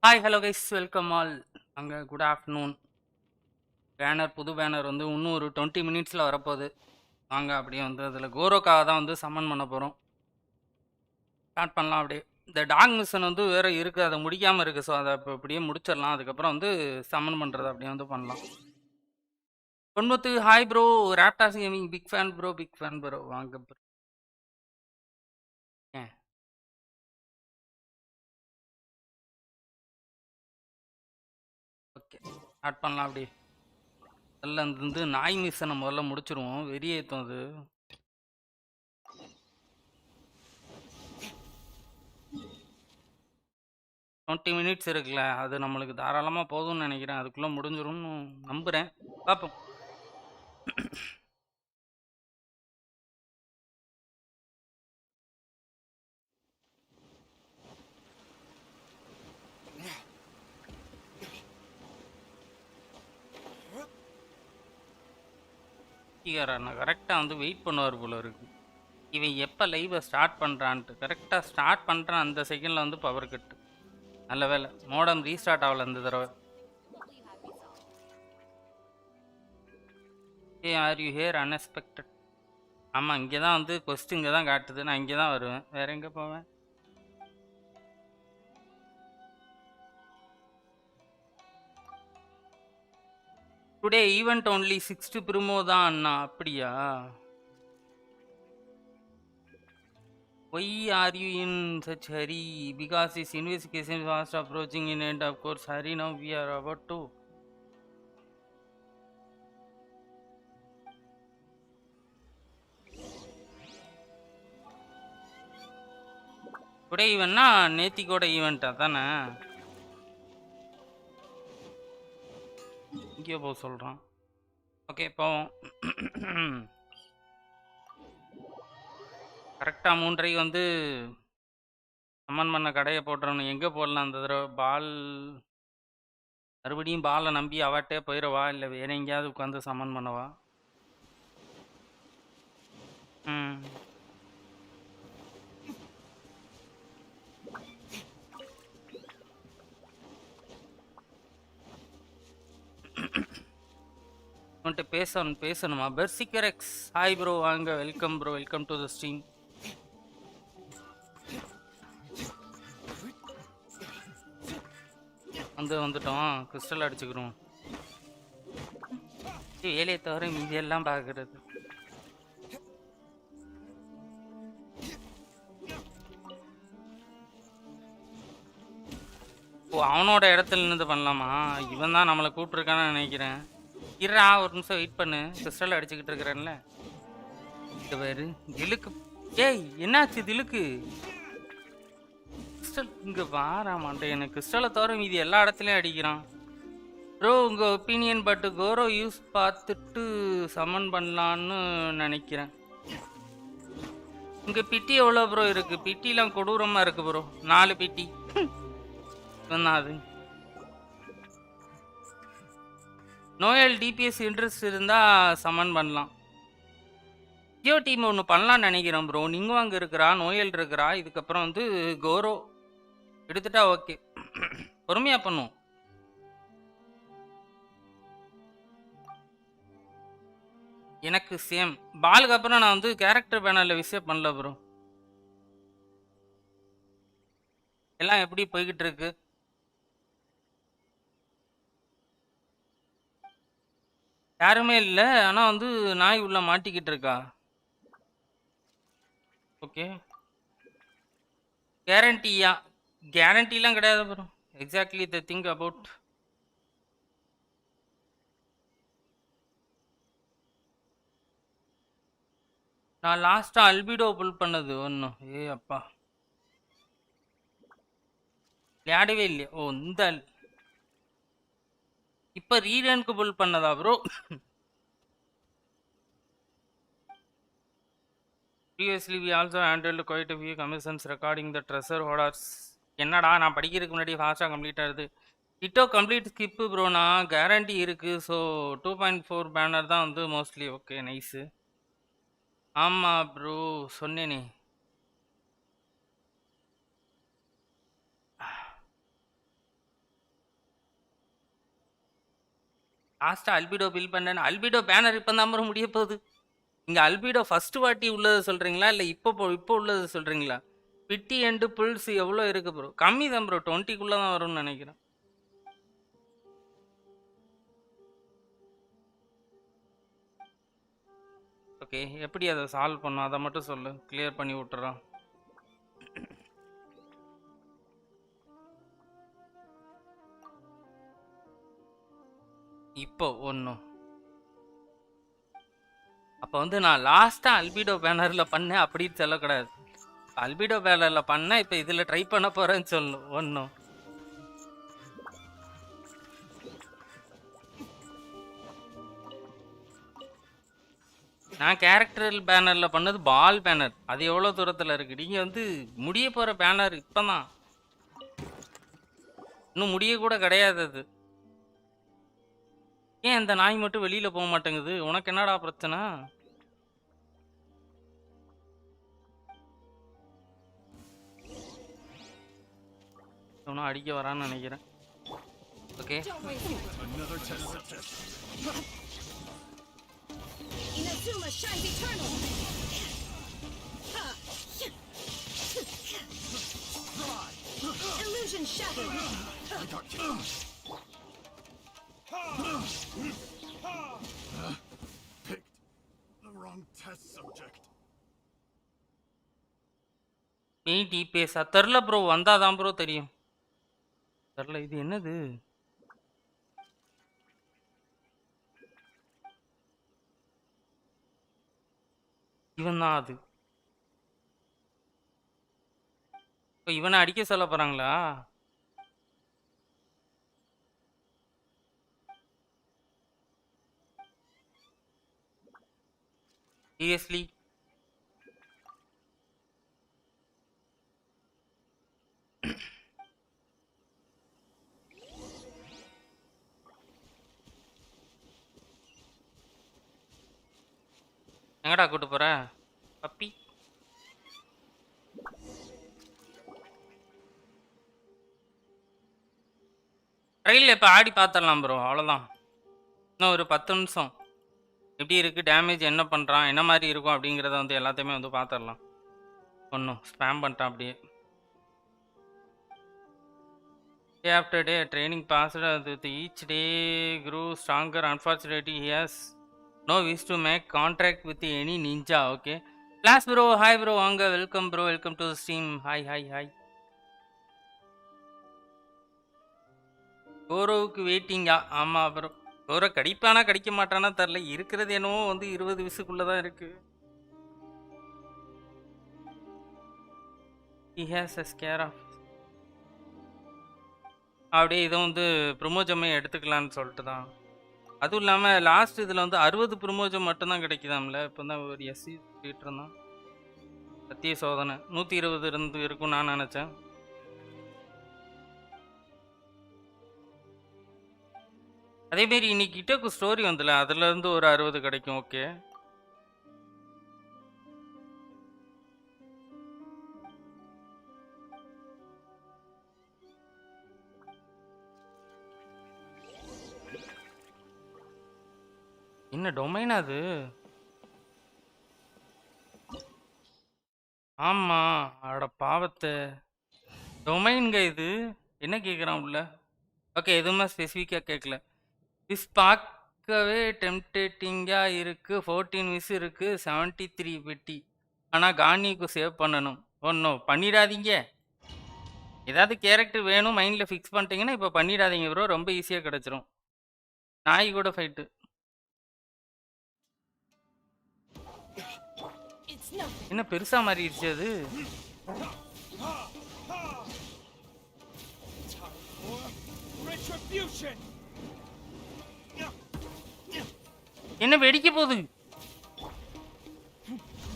Hi hello guys, welcome all. அங்கே good afternoon. புது banner வந்து இன்னும் ஒரு 20 மினிட்ஸில் வரப்போகுது. வாங்க அப்படியே வந்து அதில் கோரோக்காக தான் வந்து சம்மன் பண்ண போகிறோம். ஸ்டார்ட் பண்ணலாம் அப்படியே. இந்த டாக் மிஷன் வந்து வேறு இருக்குது, அதை முடிக்காமல் இருக்குது. ஸோ அதை இப்போ அப்படியே முடிச்சிடலாம். அதுக்கப்புறம் வந்து சம்மன் பண்ணுறது அப்படியே வந்து பண்ணலாம். தொண்ணூத்து hi bro, Raptors gaming big fan bro, big fan bro. வாங்க ப்ரோ. ஓகே, ஸ்டார்ட் பண்ணலாம் அப்படியே. அதில் வந்து நாய் மிஷனை முதல்ல முடிச்சிருவோம். வெறியேற்றும் அது. டுவெண்ட்டி மினிட்ஸ் இருக்குல்ல, அது நம்மளுக்கு தாராளமாக போதும்னு நினைக்கிறேன். அதுக்குள்ளே முடிஞ்சிரும்னு நம்புகிறேன். பார்ப்போம். கரெக்டாக வந்து வெயிட் பண்ணுவார் போல இருக்கு. இவன் எப்போ லைவை ஸ்டார்ட் பண்ணுறான்ட்டு கரெக்டாக ஸ்டார்ட் பண்ணுறான் அந்த செகண்டில் வந்து பவர் கட்டு. நல்ல வேலை மோடம் ரீஸ்டார்ட் ஆகலை இந்த தடவை. Are you here unexpected? ஆமாம், இங்கே தான் வந்து கொஸ்டின் இங்கே தான் காட்டுது. நான் இங்கே தான் வருவேன், வேற எங்கே போவேன்? டுடே ஈவெண்ட் ஒன்லி 6 ப்ரிமோ தான் அண்ணா. அப்படியா? Why are you in such hurry? Because this investigation is fast approaching in end. Of course, hurry now. We are about to. Today event na நேத்தி கூட ஈவெண்ட் தானே. இங்கே போக சொல்கிறான். ஓகே போவோம். கரெக்டாக 3:30 வந்து சம்மன் பண்ண கடையை போட்டுறணும். எங்கே போடலாம் அந்த தடவை? பால் மறுபடியும் பாலை நம்பி அவட்டே போயிடவா, இல்லை வேற எங்கேயாவது உட்காந்து சம்மன் பண்ணவா? பேசணுமா? பெர்சிக்கர் எக்ஸ் ஹாய் ப்ரோ, வாங்க. Welcome bro, welcome to the stream. வந்துட்டோம். கிறிஸ்டல் அடிச்சுக்கிறோம். வேலையை தவிர மீதி எல்லாம் பார்க்கறது. ஓ, அவனோட இடத்துல இருந்து பண்ணலாமா? இவன் தான் நம்மளை கூப்பிட்டுருக்கான்னு நினைக்கிறேன். இருறா, ஒரு நிமிஷம் வெயிட் பண்ணு. கிறிஸ்டல் அடிச்சுக்கிட்டு இருக்கிறேன்ல. இது வேறு திலுக்கு. ஏய், என்னாச்சு திலுக்கு? கிறிஸ்டல் இங்கே வாரா மாட்டேன். எனக்கு கிறிஸ்டலை தவிர மீதி எல்லா இடத்துலையும் அடிக்கிறான். ப்ரோ, உங்கள் ஒப்பீனியன் பட் கோரோ யூஸ் பார்த்துட்டு சம்மன் பண்ணலான்னு நினைக்கிறேன். இங்கே பிட்டி எவ்வளோ ப்ரோ இருக்குது? பிட்டிலாம் கொடூரமாக இருக்குது ப்ரோ. 4 பிட்டி அது. நோயல் டிபிஎஸ் இன்ட்ரெஸ்ட் இருந்தால் சம்மன் பண்ணலாம். ஜியோ டீம் ஒன்று பண்ணலான்னு நினைக்கிறேன் ப்ரோ. நீங்கள் அங்கே இருக்கிறா, நோயல் இருக்கிறா, இதுக்கப்புறம் வந்து கோரோ எடுத்துட்டா ஓகே. பொறுமையா பண்ணும். எனக்கு சேம். பாலுக்கு அப்புறம் நான் வந்து கேரக்டர் பேனர்ல விஷயம் பண்ணல ப்ரோ. எல்லாம் எப்படி போய்கிட்டு இருக்கு? யாருமே இல்ல. ஆனா வந்து நாய் உள்ள மாட்டிக்கிட்டு இருக்கா. ஓகே. கேரண்டியா? கேரண்டிலாம் கிடையாது bro. Exactly the think about. நான் லாஸ்டா அல்பிடோ புல் பண்ணது ஒன்றும். ஏ அப்பா, விளையாடவே இல்லையா? ஓ இந்த இப்ப ரீரனுக்கு புல் பண்ணதா bro? Previously, we also handled quite a few commissions regarding the treasure hoarders. என்னடா நான் படிக்கிறதுக்கு முன்னாடி ஃபாஸ்ட்டாக கம்ப்ளீட் ஆகுது. இட்டோ கம்ப்ளீட் ஸ்கிப்பு ப்ரோ. நான் கேரண்டி இருக்குது. ஸோ 2.4 பேனர் தான் வந்து மோஸ்ட்லி. Okay nice. ஆமாம் ப்ரோ சொன்னேனே. லாஸ்ட்டாக அல்பிடோ பில் பண்ணேன். அல்பிடோ பேனர் இப்போ தான் ப்ரோ முடிய போகுது. இங்கே அல்பிடோ ஃபஸ்ட்டு வாட்டி உள்ளது சொல்கிறீங்களா இல்லை இப்போ உள்ளது சொல்கிறீங்களா? பிட்டி அண்டு புல்ஸ் எவ்வளோ இருக்குது ப்ரோ? கம்மி தான் ப்ரோ, 20க்குள்ளே தான் வரும்னு நினைக்கிறேன். ஓகே, எப்படி அதை சால்வ் பண்ணும் அதை மட்டும் சொல்லு, கிளியர் பண்ணி விட்டுறோம். இப்போ ஒன்றும் அப்போ வந்து நான் லாஸ்ட்டாக அல்பிடோ பேனரில் பண்ணேன் அப்படின்னு சொல்லக்கூடாது. அல்பிடோ பேனரில் பண்ணேன், இப்போ இதில் ட்ரை பண்ண போகிறேன்னு சொல்லணும். ஒன்றும் நான் கேரக்டர் பேனரில் பண்ணது பால் பேனர். அது எவ்வளோ தூரத்தில் இருக்குது? நீங்கள் வந்து முடிய போகிற பேனர் இப்போ தான், இன்னும் முடிய கூட கிடையாது அது. ஏன் அந்த நாய் மட்டும் வெளியில் போக மாட்டேங்குது? உனக்கு என்னடா பிரச்சனை? இவனும் அடிக்க வரான்னு நினைக்கிறேன். Okay, Inazuma shines eternal. Illusion shattered. Picked the wrong test subject. Paint பேசா தெரில ப்ரோ, வந்தாதான் ப்ரோ தெரியும். தெரில இது என்னது? இவன் தான் அது. இப்போ இவனை அடிக்க சொல்ல போறாங்களா? சீரியஸ்லி? எங்கடா கூட்டு போற பப்பி? ட்ரெயிலில் இப்போ ஆடி பார்த்துடலாம் ப்ரோ, அவ்வளோதான். இன்னும் ஒரு 10 நிமிஷம். எப்படி இருக்குது, டேமேஜ் என்ன பண்ணுறான், என்ன மாதிரி இருக்கும் அப்படிங்கிறத வந்து எல்லாத்தையுமே வந்து பார்த்துடலாம். ஒன்றும் ஸ்பேம் பண்ணிட்டான் அப்படியே. Day after day, training passed with each day grew stronger. Unfortunately, he has no wish to make contract with any ninja. Okay. Class bro, hi bro, வாங்க, welcome bro, welcome to the stream. Hi, hi, hi. கோரோவுக்கு வெயிட்டிங்கா? ஆமாம் bro. Koro கடிப்பானா கடிக்க மாட்டானா தெரில. இருக்கிறது என்னவோ வந்து 20 விசுக்குள்ளே தான் இருக்கு. He has a scare of. அப்படியே இதை வந்து ப்ரொமோஜமே எடுத்துக்கலான்னு சொல்லிட்டு தான். அதுவும் இல்லாமல் லாஸ்ட் இதில் வந்து 60 ப்ரொமோஜம் மட்டும்தான் கிடைக்குதாம்ல. இப்போ தான் ஒரு எஸ்சி சொல்லிட்டு இருந்தான். சத்திய சோதனை 120 இருந்து இருக்கும் நான் நினச்சேன். அதேமாரி இன்னைக்கு கிட்டக்கு ஸ்டோரி வந்துல, அதுலேருந்து ஒரு 60 கிடைக்கும். ஓகே, என்ன டொமைன் அது? ஆமா. அட பாவத்தை. டொமைன்ங்க இது. என்ன கேட்குறான் உள்ள? ஓகே, எதுவுமே ஸ்பெசிஃபிக்காக கேட்கல. விஸ் பார்க்கவே டெம்டேட்டிங்காக இருக்குது. 14 விஸ் இருக்குது. 73 பெட்டி. ஆனால் கானிக்கு சேவ் பண்ணணும். ஒன்றும் பண்ணிடாதீங்க. ஏதாவது கேரக்டர் வேணும் மைண்டில் ஃபிக்ஸ் பண்ணிட்டீங்கன்னா இப்போ பண்ணிடாதீங்க ப்ரோ. ரொம்ப ஈஸியாக கிடச்சிரும். நாய் கூட ஃபைட்டு. It's nothing. என்ன பெருசா மாறிடுச்சு அது? Retribution! என்ன வெடிக்க போகுது?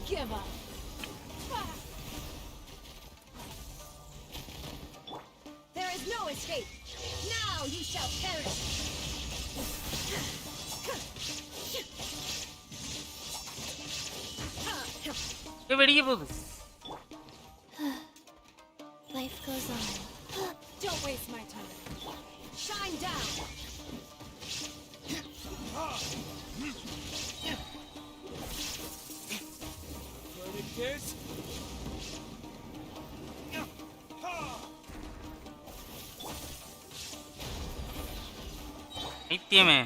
Give up. There is no escape. Now you shall perish. வெடிக்க போகுது. Life goes on. Don't waste my time. Shine down. What it is? நித்தியமே.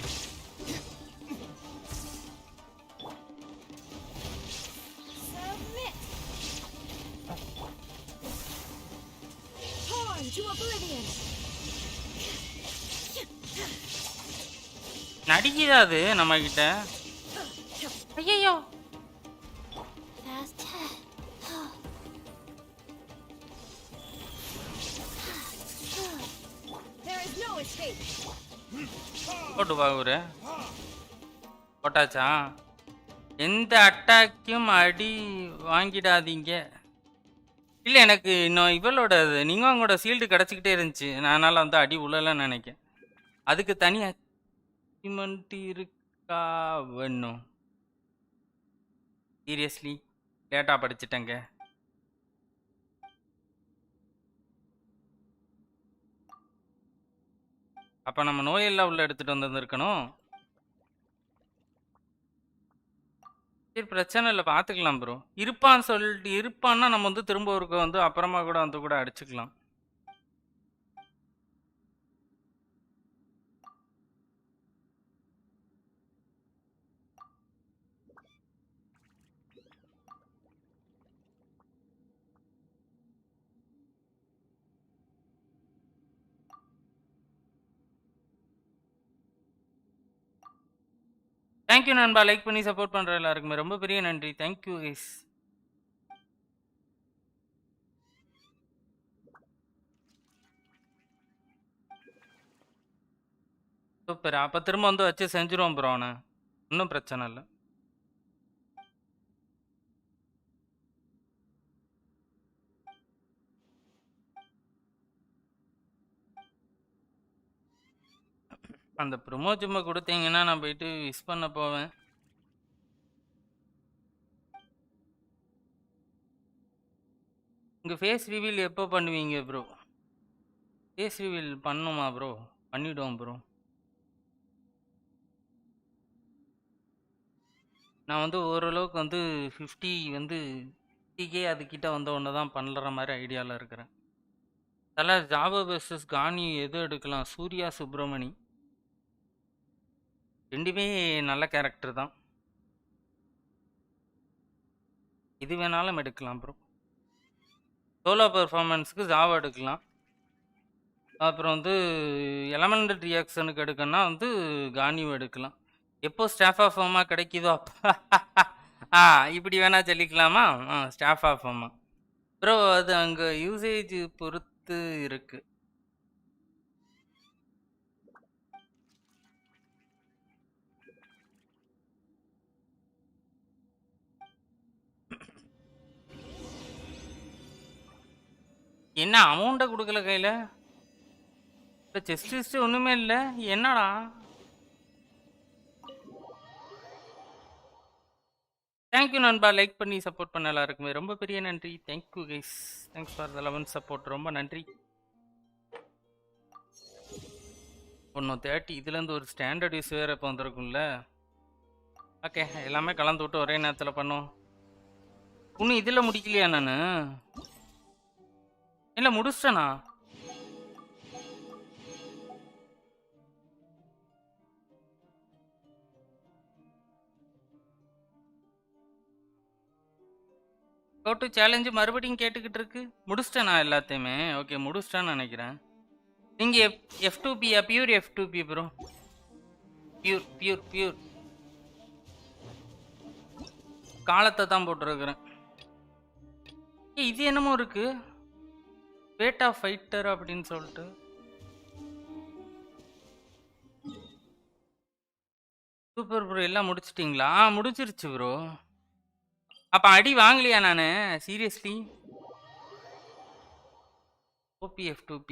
Submit. Torn to oblivion. நடிக்குதா அது நம்ம கிட்ட? ஐயோ. Fast. There is no escape. போட்டு பாக்குற. போட்டாச்சா? எந்த அட்டாக்கும் அடி வாங்கிடாதீங்க. இல்லை, எனக்கு இன்னும் இவளோட நீங்கள் அவங்களோட சீல்டு கிடச்சிக்கிட்டே இருந்துச்சு. நான் அதனால் வந்து அடி உள்ளலன்னு நினைக்கிறேன். அதுக்கு தனி அச்சீவ்மெண்ட் இருக்கா வேணும்? சீரியஸ்லி லேட்டாக படிச்சுட்டேங்க. அப்போ நம்ம நோயெல்லாம் உள்ள எடுத்துகிட்டு வந்துருக்கணும். சரி, பிரச்சனை இல்லை, பார்த்துக்கலாம் ப்ரோ. இருப்பான்னு சொல்லிட்டு இருப்பான்னா நம்ம வந்து திரும்ப ஒருக்க வந்து அப்புறமா கூட வந்து கூட அடிச்சுக்கலாம். தேங்க்யூ நண்பா, லைக் பண்ணி சப்போர்ட் பண்ணுற எல்லாருக்குமே ரொம்ப பெரிய நன்றி. Thank you guys. சூப்பர். அப்போ திரும்ப வந்து வச்சு செஞ்சுருவோம் ப்ரோ. அவனை ஒன்றும் பிரச்சனை இல்லை. அந்த ப்ரொமோ ஜிம்மை கொடுத்தீங்கன்னா நான் போயிட்டு விஷ் பண்ண போவேன். உங்கள் ஃபேஸ் ரிவீல் எப்போ பண்ணுவீங்க ப்ரோ? ஃபேஸ் ரிவீல் பண்ணுமா ப்ரோ? பண்ணிவிடுவோம் ப்ரோ. நான் வந்து ஓரளவுக்கு வந்து 50 வந்து 50K அதுக்கிட்ட வந்த ஒன்று தான் பண்ணுற மாதிரி ஐடியாவில் இருக்கிறேன். தலை ஜாவா வெர்சஸ் கானி எது எடுக்கலாம்? சூர்யா சுப்பிரமணி ரெண்டுமே நல்ல கேரக்டர் தான். இது வேணாலும் எடுக்கலாம் ப்ரோ. சோலோ பெர்ஃபார்மன்ஸுக்கு ஜாவா எடுக்கலாம். அப்புறம் வந்து எலமெண்ட் ரியாக்ஷனுக்கு எடுக்கணும்னா வந்து கானியும் எடுக்கலாம். எப்போ ஸ்டாஃப் ஆஃப் ஹோமா கிடைக்குதோ அப்போ இப்படி வேணா சொல்லிக்கலாமா? Staff of Homa bro. அது அங்கே யூசேஜ் பொறுத்து இருக்கு. என்ன அமௌண்ட்டை கொடுக்கல கையில்? இப்போ செஸ்ட் ஒன்றுமே இல்லை. என்னடா? தேங்க்யூ நண்பா, லைக் பண்ணி சப்போர்ட் பண்ண எல்லாருக்குமே ரொம்ப பெரிய நன்றி. Thank you guys. Thanks for the 11 support. ரொம்ப நன்றி. 130 இதுலேருந்து ஒரு ஸ்டாண்டர்ட் யூஸ் வேறு இப்போ வந்திருக்கும்ல. ஓகே, எல்லாமே கலந்து விட்டு ஒரே நேரத்தில் பண்ணுவோம். இன்னும் இதில் முடிக்கலையா நான்? இல்லை முடிச்சிட்டேனா? கோட்டு சேலஞ்சு மறுபடியும் கேட்டுக்கிட்டு இருக்கு. முடிச்சிட்டேன் நான் எல்லாத்தையுமே. ஓகே, முடிச்சிட்டேன்னு நினைக்கிறேன். நீங்கள் F2P pure F2P bro. Pure pure pure காலத்தை தான் போட்டிருக்கிறேன். இது என்னமோ இருக்கு, பேட்டா ஃபைட்டர் அப்படின்னு சொல்லிட்டு. சூப்பர் ப்ரோ, எல்லாம் முடிச்சிட்டிங்களா? முடிச்சிருச்சு ப்ரோ. அப்போ அடி வாங்கலையா நான்? Seriously OP F2P.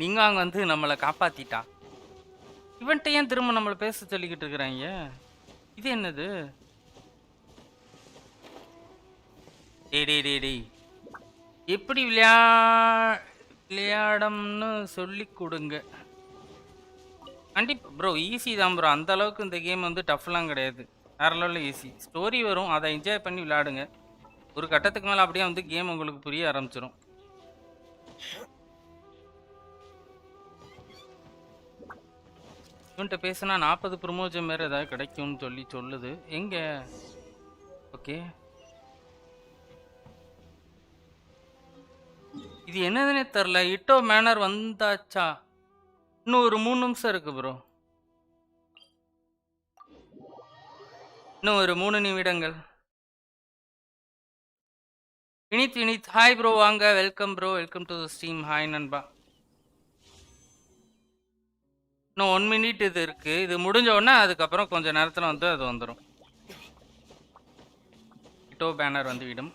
நீங்க அங்க வந்து நம்மளை காப்பாத்திட்டா. இவன்ட்ட ஏன் திரும்ப நம்மளை பேச சொல்லிக்கிட்டு இருக்கிறாங்க? இது என்னது? டேய் டேய் டேய் டேய், எப்படி விளையாடம்னு சொல்லி கொடுங்க. கண்டிப்பா ப்ரோ, ஈஸி தான் ப்ரோ. அந்த அளவுக்கு இந்த கேம் வந்து டஃப்லாம் கிடையாது. வேற லெவலில் ஈஸி. ஸ்டோரி வரும், அதை என்ஜாய் பண்ணி விளையாடுங்க. ஒரு கட்டத்துக்கு மேலே அப்படியே வந்து கேம் உங்களுக்கு புரிய ஆரம்பிச்சிடும். இவன்கிட்ட பேசினா 40 ப்ரமோஜன் வேறு ஏதாவது கிடைக்கும்னு சொல்லுது. எங்க? ஓகே, இது என்னதுன்னே தெரில. இட்டோ மேனர் வந்தாச்சா? இன்னும் ஒரு 3 நிமிஷம் இருக்கு ப்ரோ. இன்னும் ஒரு 3 நிமிடங்கள். வினித் ஹாய் ப்ரோ, வாங்க. Welcome bro, welcome to stream. Hi நண்பா. இன்னும் 1 மினிட் இது இருக்கு. இது முடிஞ்ச உடனே அதுக்கப்புறம் கொஞ்ச நேரத்தில் வந்து அது வந்துடும். இட்டோ பேனர் வந்து விடும்.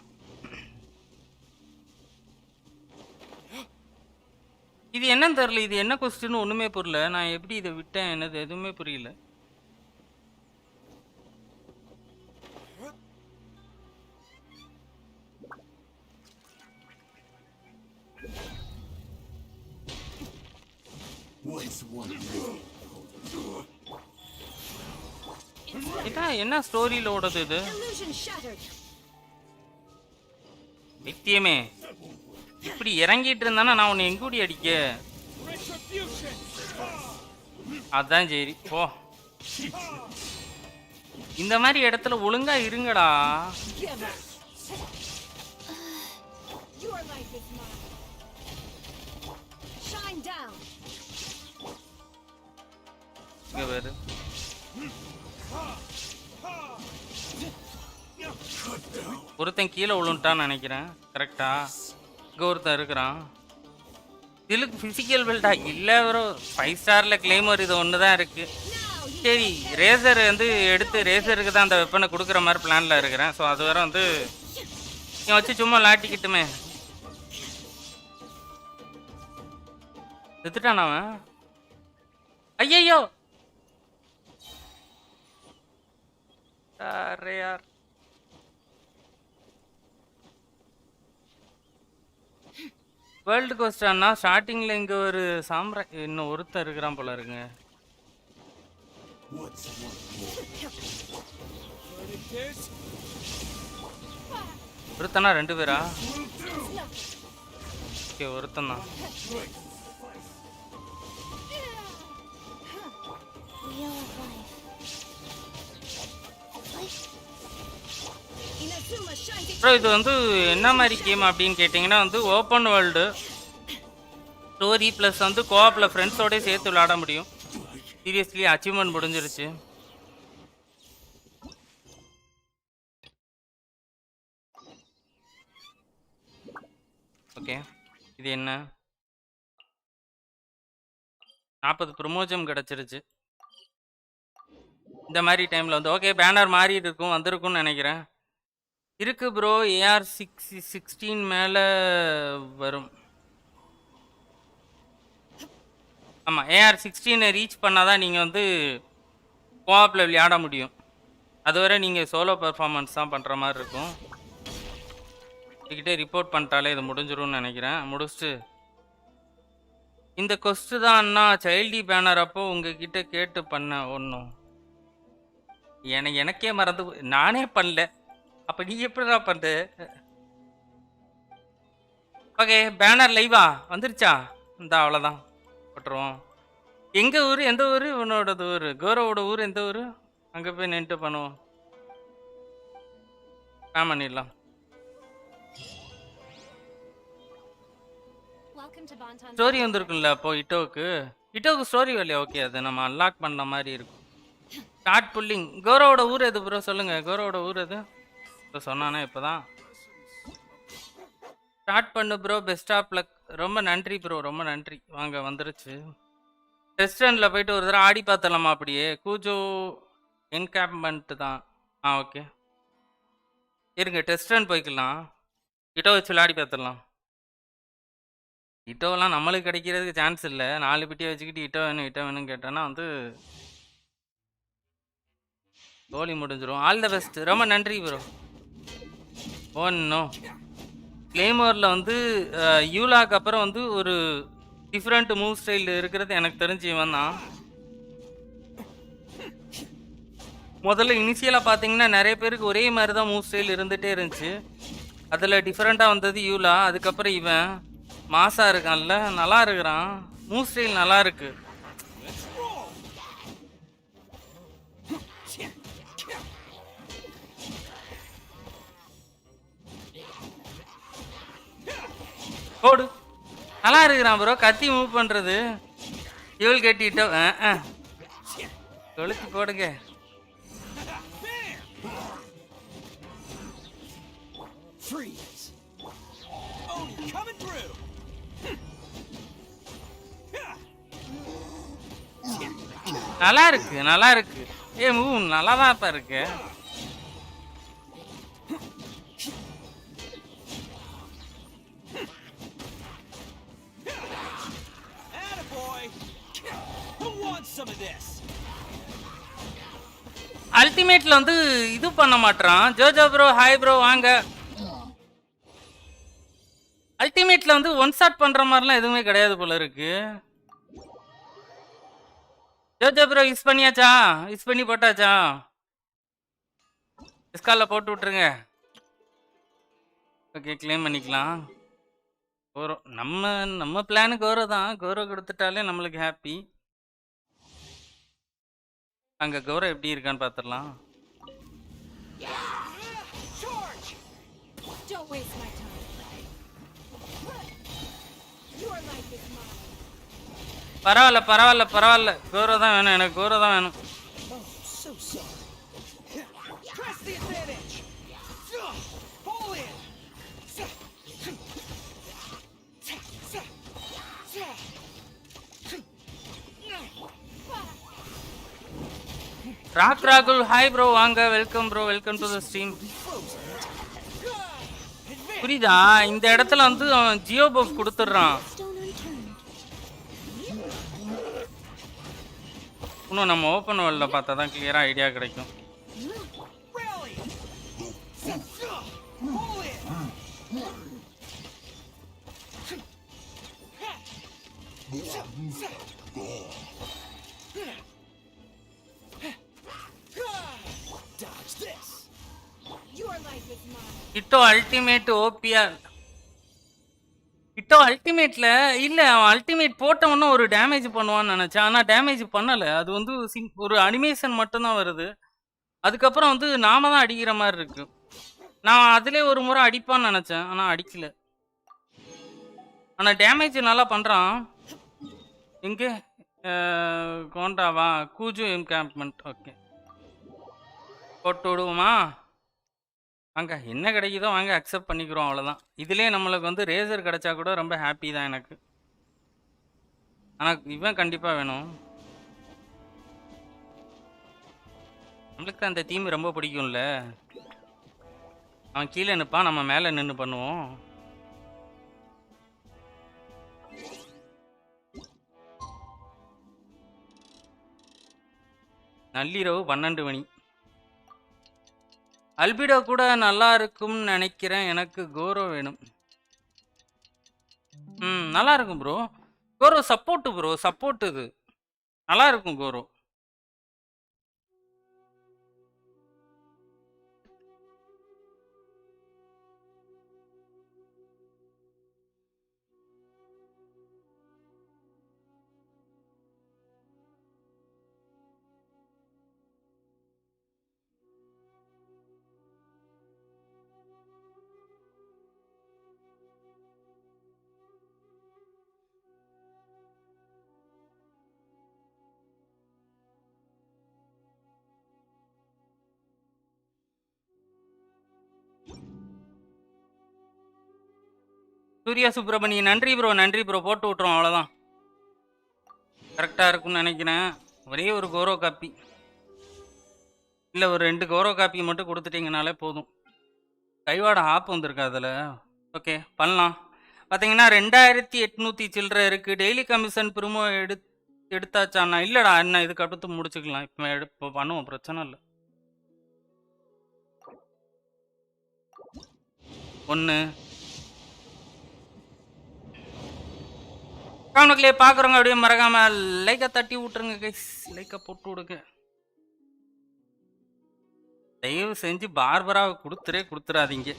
இது என்னன்னு தெரியல. இது என்ன கொஸ்டின் ஒன்றுமே புரியல. நான் எப்படி இதை விட்டேன், என்னது எதுவுமே புரியல. என்ன ஸ்டோரியில் ஓடுது இது? நித்தியமே இப்படி இறங்கிட்டு இருந்தானா நான் உன்னை எங்கூடி அடிக்க? அதான் சரி போ. இந்த மாதிரி இடத்துல ஒழுங்கா இருங்கடா. இங்க பாரு, ஒருத்தன் கீழே விழுந்துட்டான்னு நினைக்கிறேன். கரெக்டா? இங்கே ஒருத்தன் இருக்கிறான். இதுக்கு ஃபிசிக்கல் பெல்ட்டா? இல்லை ப்ரோ, 5 ஸ்டாரில் கிளைமர் இது ஒன்று தான் இருக்குது. சரி, ரேசர் வந்து எடுத்து ரேசருக்கு தான் அந்த வெப்பனை கொடுக்குற மாதிரி பிளானில் இருக்கிறேன். ஸோ அது வரை வந்து நீ வச்சு சும்மா லாட்டிக்கிட்டுமே. செத்துட்டான் அவன். ஐயையோ, அரே யார். வேர்ல்டு கோஸ்டானா ஸ்டார்டிங்கில் இங்கே ஒரு இன்னும் ஒருத்தர் இருக்கிறான் போல இருக்குங்க. ஒருத்தனா 2 பேரா? ஓகே, ஒருத்தன் தான். ப்ரோ, இது வந்து என்ன மாதிரி கேம் அப்படின்னு கேட்டிங்கன்னா வந்து ஓப்பன் வேர்ல்டு ஸ்டோரி ப்ளஸ் வந்து கோஆப்பில் ஃப்ரெண்ட்ஸோடய சேர்த்து விளையாட முடியும். சீரியஸ்லி அச்சீவ்மெண்ட் முடிஞ்சிருச்சு. ஓகே, இது என்ன? 40 ப்ரமோஜம் கிடச்சிருச்சு. இந்த மாதிரி டைமில் வந்து ஓகே பேனர் மாறி இருக்கும், வந்திருக்கும்னு நினைக்கிறேன். இருக்கு ப்ரோ, AR16 மேலே வரும். ஆமாம், AR16 ரீச் பண்ணால் தான் நீங்கள் வந்து கோஆப்பில் விளையாட முடியும். அதுவரை நீங்கள் சோலோ பெர்ஃபார்மன்ஸ் தான் பண்ணுற மாதிரி இருக்கும். இதுக்கிட்டே ரிப்போர்ட் பண்ணிட்டாலே இது முடிஞ்சிரும்னு நினைக்கிறேன். முடிச்சுட்டு இந்த கொஸ்ட்டு தான் அண்ணா சைல்டி பேனர் அப்போ உங்ககிட்ட கேட்டு பண்ண ஒன்றும் எனக்கே மறந்து நானே பண்ணல. அப்போ நீ எப்படிடா பண்ணு? ஓகே பேனர் லைவா வந்துருச்சா? இந்த அவ்வளோதான் போட்டுருவோம். எங்கள் ஊர் எந்த ஊர்? உன்னோடது ஊர் கௌரவோட ஊர் எந்த ஊர்? அங்கே போய் நின்றுட்டு பண்ணுவோம். பண்ணிடலாம். ஸ்டோரி வந்துருக்குல்ல அப்போ இட்டோவுக்கு ஸ்டோரி வரலையா? ஓகே அது நம்ம அன்லாக் பண்ண மாதிரி இருக்கும். Start pulling. கௌரவோட ஊர் எது ப்ரோ சொல்லுங்கள். கௌரவோட ஊர் எது இப்போ சொன்னானே இப்போ தான். ஸ்டார்ட் பண்ணு ப்ரோ. Best of luck. ரொம்ப நன்றி ப்ரோ, ரொம்ப நன்றி. வாங்க வந்துருச்சு. ரெஸ்டாரண்ட்டில் போயிட்டு ஒரு தடவை ஆடி பார்த்துடலாமா? அப்படியே கூஜோ என்கேம்ப்மெண்ட்டு தான். ஓகே இருங்க டெஸ்ட் ரன் போய்க்கலாம். இட்டோ வச்சு விளையாடி பார்த்துடலாம். இட்டோவெல்லாம் நம்மளுக்கு கிடைக்கிறதுக்கு சான்ஸ் இல்லை. 4 பிட்டியை வச்சுக்கிட்டு இட்டோ வேணும் கேட்டோன்னா வந்து கோலி முடிஞ்சிடும். All the best. ரொம்ப நன்றி ப்ரோ. ஒன்றும் கிளேமோரில் வந்து யூலாக்கு அப்புறம் வந்து ஒரு டிஃப்ரெண்ட் மூவ் ஸ்டைல் இருக்கிறது எனக்கு தெரிஞ்சு இவன் தான். முதல்ல இனிஷியலாக பார்த்தீங்கன்னா நிறைய பேருக்கு ஒரே மாதிரி தான் மூவ் ஸ்டைல் இருந்துகிட்டே இருந்துச்சு. அதில் டிஃப்ரெண்ட்டாக வந்தது யூலா. அதுக்கப்புறம் இவன் மாசாக இருக்கான்ல, நல்லா இருக்கிறான். மூவ் ஸ்டைல் நல்லா இருக்கு. போடு நல்லா இருக்கிறான் ப்ரோ. கத்தி மூவ் பண்ணுறது இவள் கட்டிட்டோ கொளுத்தி போடுங்க. நல்லா இருக்கு நல்லா இருக்கு. மூவ் நல்லா தான் இப்ப இருக்கு. அல்டிமேட்ல வந்து இது பண்ண மாட்டான். ஜோஜோ ப்ரோ ஹாய் ப்ரோ வாங்க. அல்டிமேட்ல வந்து ஒன் ஷாட் பண்ற மாதிரிலாம் எதுவுமே கிடையாது போல இருக்கு. ஜோஜோ ப்ரோ யூஸ் பண்ணியாச்சா? யூஸ் பண்ணி போட்டாச்சா? டிஸ்காலில் போட்டு விட்ருங்க. ஓகே கிளைம் பண்ணிக்கலாம். கௌரவ் நம்ம பிளானு கௌரவ் தான். கௌரவ் கொடுத்துட்டாலே நம்மளுக்கு ஹாப்பி. அங்கே கௌரவ் எப்படி இருக்கான்னு பார்த்துடலாம். பரவாயில்ல பரவாயில்ல பரவாயில்ல. கௌரவ் தான் வேணும் எனக்கு. கௌரவ் தான் வேணும். ராகுல் ஹாய் ப்ரோ வாங்க. Welcome bro, welcome to the stream. புரியுதா? இந்த இடத்துல வந்து அவன் ஜியோ பஃப் கொடுத்துட்றான். இன்னும் நம்ம ஓப்பன் வேர்ல்டில் பார்த்தா தான் கிளியராக ஐடியா கிடைக்கும். இட்டோ அல்டிமேட் ஓபிஆர். இட்டோ அல்டிமேட்ல இல்ல, அவன் அல்டிமேட் போட்டவொன்னே ஒரு டேமேஜ் பண்ணுவான்னு நினைச்சேன். ஆனா டேமேஜ் பண்ணல. அது வந்து ஒரு அனிமேஷன் மட்டும்தான் வருது. அதுக்கப்புறம் வந்து நாம தான் அடிக்கிற மாதிரி இருக்கு. நான் அதிலே ஒரு முறை அடிப்பான்னு நினைச்சேன், ஆனா அடிக்கல. ஆனா டேமேஜ் நல்லா பண்றான். எங்கே கோண்டாவா? கூஜு என்கேம்ப்மெண்ட். ஓகே போட்டு விடுவோமா? வாங்க என்ன கிடைக்குதோ வாங்க அக்செப்ட் பண்ணிக்கிறோம், அவ்வளோதான். இதுலேயே நம்மளுக்கு வந்து ரேசர் கிடைச்சா கூட ரொம்ப ஹாப்பி தான் எனக்கு. ஆனால் இவன் கண்டிப்பாக வேணும். நம்மளுக்கு அந்த தீம் ரொம்ப பிடிக்கும்ல. அவன் கீழே நிற்பான், நம்ம மேலே நின்று பண்ணுவோம். நள்ளிரவு 12 மணி. அல்பிடோ கூட நல்லா இருக்கும்னு நினைக்கிறேன். எனக்கு கோரோ வேணும். நல்லா இருக்கும் bro. Koro support bro, support இது நல்லா இருக்கும் கோரோ. சூர்யா சுப்பிரமணியன் நன்றி ப்ரோ, நன்றி ப்ரோ. போட்டு விட்றோம், அவ்வளோதான். கரெக்டாக இருக்கும்னு நினைக்கிறேன். ஒரே ஒரு கோரோ காப்பி இல்லை, ஒரு 2 கோரோ காப்பி மட்டும் கொடுத்துட்டீங்கனாலே போதும். கைவாட ஆப் வந்திருக்கு அதில். ஓகே, பண்ணலாம். பார்த்தீங்கன்னா 2800 சில்லற இருக்குது. டெய்லி கமிஷன் ப்ரிமோ எடுத்தாச்சாண்ணா? இல்லைடா என்ன, இதுக்கு அடுத்து முடிச்சுக்கலாம். இப்போ பண்ணுவோம், பிரச்சனை இல்லை. 1 கவனக்குள்ளே பார்க்குறவங்க அப்படியே மறக்காம லைக்கை தட்டி விட்டுருங்க கைஸ். லைக்கை போட்டு விடுங்க தயவு செஞ்சு. பார்பராவை கொடுத்துடாதீங்க.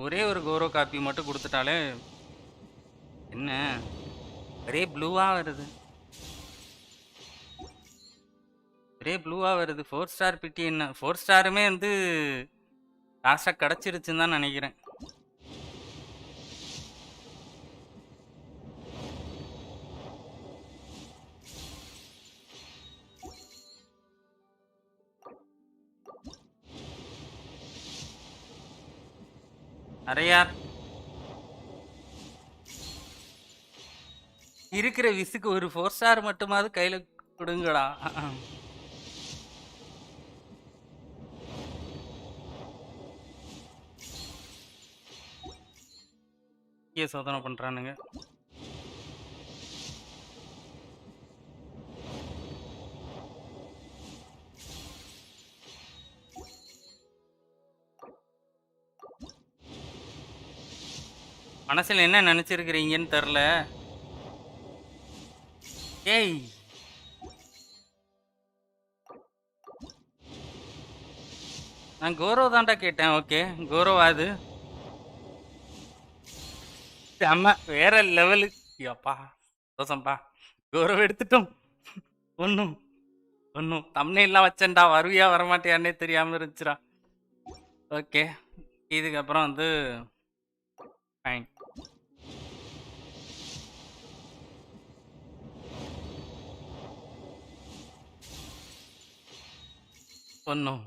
ஒரே ஒரு கோரோ காப்பி மட்டும் கொடுத்துட்டாலே என்ன, ஒரே ப்ளூவா வருது, ஒரே ப்ளூவா வருது. 4 ஸ்டார் பிட்டி என்ன, 4 ஸ்டாருமே வந்து லாஸ்டாக கிடச்சிருச்சுன்னு தான் நினைக்கிறேன். அரையார் இருக்கிற விசுக்கு ஒரு 4 ஸ்டார் மட்டுமாவது கையில் கொடுங்கடா. சோதனை பண்றானுங்க. மனசில் என்ன நினைச்சிருக்கிறீங்கன்னு தெரில. ஏய் நான் கோரோ தான்டா கேட்டேன். ஓகே, கோரோவா அது? செம்ம, வேற லெவலு. அப்பா தோசம்பா, கோரோ எடுத்துட்டோம். ஒன்றும் தம்ப்நெயில்லாம் வச்சேன்டா, வருவியா வரமாட்டியான்னே தெரியாமல் இருந்துச்சுடா. ஓகே, இதுக்கப்புறம் வந்து ஃபைன். ஒன்றும்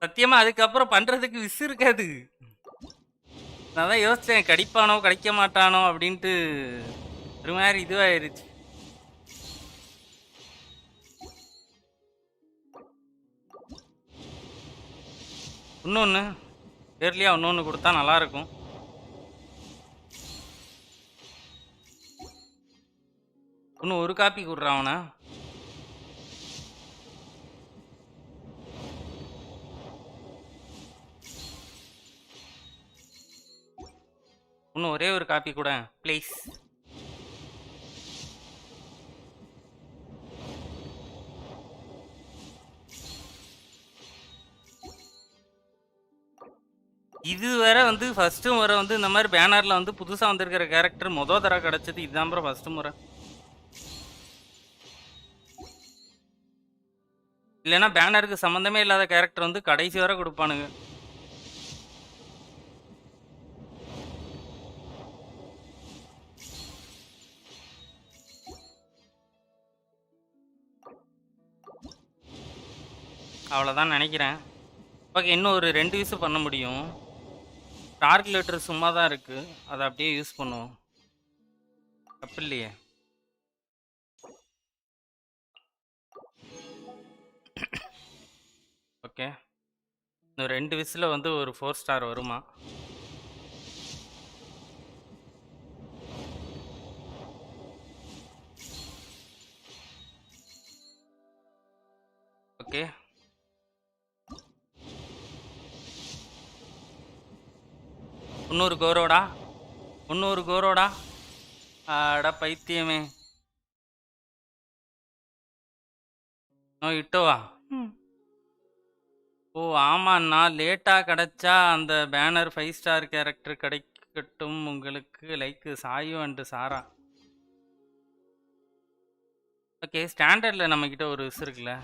சத்தியமாக அதுக்கப்புறம் பண்ணுறதுக்கு விசு இருக்காது. நான் தான் யோசித்தேன், கடிப்பானோ கடிக்க மாட்டானோ அப்படின்ட்டு. ஒரு மாதிரி இதுவாயிருச்சு. இன்னொன்று பேர்லியா இன்னொன்று கொடுத்தா நல்லாயிருக்கும். இன்னும் ஒரு காப்பி கொடுறான் அவனை. இன்னும் ஒரே ஒரு காப்பி கூட ப்ளீஸ். இது வேற வந்து ஃபர்ஸ்ட் முறை வந்து இந்த மாதிரி பேனர்ல வந்து புதுசாக வந்திருக்கிற கேரக்டர் மொதல் தடவை கிடைச்சது இதுதான் ப்ரோ, ஃபர்ஸ்ட் முறை. இல்லைன்னா பேனருக்கு சம்மந்தமே இல்லாத கேரக்டர் வந்து கடைசி வரை கொடுப்பானுங்க. அவ்வளோதான் நினைக்கிறேன். ஓகே, இன்னும் ஒரு 2 யூஸ் பண்ண முடியும். கால்குலேட்டர் சும்மா தான் இருக்குது, அதை அப்படியே யூஸ் பண்ணுவோம், தப்பு இல்லையே. ஓகே, இந்த 2 விசில் வந்து ஒரு 4 ஸ்டார் வருமா? இன்னொரு கோரோடா, இன்னொரு கோரோடா. அட பைத்தியமே. இட்டோவா? ஓ ஆமாண்ணா, லேட்டா கிடைச்சா அந்த பேனர் 5 ஸ்டார் கேரக்டர் கிடைக்கட்டும் உங்களுக்கு. Like Sayu and Sara. Okay, ஸ்டாண்டர்ட்ல நம்ம கிட்ட ஒரு விஸ் இருக்குல்ல.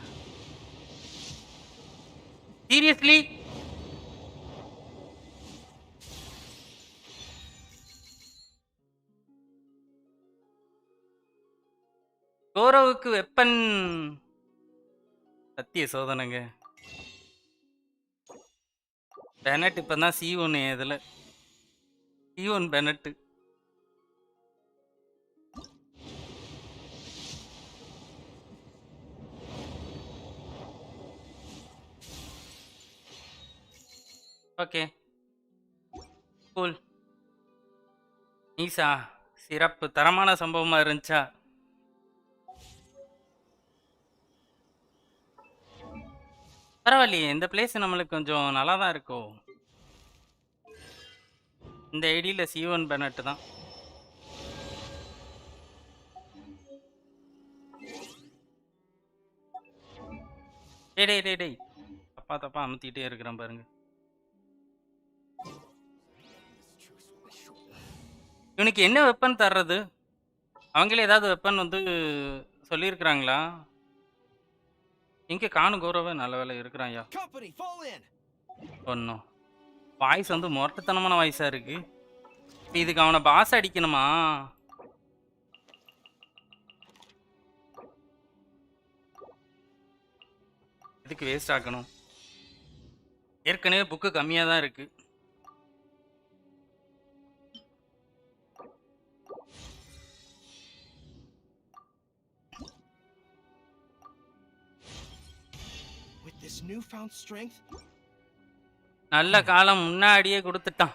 சீரியஸ்லி? கோரோவுக்கு வெப்பன் சத்திய சோதனைங்க. பெனட் இப்பதான் C1 இதுல C1 பெனட். Okay cool. நீசா சிறப்பு, தரமான சம்பவமா இருந்துச்சா? பரவாயில்லையே, இந்த பிளேஸ் நம்மளுக்கு கொஞ்சம் நல்லா தான் இருக்கும். இந்த ஐடியில் C1 பெனட் தான். டேய் தப்பா அமுத்திட்டே இருக்கிறேன் பாருங்க. இவனுக்கு என்ன வெப்பன் தர்றது? அவங்களே ஏதாவது வெப்பன் வந்து சொல்லியிருக்கிறாங்களா? எங்கே காணும் கோரவே? நல்ல வேலை இருக்கிறான் ஐயா. ஒன்றும் வாய்ஸ் வந்து மொரட்டுத்தனமான வாய்ஸாக இருக்கு. இதுக்கு அவனை பாஸ் அடிக்கணுமா? இதுக்கு வேஸ்ட் ஆக்கணும். ஏற்கனவே புக்கு கம்மியாக தான் இருக்கு. நல்ல காலம் முன்னாடியே கொடுத்துட்டான்.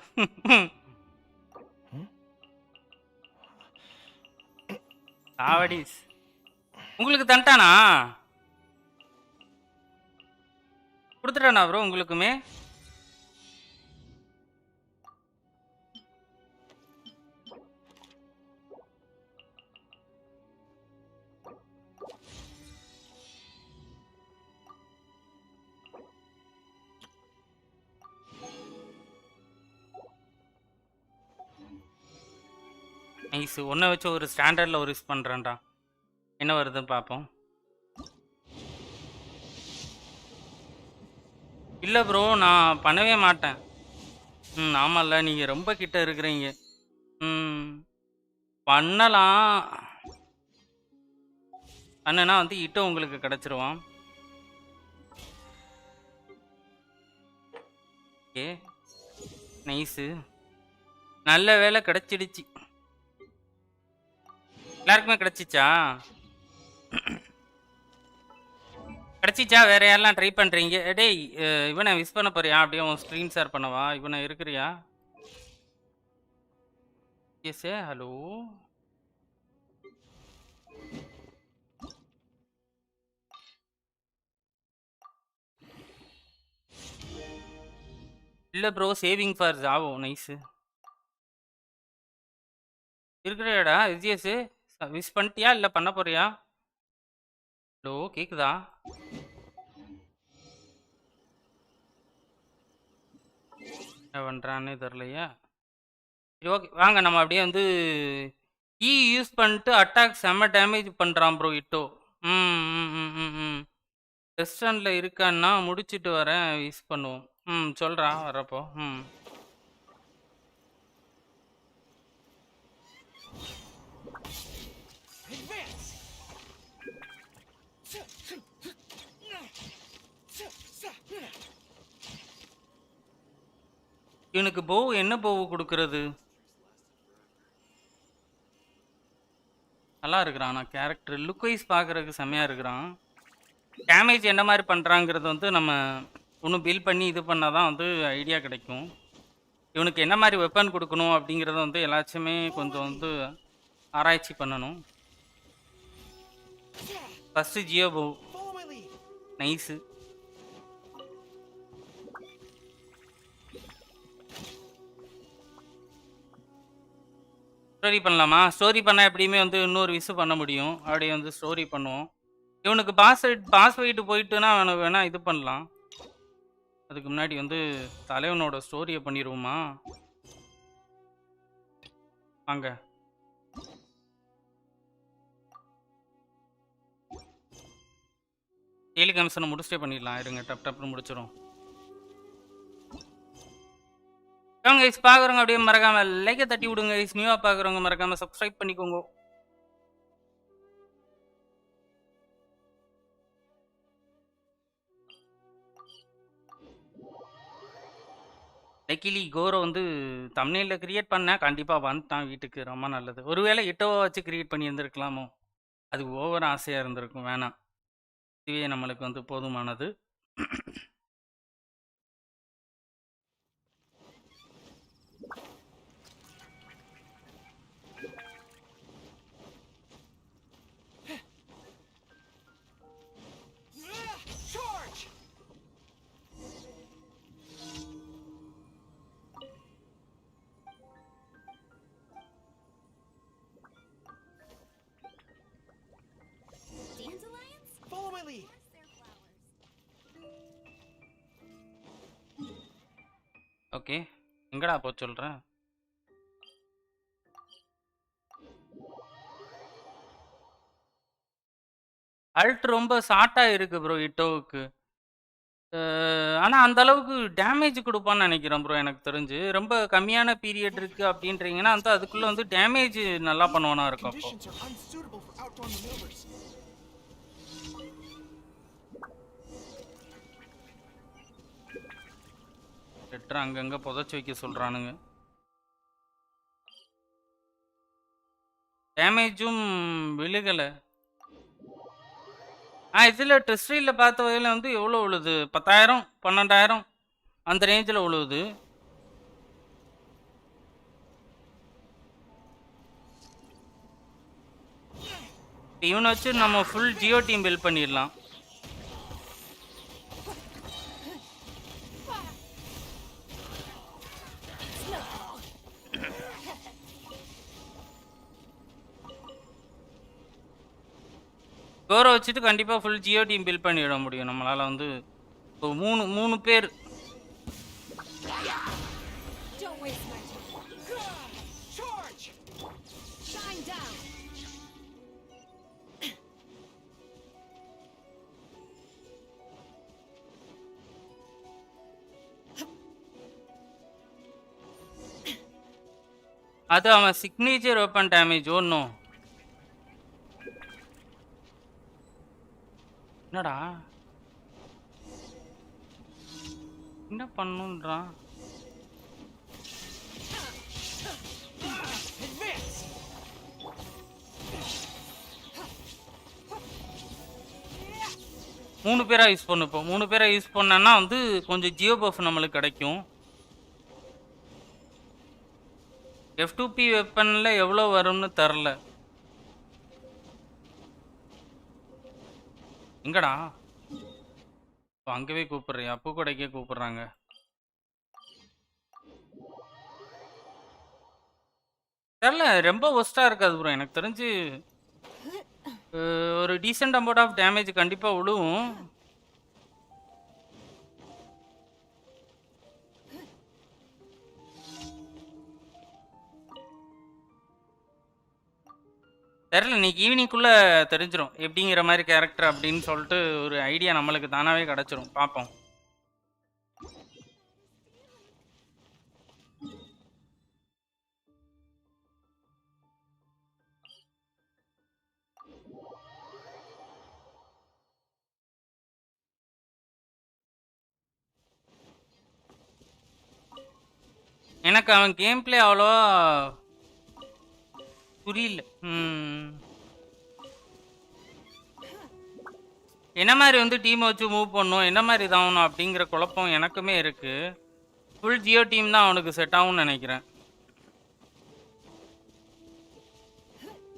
சாவடிஸ் உங்களுக்கு தண்டானா கொடுத்துட்டானா ப்ரோ உங்களுக்குமே? நைஸ். ஒன்றை வச்சு ஒரு ஸ்டாண்டர்டில் ஒரு யூஸ் பண்ணுறேன்டா. என்ன வருதுன்னு பார்ப்போம். இல்லை ப்ரோ, நான் பண்ணவே மாட்டேன். ஆமாம்ல, நீங்கள் ரொம்ப கிட்ட இருக்கிறீங்க. பண்ணலாம். பண்ணனா வந்து இட்டோ உங்களுக்கு கிடச்சிருவான். ஓகே நைஸு, நல்ல வேலை கிடச்சிடுச்சு. எல்லாருக்குமே கிடச்சிச்சா? கிடச்சிச்சா? வேற யாரெல்லாம் ட்ரை பண்ணுறீங்க? டேய் இவனை மிஸ் பண்ண போறியா? அப்படியே உன் ஸ்க்ரீன் ஷேர் பண்ணவா? இவனை இருக்கிறியா? Yes hello. இல்லை bro, saving for Xiao. Nice இருக்கிறியாடா எஸ்ஜிஎஸ்? மிஸ் பண்ணிட்டியா இல்லை பண்ண போறியா? ஹலோ கேக்குதா? என்ன பண்ணுறான்னு தெரிலையா? சரி ஓகே வாங்க, நம்ம அப்படியே வந்து யூஸ் பண்ணிட்டு அட்டாக் செம்ம டேமேஜ் பண்ணுறான் ப்ரோ இட்டோ. ரெஸ்டாரண்ட்டில் இருக்கான்னா முடிச்சுட்டு வரேன், யூஸ் பண்ணுவோம். சொல்கிறான் வரப்போ. இவனுக்கு போவு என்ன போவு கொடுக்கறது? நல்லா இருக்கிறான். நான் கேரக்டர் லுக் வைஸ் பார்க்குறதுக்கு செம்மையாக இருக்கிறான். டேமேஜ் என்ன மாதிரி பண்ணுறாங்கிறது வந்து நம்ம இன்னும் பில் பண்ணி இது பண்ணால் தான் வந்து ஐடியா கிடைக்கும். இவனுக்கு என்ன மாதிரி வெப்பன் கொடுக்கணும் அப்படிங்கிறத வந்து எல்லாச்சுமே கொஞ்சம் வந்து ஆராய்ச்சி பண்ணணும். ஃபஸ்ட்டு ஜியோ போவ். நைஸு. ஸ்டோரி பண்ணலாமா? ஸ்டோரி பண்ணா எப்படியுமே வந்து இன்னொரு விஸ் பண்ண முடியும். அப்படியே வந்து ஸ்டோரி பண்ணுவோம். இவனுக்கு பாஸ் ஃபைட் போயிட்டுனா அவனுக்கு வேணா இது பண்ணலாம். அதுக்கு முன்னாடி வந்து தலைவனோட ஸ்டோரிய பண்ணிருவோமா? வாங்க. டெய்லி கமிஷனை முடிச்சிட்டே பண்ணிடலாம். இருங்க, டப் டப்னு முடிச்சிடும். கைஸ் பார்க்குறவங்க அப்படியே மறக்காம லைக்கை தட்டி விடுங்க. கைஸ் நியூவாக பார்க்குறவங்க மறக்காம சப்ஸ்கிரைப் பண்ணிக்கோங்க. லக்கிலி கோரோ வந்து தம்ப்நெயிலில் கிரியேட் பண்ணேன். கண்டிப்பாக வந்துட்டான் வீட்டுக்கு. ரொம்ப நல்லது. ஒருவேளை இட்டோவை வச்சு கிரியேட் பண்ணி இருந்திருக்கலாமோ? அது ஓவர் ஆசையாக இருந்திருக்கும். வேணாம், இதுவே நம்மளுக்கு வந்து போதுமானது. Charge! Dandelions? Follow my lead. What's their flowers? Okay, எங்கடா போ சொல்கிறேன். அல்ட் ரொம்ப ஷார்ட்டாக இருக்குது ப்ரோ இட்டோவுக்கு. ஆனால் அந்த அளவுக்கு டேமேஜ் கொடுப்பான்னு நினைக்கிறேன் ப்ரோ. எனக்கு தெரிஞ்சு ரொம்ப கம்மியான பீரியட் இருக்குது அப்படின்றீங்கன்னா அந்த அதுக்குள்ளே வந்து டேமேஜ் நல்லா பண்ணுவானா இருக்கும். அப்போ Conditions are unsuitable for outdoor maneuvers. Letter அங்கங்கே புதைச்சி வைக்க சொல்கிறானுங்க. டேமேஜும் விழுகலை. இதில் ட்ரெஸ்ட்ரியில் பார்த்த வகையில் வந்து எவ்வளோ விழுது? 10,000 12,000 அந்த ரேஞ்சில் விழுவுது. இவனை வச்சு நம்ம ஃபுல் ஜியோ டீம் பில்ட் பண்ணிடலாம். கோரை வச்சுட்டு கண்டிப்பாக ஃபுல் ஜியோ டீம் பில்ட் பண்ணிவிட முடியும் நம்மளால். வந்து இப்போ மூணு பேர். Don't waste my time. Charge! Shine down. அது அவன் சிக்னேச்சர் வெப்பன் டேமேஜ் ஒன்றும். என்னடா என்ன பண்ணுன்றான்? Advance! மூணு பேராக யூஸ் பண்ணுப்போம். 3 பேராக யூஸ் பண்ணேன்னா வந்து கொஞ்சம் ஜியோ பஃப் நம்மளுக்கு கிடைக்கும். F2P வெப்பனில் எவ்வளோ வரும்னு தெரில. எங்கடா அங்கவே கூப்பிடுறியா? பூ கடைக்கே கூப்பிடுறாங்க. தெரில, ரொம்ப ஒஸ்ட்டாக இருக்காது ப்ரோ. எனக்கு தெரிஞ்சு ஒரு டீசெண்ட் அமௌண்ட் ஆஃப் டேமேஜ் கண்டிப்பாக விழுவும். தெரில, இன்னைக்கு ஈவினிங்குள்ளே தெரிஞ்சிடும் எப்படிங்கிற மாதிரி கேரக்டர் அப்படின்னு சொல்லிட்டு ஒரு ஐடியா நம்மளுக்கு தானாகவே கிடச்சிரும். பார்ப்போம். எனக்கு அவன் கேம் பிளே அவ்வளோவா புரியல. என்ன மாதிரி வந்து டீமை வச்சு மூவ் பண்ணணும், என்ன மாதிரி இதாகணும் அப்படிங்கிற குழப்பம் எனக்குமே இருக்குது. ஃபுல் ஜியோ டீம் தான் அவனுக்கு செட் ஆகும்னு நினைக்கிறேன்.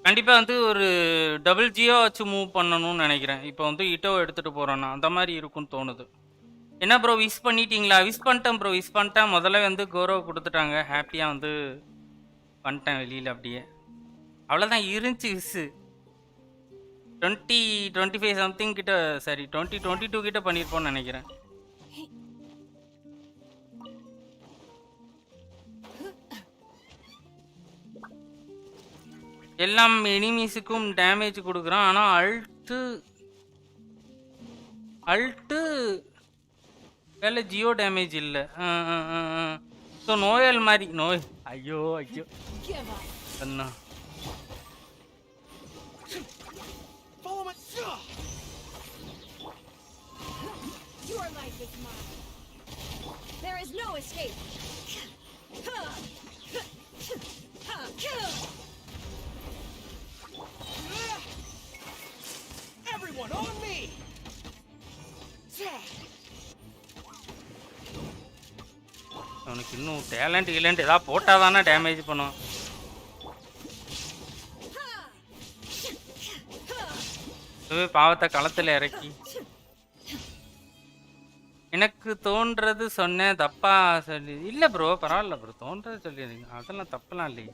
கண்டிப்பாக வந்து ஒரு டபுள் ஜியோ வச்சு மூவ் பண்ணணும்னு நினைக்கிறேன். இப்போ வந்து இட்டோ எடுத்துகிட்டு போகிறோன்னா அந்த மாதிரி இருக்குன்னு தோணுது. என்ன ப்ரோ விஷ் பண்ணிட்டீங்களா? விஷ் பண்ணிட்டேன் ப்ரோ, விஷ் பண்ணிட்டேன். முதல்ல வந்து கௌரவ கொடுத்துட்டாங்க. ஹாப்பியாக வந்து வந்துட்டேன் வெளியில் அப்படியே. அவ்வளோதான் இருந்துச்சு விஸ்ஸு. 2025 சம்திங் கிட்ட, சரி 2022 கிட்ட பண்ணியிருப்போம்னு நினைக்கிறேன். எல்லாம் எனிமீஸுக்கும் டேமேஜ் கொடுக்குறான். ஆனால் அல்ட்டு வேலை ஜியோ டேமேஜ் இல்லை. ஸோ நோயல் மாதிரி நோய். ஐயோ ஐயோ Give up. Anna. Follow my. Your life is mine. There is no escape. Everyone on me. அவனுக்கு இன்னும் டேலண்ட் ஏதாவது போட்டால் தானே டேமேஜ் பண்ணும். பாவத்தை களத்தில் இறக்கி எனக்கு தோன்றது சொன்னேன். தப்பா சொல்லி இல்லை ப்ரோ, பரவாயில்ல ப்ரோ, தோன்றது சொல்லிடுங்க, அதெல்லாம் தப்பெல்லாம் இல்லையே.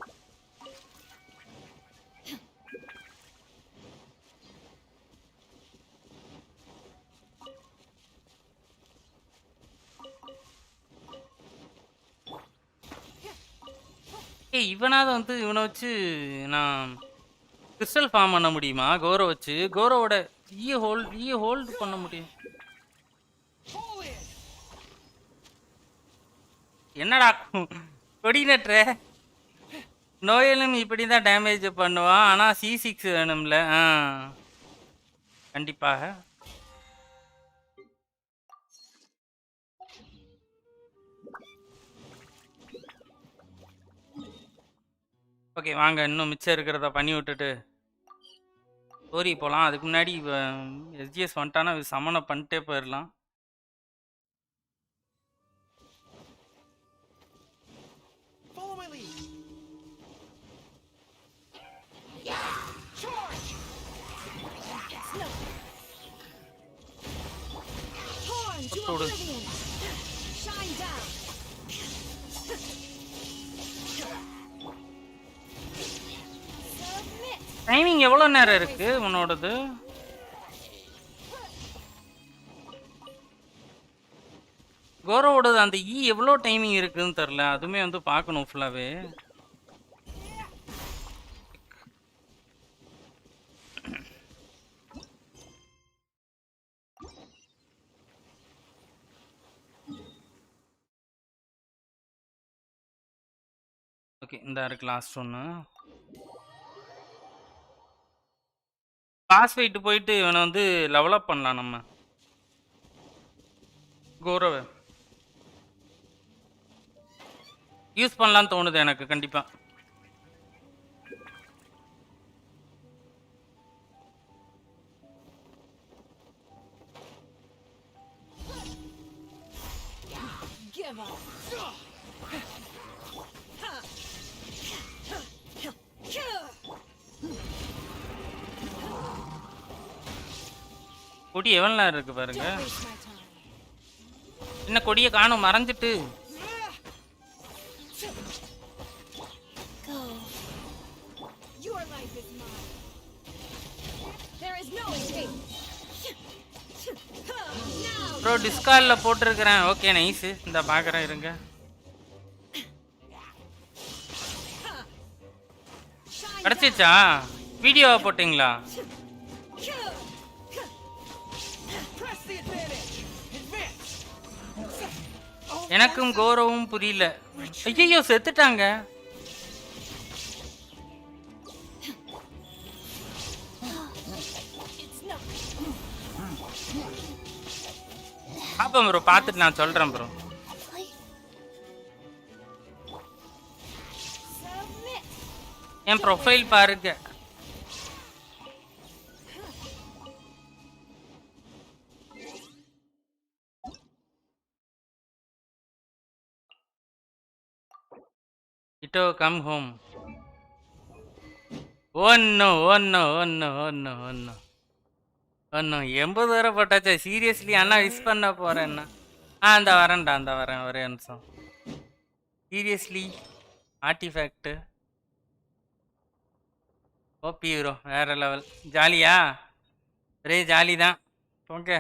இவனாவது வந்து இவனை வச்சு நான் கிறிஸ்டல் ஃபார்ம் பண்ண முடியுமா? கோரோ வச்சு கோரோவோட ஹோல்டு பண்ண முடியும். என்னடா கொடிநட்டுற? நோயலும் இப்படி தான் டேமேஜ் பண்ணுவான். ஆனால் C6 வேணும்ல. கண்டிப்பாக. ஓகே வாங்க, இன்னும் மிச்சம் இருக்கிறத பண்ணி விட்டுட்டு ஸ்டோரி போகலாம். அதுக்கு முன்னாடி எஸ்ஜிஎஸ் வந்துட்டானா சமனை பண்ணிட்டே போயிடலாம். Follow my lead. Charge. Torn to oblivion. Shine down. Submit. Timing எவ்வளோ நேரம் இருக்கு உன்னோடது? கோரோவோடது அந்த எவ்வளோ டைமிங் இருக்குன்னு தெரில. அதுவுமே வந்து பார்க்கணும் ஃபுல்லாகவே. ஓகே இந்த இருக்கு லாஸ்ட் ஒன்று. பாஸ் வெயிட்டு போயிட்டு இவனை வந்து லெவலப் பண்ணலாம் நம்ம கோரோவை. யூஸ் பண்ணலான்னு தோணுது எனக்கு கண்டிப்பா. Give up. கொடி எவ்வளோ நேரம் இருக்கு பாருங்க. Don't waste my time. என்ன கொடியை காணும் மறைஞ்சிட்டு. Go. Your life is mine. There is no escape. Now. Bro டிஸ்கார்டில் போட்டிருக்கிறேன். ஓகே நைஸு, இந்த பார்க்குறேன் இருங்க. கிடச்சிச்சா? வீடியோவை போட்டிங்களா? Press the advantage. Advance. எனக்கும் கோரோவும் புரியல. ஐயோ செத்துட்டாங்க. It's not. பார்ப்போம் ப்ரோ, பார்த்துட்டு நான் சொல்கிறேன் ப்ரோ. Submit. என் ப்ரொஃபைல் பாருங்க. இட்டோ கம் ஹோம். ஒன்னு 80 வரை போட்டாச்சா? சீரியஸ்லி அண்ணா விஷ் பண்ண போறேன்னா அந்த வரேன்டா, அந்த வரேன் ஒரே நிமிஷம். சீரியஸ்லி ஆர்டிஃபேக்ட் ஓபி ப்ரோ வேற லெவல். ஜாலியா? ஒரே ஜாலி தான். Okay.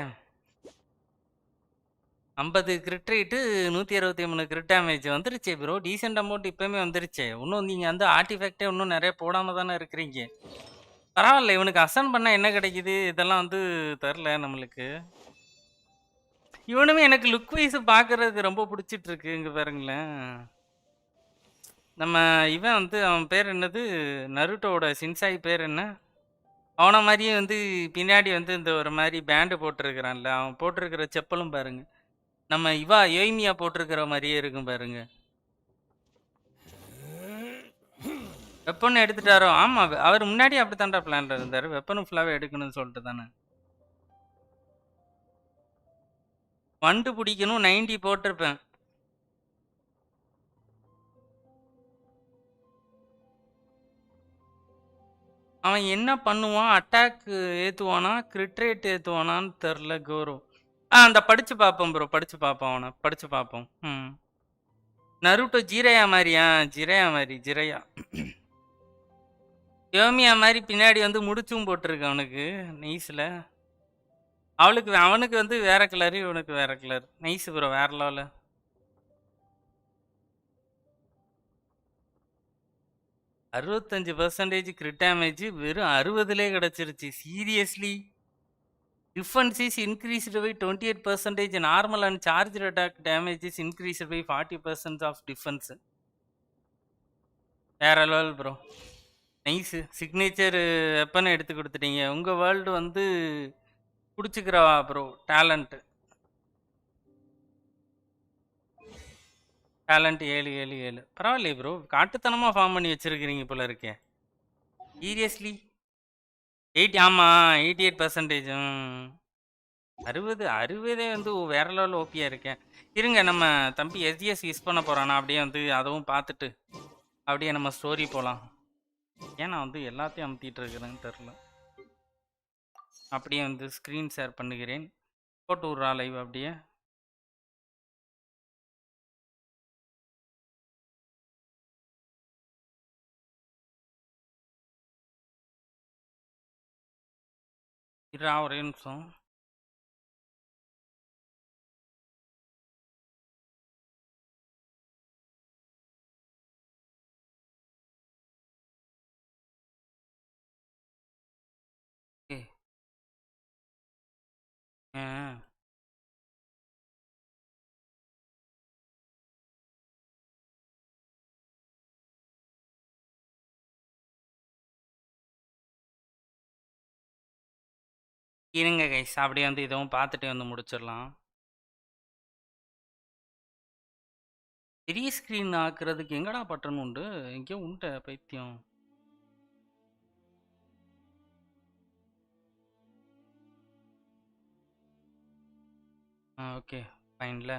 50 grid rate 163 grid damage வந்துருச்சு ப்ரோ. டீசென்ட் அமௌண்ட் இப்பவுமே வந்துருச்சு. இன்னும் நீங்க வந்து ஆர்டிஃபேக்டே இன்னும் நிறைய போடாம தானே இருக்கிறீங்க. பரவாயில்ல, இவனுக்கு அசன் பண்ண என்ன கிடைக்குது இதெல்லாம் வந்து தெரில நம்மளுக்கு. இவனுமே எனக்கு லுக் வைஸ் பார்க்கறதுக்கு ரொம்ப பிடிச்சிட்டு இருக்கு. இங்க பாருங்களேன், நம்ம இவன் வந்து அவன் பேர் என்னது, நருட்டோட சின்சாய் பேர் என்ன, அவன மாதிரியே வந்து பின்னாடி வந்து இந்த ஒரு மாதிரி பேண்டு போட்டிருக்கிறான்ல, அவன் போட்டிருக்கிற செப்பலும் பாருங்க நம்ம இவா யோய்மியா போட்டிருக்கிற மாதிரியே இருக்கும் பாருங்க. வெப்பன் எடுத்துட்டாரோ? ஆமா, அவர் முன்னாடி அப்படித்தான்டா பிளான்ல இருந்தாரு. வெப்பனும் ஃபுல்லாவே எடுக்கணும்னு சொல்லிட்டு தானே. வண்டு பிடிக்கணும் 90 போட்டிருப்பேன். அவன் என்ன பண்ணுவான், அட்டாக் ஏத்துவானா கிரிட் ரேட் ஏத்துவானான்னு தெரில. கோரோ அந்த படிச்சு பார்ப்போம் ப்ரோ, படிச்சு பார்ப்போம், அவனை படிச்சு பார்ப்போம். நருட்டோ ஜீரையா மாதிரியா? ஜிரையா மாதிரி, ஜிரையா யோமியா மாதிரி பின்னாடி வந்து முடிச்சும் போட்டிருக்கு அவனுக்கு நைஸ்ல. அவனுக்கு வந்து வேற கலரு, இவனுக்கு வேற கலர். நைஸ் ப்ரோ, வேற லெவல. %65 கிரிட் டேமேஜ் வெறும் 60லே கிடைச்சிருச்சு. Seriously? Defence is increased by 28%. Normal and charge attack damage is increased by 40% of defence. வேற லெவல் ப்ரோ, நைஸ். சிக்னேச்சர் வெப்பனை எடுத்து கொடுத்துட்டீங்க. உங்கள் வேர்ல்டு வந்து பிடிச்சிக்கிறவா ப்ரோ? டேலண்ட்டு 777. பரவாயில்லையே ப்ரோ, காட்டுத்தனமாக ஃபார்ம் பண்ணி வச்சுருக்கிறீங்க போல இருக்கே. சீரியஸ்லி? 80, ஆமாம் 88%. 60 வந்து வேற லெவல் ஓபியாக இருக்கேன். இருங்க, நம்ம தம்பி எஸ்டிஎஸ் யூஸ் பண்ண போகிறானா, அப்படியே வந்து அதுவும் பார்த்துட்டு அப்படியே நம்ம ஸ்டோரி போகலாம். ஏன் நான் வந்து எல்லாத்தையும் அமுத்திட்டு இருக்கிறேன்னு தெரில. அப்படியே வந்து ஸ்க்ரீன் ஷேர் பண்ணுகிறேன், போட்டு விட்றா லைவ் அப்படியே. இருடா ஒரே நிமிஷம். ஏ ஆ இருங்க கைஸ், அப்படியே வந்து இதுவும் பார்த்துட்டு வந்து முடிச்சிடலாம். பெரிய ஸ்க்ரீன் ஆக்குறதுக்கு எங்கடா பட்டன் உண்டு? எங்கேயோ உண்டு பைத்தியம். ஓகே ஃபைன்ல,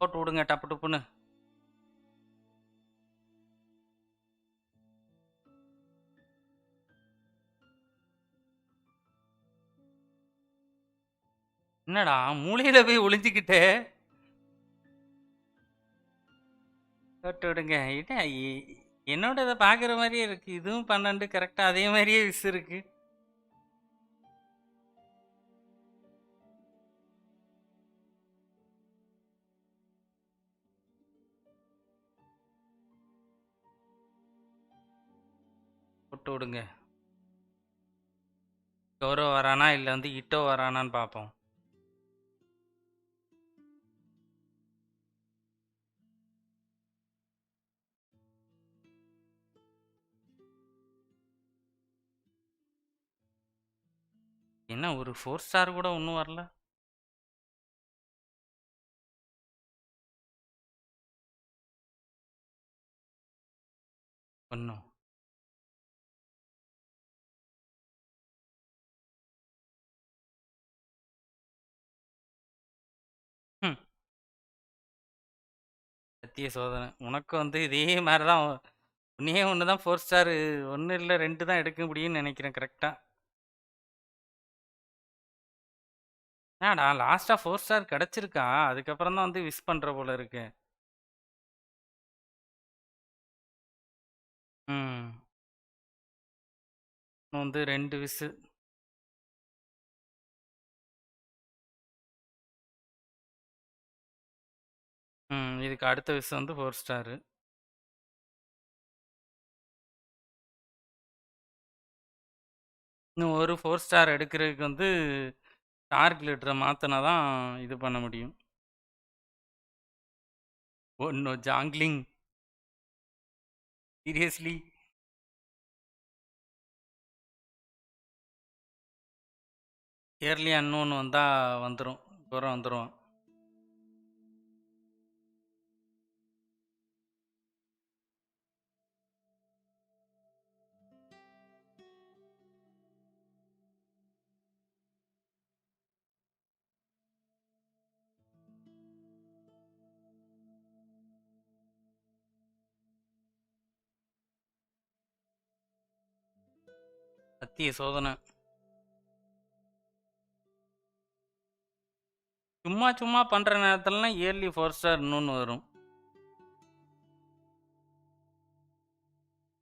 போட்டு விடுங்க டப்பு டப்புன்னு. என்னடா மூளையில போய் ஒளிஞ்சிக்கிட்டே? போட்டு விடுங்க. என்ன என்னோட இதை பார்க்குற மாதிரியே இருக்கு. இதுவும் 12 கரெக்டாக அதே மாதிரியே விஸ் இருக்கு. போட்டு விடுங்க. கௌரவ வரானா இல்லை வந்து இட்டோ வரானான்னு பார்ப்போம். என்ன ஒரு 4 ஸ்டார் கூட ஒன்றும் வரல. ஒன்றும் சத்திய சோதனை. உனக்கு வந்து இதே மாதிரி தான், ஒன்றே ஒன்று தான் 4 ஸ்டார், 1 இல்லை 2 தான் எடுக்க முடியும்னு நினைக்கிறேன் கரெக்டாக. ஏடா லாஸ்ட்டாக 4 ஸ்டார் கிடச்சிருக்கா, அதுக்கப்புறம் தான் வந்து விஷ் பண்ணுற போல இருக்கு. ம். இன்னும் வந்து 2 விஸ்ஸு. இதுக்கு அடுத்த விஸ் வந்து 4 ஸ்டாரு. இன்னும் ஒரு 4 ஸ்டார் எடுக்கிறதுக்கு வந்து டார்க் லிட்டரை மாற்றினா தான் இது பண்ண முடியும். Oh no Zhongli, seriously. Early unknown வந்தால் வந்துடும், தூரம் வந்துடும். சத்திய சோதனை. சும்மா சும்மா பண்ணுற நேரத்துலலாம் இயர்லி 4 ஸ்டார் இன்னொன்று வரும்.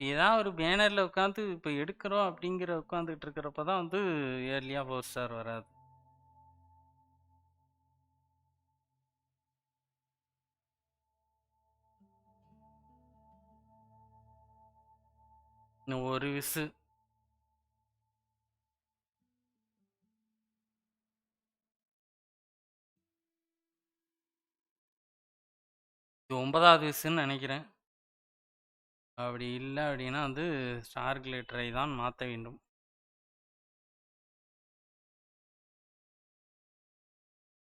ஏதாவது ஒரு பேனரில் உட்காந்து இப்போ எடுக்கிறோம் அப்படிங்கிற உட்காந்துட்டு இருக்கிறப்ப தான் வந்து இயர்லியாக 4 ஸ்டார் வராது. இன்னும் ஒரு விசு. இது 9வது விசுன்னு நினைக்கிறேன். அப்படி இல்லை அப்படின்னா வந்து ஸ்டார் கிளேட்டரை தான் மாற்ற வேண்டும்.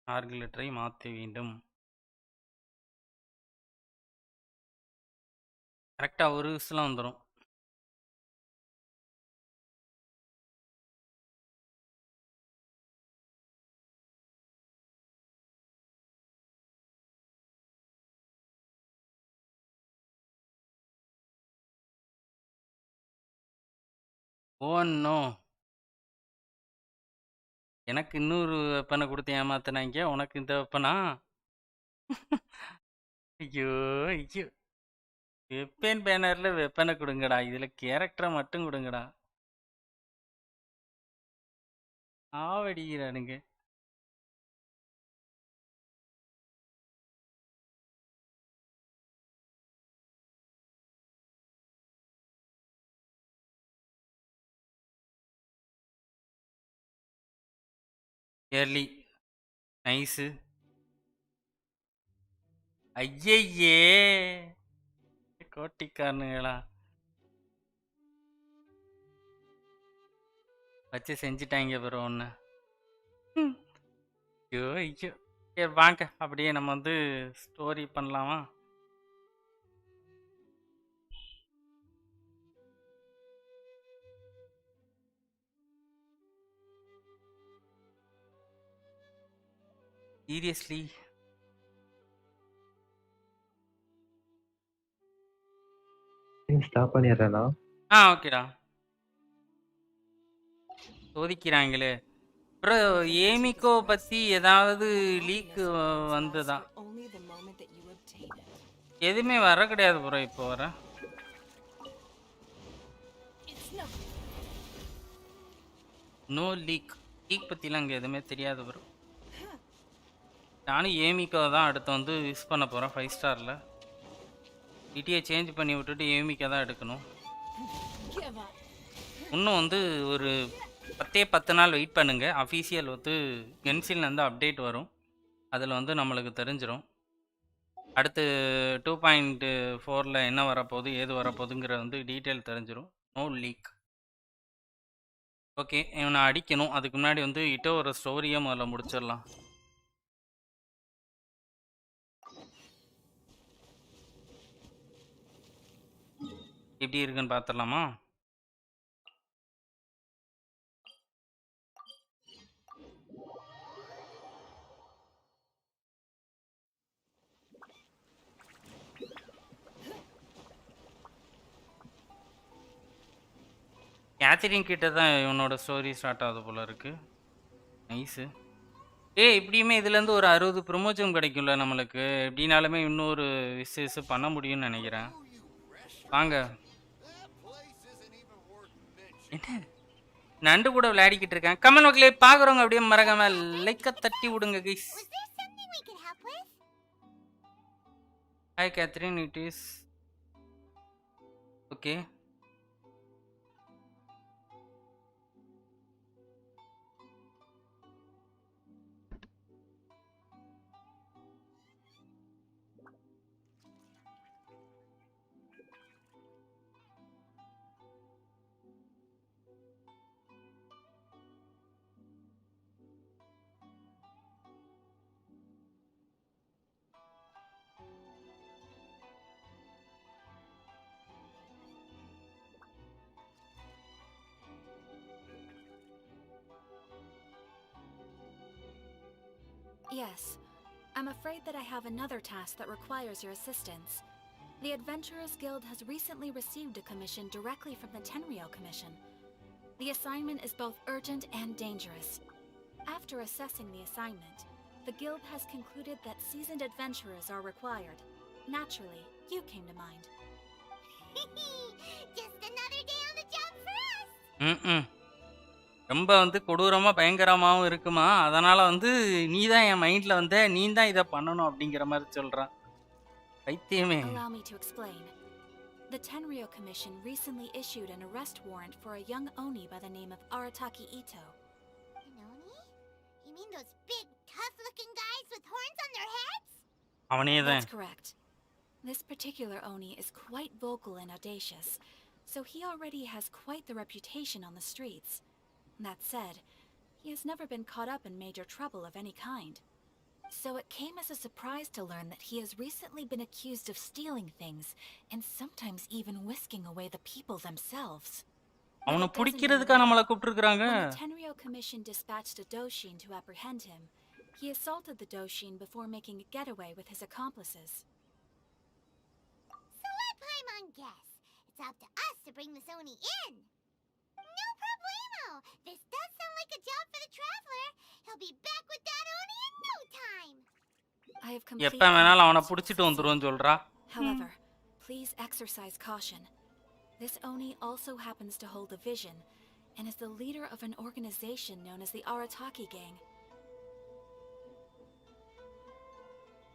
ஸ்டார் கிளேட்டரை மாற்ற வேண்டும். கரெக்டாக ஒரு விசில் வந்துடும். ஓ நோ, எனக்கு இன்னொரு வெப்பனை கொடுத்து ஏமாத்தினாங்க, உனக்கு இந்த வெப்பனா? ஐயோ ஐயோ, வெப்பன் பேனரில் வெப்பனை கொடுங்கடா, இதில் கேரக்டரை மட்டும் கொடுங்கடா. ஆவடிக்கிறானுங்க. Early nice. ஐயையே, கோட்டிக்காரனுங்களா வச்சு செஞ்சிட்டாங்க ப்ரோ ஒன்று. ஐயோ ஐயோ. சரி வாங்க அப்படியே நம்ம வந்து ஸ்டோரி பண்ணலாமா? சீரியஸ்லி ஸ்டாப் பண்ணிடுறேண்ணா. ஓகேடா. சோதிக்கிறாங்களே ப்ரோ. ஏமிக்கோ பற்றி ஏதாவது லீக் வந்ததா? Only the moment that you obtain it. எதுவுமே வர கிடையாது ப்ரோ இப்போ வர. It's not. No league. League பற்றிலாம் அங்கே எதுவுமே தெரியாது ப்ரோ. நானும் ஏமிக்கோ தான் அடுத்து வந்து யூஸ் பண்ண போகிறேன் 5 ஸ்டாரில். இட்டியை சேஞ்ச் பண்ணி விட்டுட்டு ஏமிக்கோ தான் எடுக்கணும். Give up. இன்னும் வந்து ஒரு 10 நாள் வெயிட் பண்ணுங்கள். அஃபீஷியல் வந்து கென்ஷின்லேருந்து அப்டேட் வரும், அதில் வந்து நம்மளுக்கு தெரிஞ்சிடும். அடுத்து 2.4ல் என்ன வரப்போகுது ஏது வரப்போகுதுங்கிற வந்து டீட்டெயில் தெரிஞ்சிடும். No league. ஓகே, இவனை அடிக்கணும். அதுக்கு முன்னாடி வந்து இட்டோ ஒரு ஸ்டோரியை முதல்ல முடிச்சிடலாம். எப்படி இருக்குன்னு பார்த்துடலாமா? கேத்தரின் கிட்ட தான் இவனோட ஸ்டோரி ஸ்டார்ட் ஆகுது போல இருக்கு. நைஸு. இப்படியுமே இதுலேருந்து ஒரு 60 ப்ரொமோஷன் கிடைக்கும்ல நம்மளுக்கு. எப்படினாலுமே இன்னொரு விசேஷம் பண்ண முடியும்னு நினைக்கிறேன். வாங்க என்ன நண்டு கூட விளையாடிக்கிட்டு இருக்கேன். கமெண்ட் மக்களே பார்க்குறவங்க அப்படியே மறக்காம லைக்கை தட்டி விடுங்க guys. Was there something we could help with? Hi Catherine, it is okay. Yes. I'm afraid that I have another task that requires your assistance. The Adventurers Guild has recently received a commission directly from the Tenryou Commission. The assignment is both urgent and dangerous. After assessing the assignment, the Guild has concluded that seasoned adventurers are required. Naturally, you came to mind. Just another day on the job for us! ரொம்ப வந்து கொடூரமாக பயங்கரமாகவும் இருக்குமா, அதனால் வந்து நீ தான் என் மைண்டில் வந்து நீ தான் இதை பண்ணணும் அப்படிங்கிற மாதிரி சொல்கிறான். பைத்தியமே. Allow me to explain. The Tenryou Commission recently issued an arrest warrant for a young Oni by the name of Arataki Ito. An Oni? You mean those big, tough-looking guys with horns on their heads? அவனே தான். That's correct. This particular Oni is quite vocal and audacious, so he already has quite the reputation on the streets. That said, he has never been caught up in major trouble of any kind. So it came as a surprise to learn that he has recently been accused of stealing things and sometimes even whisking away the people themselves. அவனை பிடிக்கிறதுக்கா நம்மளை கூப்பிட்டுருக்குறாங்க. When the Tenryou Commission dispatched a Doshin to apprehend him, he assaulted the Doshin before making a getaway with his accomplices. So let Paimon guess. It's up to us to bring this Oni in. No problemo! This does sound like a job for the Traveler. He'll be back with that Oni in no time. I have complete எப்போ வேணாலும் அவனை பிடிச்சிட்டு வந்துருவோன்னு சொல்கிறா. However, please exercise caution. This Oni also happens to hold a vision and is the leader of an organization known as the Arataki Gang.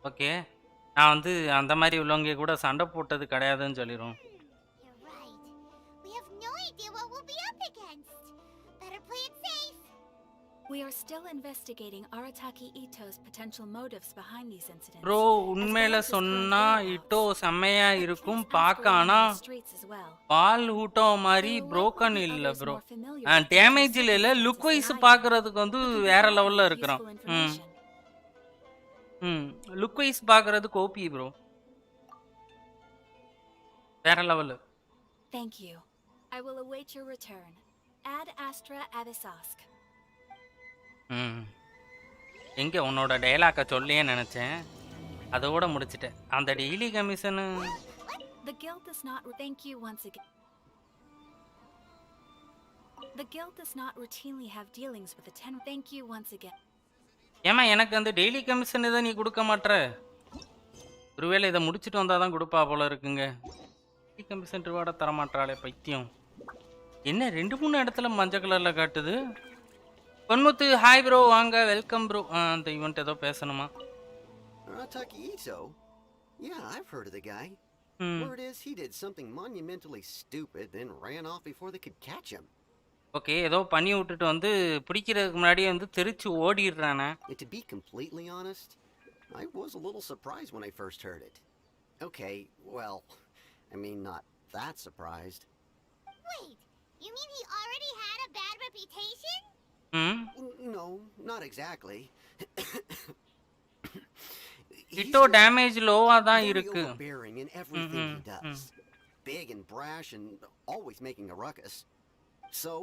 Okay, நான் வந்து அந்த மாதிரி உள்ளவங்க கூட சண்டை போட்டது கிடையாதுன்னு சொல்லிடுவோம். You're right. We have no idea what we'll be up against. Better play it safe. We are still investigating Arataki Ito's potential motives behind these incidents. Bro உண்மையில சொன்னா இட்டோ செம்மையா இருக்கும் பார்க்க, ஆனா பால் ஊட்டோ மாதிரி புரோக்கன் இல்லை ப்ரோ. டேமேஜ் இல்லை, லுக் வைஸ் பார்க்கறதுக்கு வந்து வேற லெவல்ல இருக்கிறோம். லுக் வைஸ் பார்க்கறது கோபி ப்ரோ, வேற level. Thank you. I will await your return. Ad Astra Avisask. எங்கே உன்னோட டயலாக்கை சொல்லியே நினச்சேன், அதோட முடிச்சிட்டேன். அந்த daily commission The guild does not thank you once again. The guild does not routinely have dealings with the thank you once again. ஏமா எனக்கு அந்த டெய்லி கமிஷன் இதை நீ கொடுக்க மாட்ற? ஒருவேளை இதை முடிச்சுட்டு வந்தால் தான் கொடுப்பா போல இருக்குங்க. டெய்லி கமிஷன் ரிவார்டை தரமாட்டாளே பைத்தியம். என்ன 2-3 இடத்துல மஞ்சள் கலரில் காட்டுது. பொன்முத்து ஹாய் ப்ரோ, வாங்க வெல்கம் ப்ரோ. அந்த ஈவெண்ட் ஏதோ பேசணுமா? Arataki Ito? Yeah, I've heard of the guy. Word is he did something monumentally stupid, then ran off before they could catch him. Okay, ஏதோ பண்ணி விட்டுட்டு வந்து பிடிக்கிறதுக்கு முன்னாடியே வந்து தெரிச்சு ஓடிடுறானே. To be completely honest, I was a little surprised when I first heard it. Okay, well, I mean, not that surprised. Wait, you mean he already had a bad reputation? No, not exactly. Itto damage லோவா தான் இருக்கு. Overbearing in everything he does. Big and brash and always making a ruckus. So,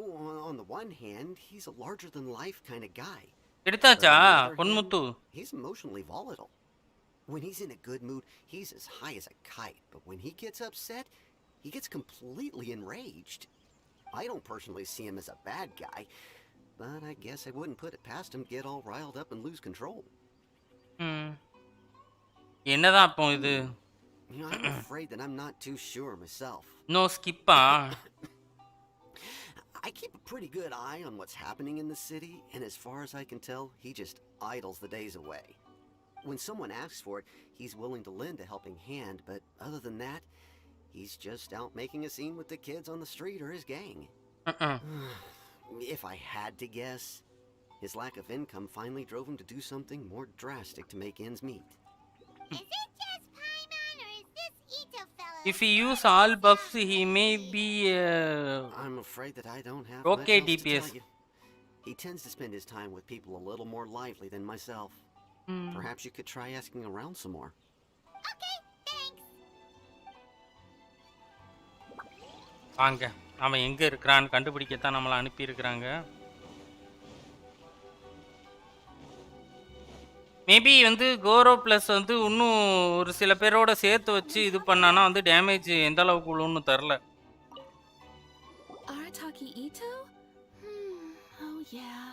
on the one hand, he's a larger than life kind of guy. எடுத்தாச்சா Ponmuthu? He's emotionally volatile. When he's in a good mood, he's as high as a kite, but when he gets upset, he gets completely enraged. I don't personally see him as a bad guy, but I guess I wouldn't put it past him to get all riled up and lose control. என்னதான் அப்போ இது? I'm afraid that I'm not too sure myself. No ஸ்கிப்பா? I keep a pretty good eye on what's happening in the city, and as far as I can tell, he just idles the days away. When someone asks for it, he's willing to lend a helping hand, but other than that, he's just out making a scene with the kids on the street or his gang. If I had to guess, his lack of income finally drove him to do something more drastic to make ends meet. Is it just Paimon, or is this Ito fellow? If he use all buffs, he may be I'm afraid that I don't have okay much else to DPS. tell you. He tends to spend his time with people a little more lively than myself. Perhaps you could try asking around some more. Okay, thanks. வாங்க அவன் எங்க இருக்கிறான்னு கண்டுபிடிக்கத்தான் நம்மளை அனுப்பியிருக்கிறாங்க. Maybe வந்து Koro plus வந்து இன்னும் ஒரு சில பேரோட சேர்த்து வச்சு இது பண்ணானா வந்து டேமேஜ் எந்த அளவுக்கு உள்ளுன்னு தெரில. Arataki Ito? Oh yeah.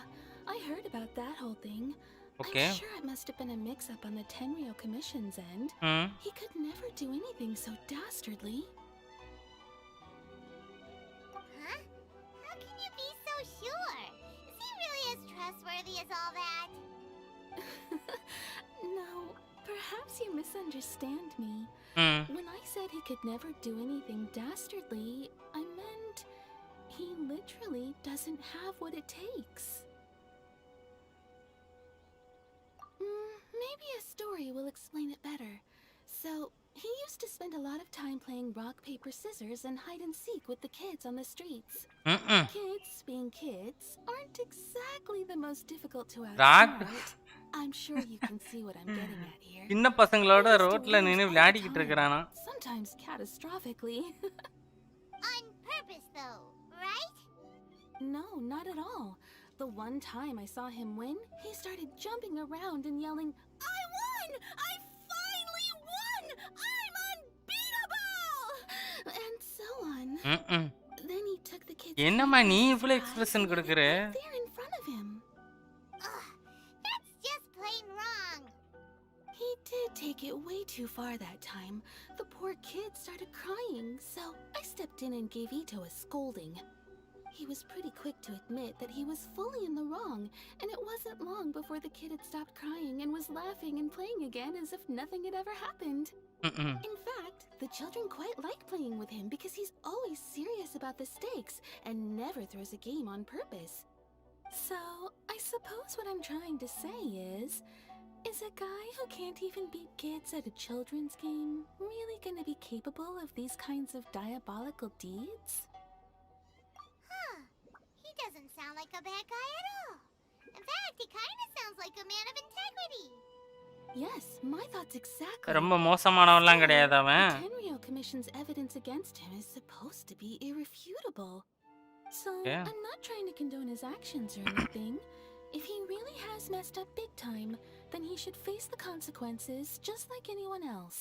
I heard about that whole thing. Okay. I'm sure it must have been a mix-up on the Tenryou Commission's end. He could never do anything so dastardly. Huh? How can you be so sure? Is he really as trustworthy as all that? No, perhaps you misunderstand me. When I said he could never do anything dastardly, I meant he literally doesn't have what it takes. Maybe a story will explain it better. So, he used to spend a lot of time playing rock, paper, scissors and hide and seek with the kids on the streets. Kids, being kids, aren't exactly the most difficult to outsmart. I'm sure you can see what I'm getting at here. சின்ன பசங்களோட ரோட்ல நின்னு விளையாடிக்கிட்டு இருக்கறானா. Sometimes catastrophically. On purpose, though, right? No, not at all. The one time I saw him win, he started jumping around and yelling, "I won! I finally won! I'm unbeatable!" And so on. Then he took the kids. என்னம்மா நீ இவ்ளோ expression கொடுக்கற? There in front of him. Ugh, that's just plain wrong. He did take it way too far that time. The poor kid started crying, so I stepped in and gave Ito a scolding. He was pretty quick to admit that he was fully in the wrong, and it wasn't long before the kid had stopped crying and was laughing and playing again as if nothing had ever happened. In fact, the children quite like playing with him because he's always serious about the stakes and never throws a game on purpose. So, I suppose what I'm trying to say is a guy who can't even beat kids at a children's game really gonna be capable of these kinds of diabolical deeds? Huh. He doesn't sound like a bad guy at all. In fact, he kind of sounds like a man of integrity. Yes, my thoughts exactly. ரொம்ப மோசமானவன்லாம் கிடையாது அவன். The Tenryou Commission's evidence against him is supposed to be irrefutable. So, Yeah. I'm not trying to condone his actions or anything. If he really has messed up big time, then he should face the consequences just like anyone else.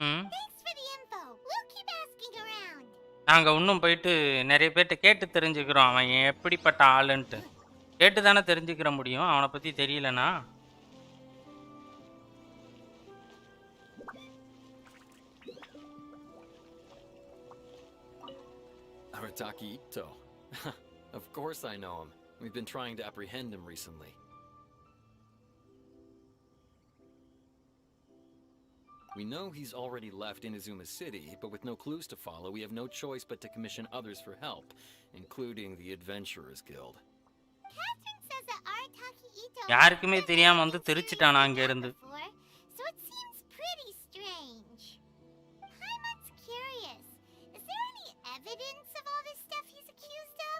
Thanks for the info. We'll keep asking around. நாங்க இன்னும் போயிட்டு நிறைய பேர்ட்ட கேட்டு தெரிஞ்சுக்கிறோம் அவன் எப்படிப்பட்ட ஆளுன்ட்டு. கேட்டு தானே தெரிஞ்சுக்கிற முடியும் அவனை பத்தி தெரியலனா. Arataki Ito. Of course I know him. We've been trying to apprehend him recently. We know he's already left Inazuma City, but with no clues to follow, we have no choice but to commission others for help, including the Adventurers Guild. Catherine says that Arataki Ito யாருக்குமே தெரியாம வந்து தெரிச்சிட்டானா அங்க இருந்து. before, so it seems pretty strange. Paimon's curious. Is there any evidence of all this stuff he's accused of?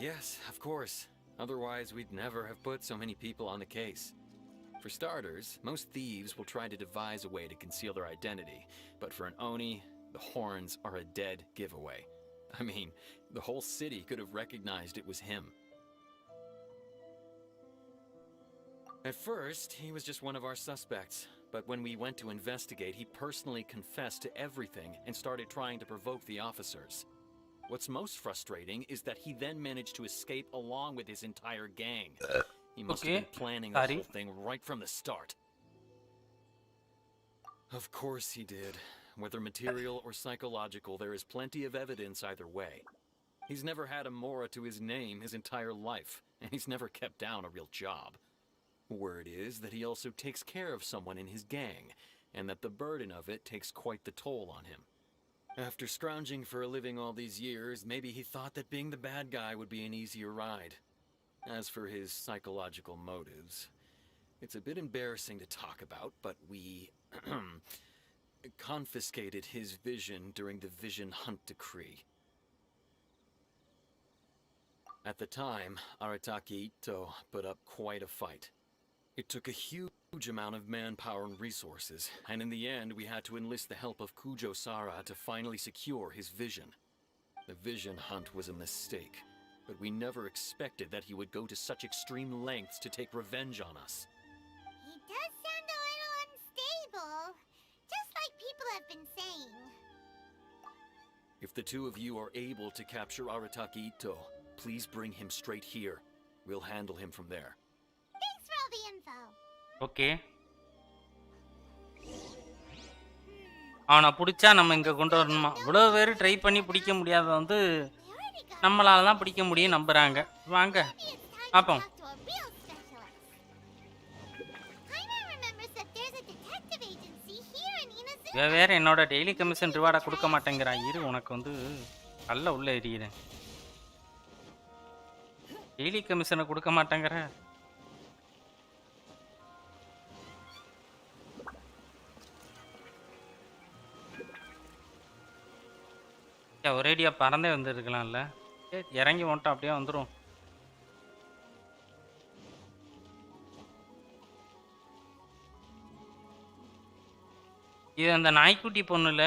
Yes, of course. Otherwise, we'd never have put so many people on the case. For starters, most thieves will try to devise a way to conceal their identity, but for an Oni, the horns are a dead giveaway. I mean, the whole city could have recognized it was him. At first, he was just one of our suspects, but when we went to investigate, he personally confessed to everything and started trying to provoke the officers. What's most frustrating is that he then managed to escape along with his entire gang. He must have been planning the whole thing right from the start. Of course he did. Whether material or psychological, there is plenty of evidence either way. He's never had a Mora to his name his entire life, and he's never kept down a real job. Word is that he also takes care of someone in his gang, and that the burden of it takes quite the toll on him. After scrounging for a living all these years, maybe he thought that being the bad guy would be an easier ride. As for his psychological motives, it's a bit embarrassing to talk about, but we confiscated his vision during the Vision Hunt Decree. At the time, Arataki Ito put up quite a fight. It took a huge amount of manpower and resources, and in the end we had to enlist the help of Kujo Sara to finally secure his vision. The Vision Hunt was a mistake, but we never expected that he would go to such extreme lengths to take revenge on us. He does sound a little unstable, just like people have been saying. If the two of you are able to capture Arataki Ito, please bring him straight here. We'll handle him from there. Thanks for all the info. Okay, அவனை பிடிச்சா நம்ம இங்கே கொண்டு வரணுமா? இவ்வளோ பேர் try பண்ணி பிடிக்க முடியாத வந்து They already got நம்மளால தான் பிடிக்க முடியும் நம்புகிறாங்க. வாங்க Maybe it's time to பார்ப்போம். talk to a real specialist. Paimon remembers that there's a detective agency here in Inazuma. இவன் வேற என்னோட டெய்லி கமிஷன் ரிவார்டை கொடுக்க மாட்டேங்கிறா. இரு, உனக்கு வந்து கல்ல உள்ள எறிகிறேன். டெய்லி கமிஷனை கொடுக்க மாட்டேங்கிற. ஒரேடியா பறந்தே வந்துருக்கலாம்ல. இறங்கி வந்துட்டோம், அப்படியே வந்துடும். இது அந்த நாய்க்குட்டி பொண்ணுல.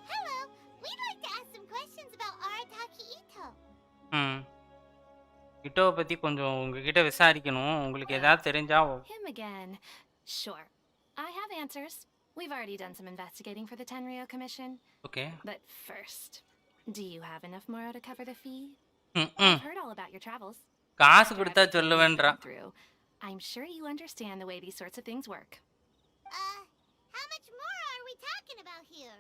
Hello, we'd like to ask some questions about Arataki Ito. ம், இட்டோவை பத்தி கொஞ்சம் உங்ககிட்ட விசாரிக்கணும். உங்களுக்கு ஏதாவது தெரிஞ்சா Him again. Sure. I have answers. We've already done some investigating for the Tenryo Commission. Okay. But first, do you have enough Moro to cover the fee? ம் ம் I've heard all about your travels. காசு After கொடுத்தா everything you've சொல்லுவேன்றா. been through, I'm sure you understand the way these sorts of things work. How much more are we talking about here?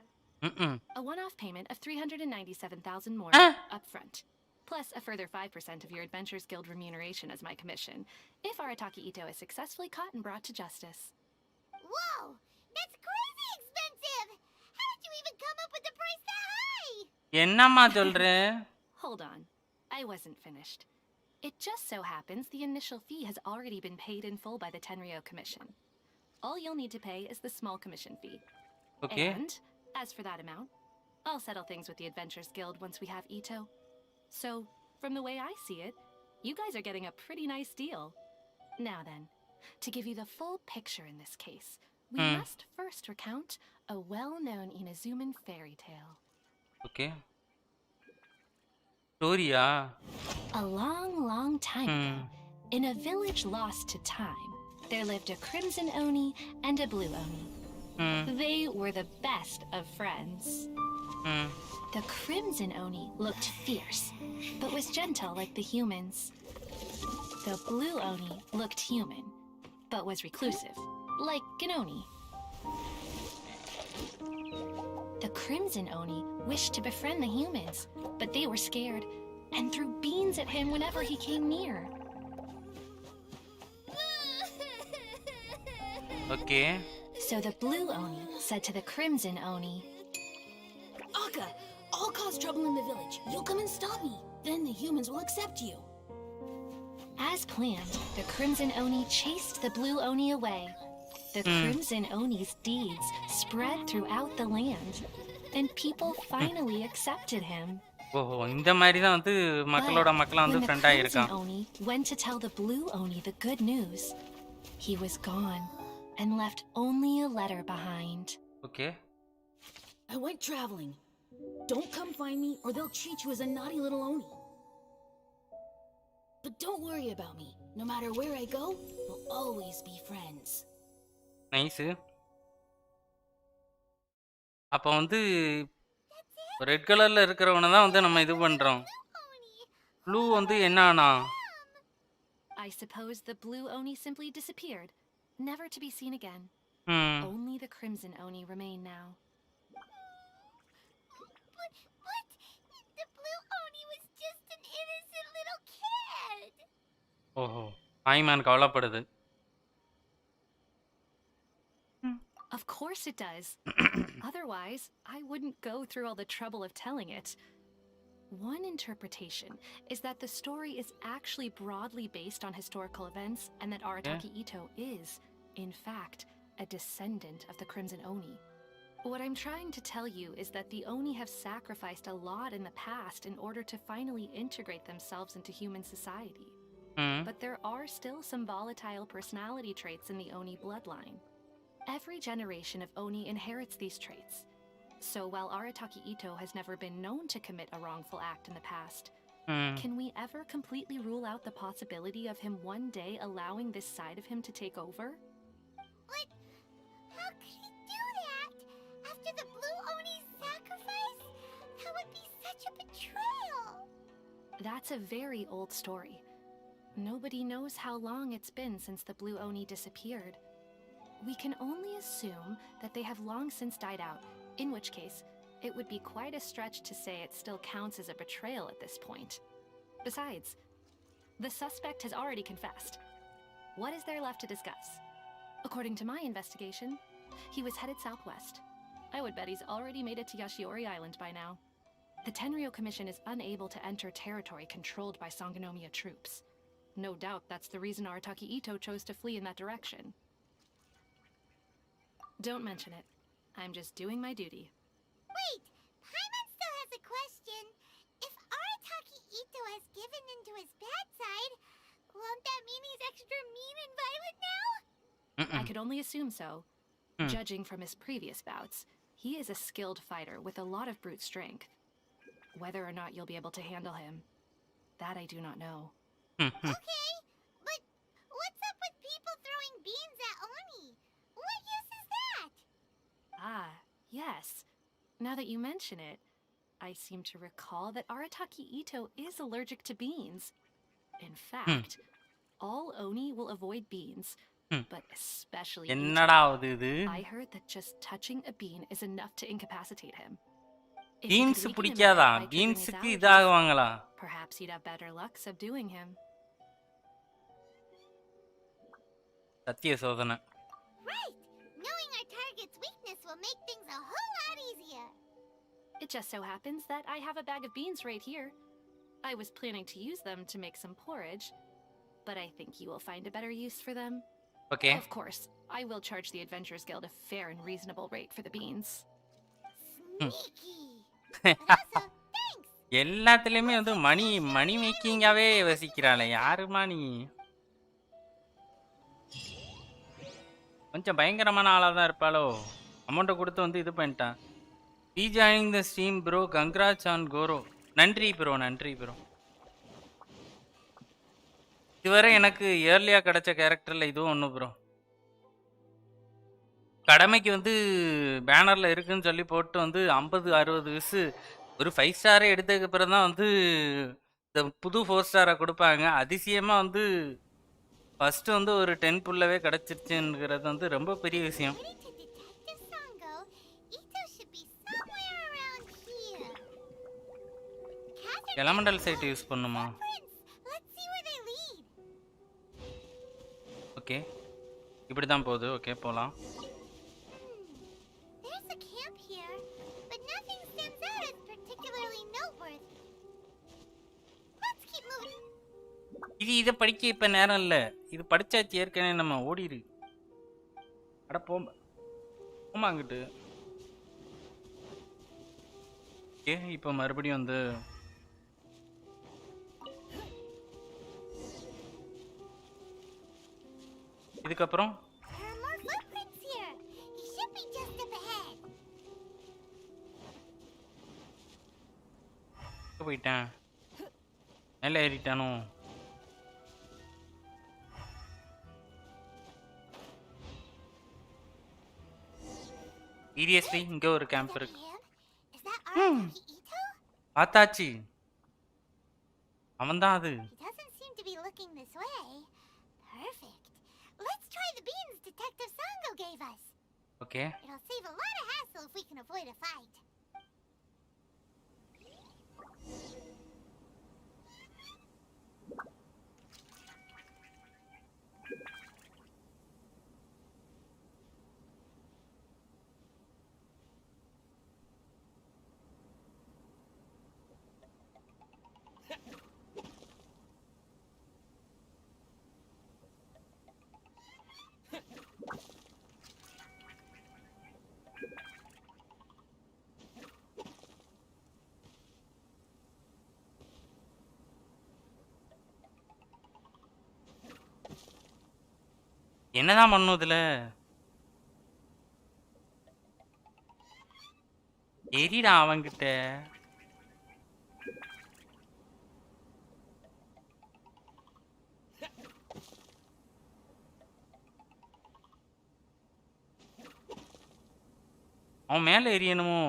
ம் ம் A one-off payment of 397,000 more Ah. up front, plus a further 5% of your Adventurers Guild remuneration as my commission, if Arataki Ito is successfully caught and brought to justice. Whoa, that's crazy expensive! How did you even come up with the price that high? என்னம்மா சொல்ற? Hold on. I wasn't finished. It just so happens the initial fee has already been paid in full by the Tenryo Commission. All you'll need to pay is the small commission fee. Okay. And, as for that amount, I'll settle things with the Adventurers Guild once we have Ito. So, from the way I see it, you guys are getting a pretty nice deal. Now then, to give you the full picture in this case, we must first recount a well-known Inazuman fairy tale. Okay. ஸ்டோரியா? A long, long time ago, in a village lost to time, there lived a crimson Oni and a blue Oni. They were the best of friends. ம் The crimson Oni looked fierce, but was gentle like the humans. The blue Oni looked human, but was reclusive, like an Oni. The crimson Oni wished to befriend the humans, but they were scared and threw beans at him whenever he came near. Okay. So the blue Oni said to the crimson Oni, Akka, I'll cause trouble in the village. You'll come and stop me. Then the humans will accept you. as planned, the crimson Oni chased the blue Oni away. The crimson Oni's deeds spread throughout the land, and people finally accepted him. ஓஹோ, இந்த மாதிரி தான் வந்து மக்களோட மக்களா வந்து When the friend crimson ஆயிருக்கான். Oni went to tell the blue Oni the good news, he was gone and left only a letter behind. Okay. I went traveling. Don't come find me or they'll treat you as a naughty little Oni. But don't worry about me. No matter where I go, we'll always be friends. Nice. அப்போ வந்து red கலர்ல இருக்கிறவனை தான் வந்து நம்ம இது பண்றோம். Blue வந்து என்ன ஆனா? I suppose the blue Oni simply disappeared, never to be seen again. ம். Only the Crimson Oni remain now. But the blue Oni was just an innocent little kid. ஓஹோ! ஆய்மான் கவலைப்படுது. Of course it does. Otherwise, I wouldn't go through all the trouble of telling it. One interpretation is that the story is actually broadly based on historical events and that Arataki Ito is, in fact, a descendant of the Crimson Oni. What I'm trying to tell you is that the Oni have sacrificed a lot in the past in order to finally integrate themselves into human society. ம். But there are still some volatile personality traits in the Oni bloodline. Every generation of Oni inherits these traits. So while Arataki Ito has never been known to commit a wrongful act in the past, ம். can we ever completely rule out the possibility of him one day allowing this side of him to take over? But how could he do that? After the blue Oni's sacrifice? That would be such a betrayal. That's a very old story. Nobody knows how long it's been since the blue Oni disappeared. We can only assume that they have long since died out, in which case, it would be quite a stretch to say it still counts as a betrayal at this point. Besides, the suspect has already confessed. What is there left to discuss? According to my investigation, he was headed southwest. I would bet he's already made it to Yashiori Island by now. The Tenryo Commission is unable to enter territory controlled by Sangonomiya troops. No doubt that's the reason Arataki Ito chose to flee in that direction. Don't mention it. I'm just doing my duty. Wait, Paimon still has a question. If Arataki Ito has given into his bad side, won't that mean he's extra mean and violent now? I could only assume so. Hmm. Judging from his previous bouts, he is a skilled fighter with a lot of brute strength. Whether or not you'll be able to handle him, that I do not know. Okay, but what's up with people throwing beans at Oni? What use is that? Ah, yes. Now that you mention it, I seem to recall that Arataki Ito is allergic to beans. In fact, all Oni will avoid beans, but especially Ito. என்னடா ஆகுது இது? I heard that just touching a bean is enough to incapacitate him. If you beans could weaken him பிடிக்காதா? by triggering his பீன்ஸுக்கு allergies, இதாகுவாங்களா? perhaps you'd have better luck subduing him. சத்திய சோதனை. Right! Knowing our target's weakness will make things a whole lot easier. It just so happens that I have a bag of beans right here. I was planning to use them to make some porridge, but I think you will find a better use for them. Okay. Of course, I will charge the Adventurers Guild a fair and reasonable rate for the beans. Sneaky! But also, thanks! எல்லாத்துலயுமே வந்து மணி மேக்கிங்காவே யோசிக்கிறாளே. யாருமா நீ? கொஞ்சம் பயங்கரமான ஆளா தான் இருப்பாளோ. அமௌண்ட்டை கொடுத்து வந்து இது பண்ணிட்டான். Rejoining the stream bro. Congrats on Gorou. நன்றி ப்ரோ, நன்றி ப்ரோ. இதுவரை எனக்கு இயர்லியாக கிடைச்ச கேரக்டரில் இதுவும் ஒன்று ப்ரோ. கடமைக்கு வந்து பேனரில் இருக்குன்னு சொல்லி போட்டு வந்து 50-60 விசு ஒரு 5 ஸ்டாரை எடுத்ததுக்கு அப்புறம் தான் வந்து இந்த புது 4 ஸ்டாரை கொடுப்பாங்க. அதிசயமாக வந்து ஃபஸ்ட்டு வந்து ஒரு 10 புள்ளவே கிடச்சிருச்சுங்கிறது வந்து ரொம்ப பெரிய விஷயம். According to Detective Sango, Ito should be somewhere around here. Catherine, elemental sight use பண்ணுமா? footprints. Let's see where they lead. Okay, இப்படி தான் போகுது. ஓகே, போகலாம். There's a camp here, but nothing stands out as particularly noteworthy. Let's keep moving. இதை படிக்க இப்போ நேரம் இல்லை. இது படித்தாச்சு ஏற்கனவே. நம்ம ஓடிடு. அட போமா அங்கிட்டு. ஓகே, இப்போ மறுபடியும் வந்து இதுக்கப்புறம் There are more footprints here. He should be just up ahead. போயிட்டேன். மேலே ஏறிட்டானோ? சீரியஸ்லி இங்கே ஒரு கேம்ப் இருக்கு. Is that Arataki Ito? பார்த்தாச்சு, அவன் தான் அது. He doesn't seem to be looking this way. Perfect. Let's try the beans Detective Sango gave us. Okay. It'll save a lot of hassle if we can avoid a fight. என்னதான் பண்ணும் இதுல? எரிடா அவன்கிட்ட. அவன் மேல எரியணுமோ?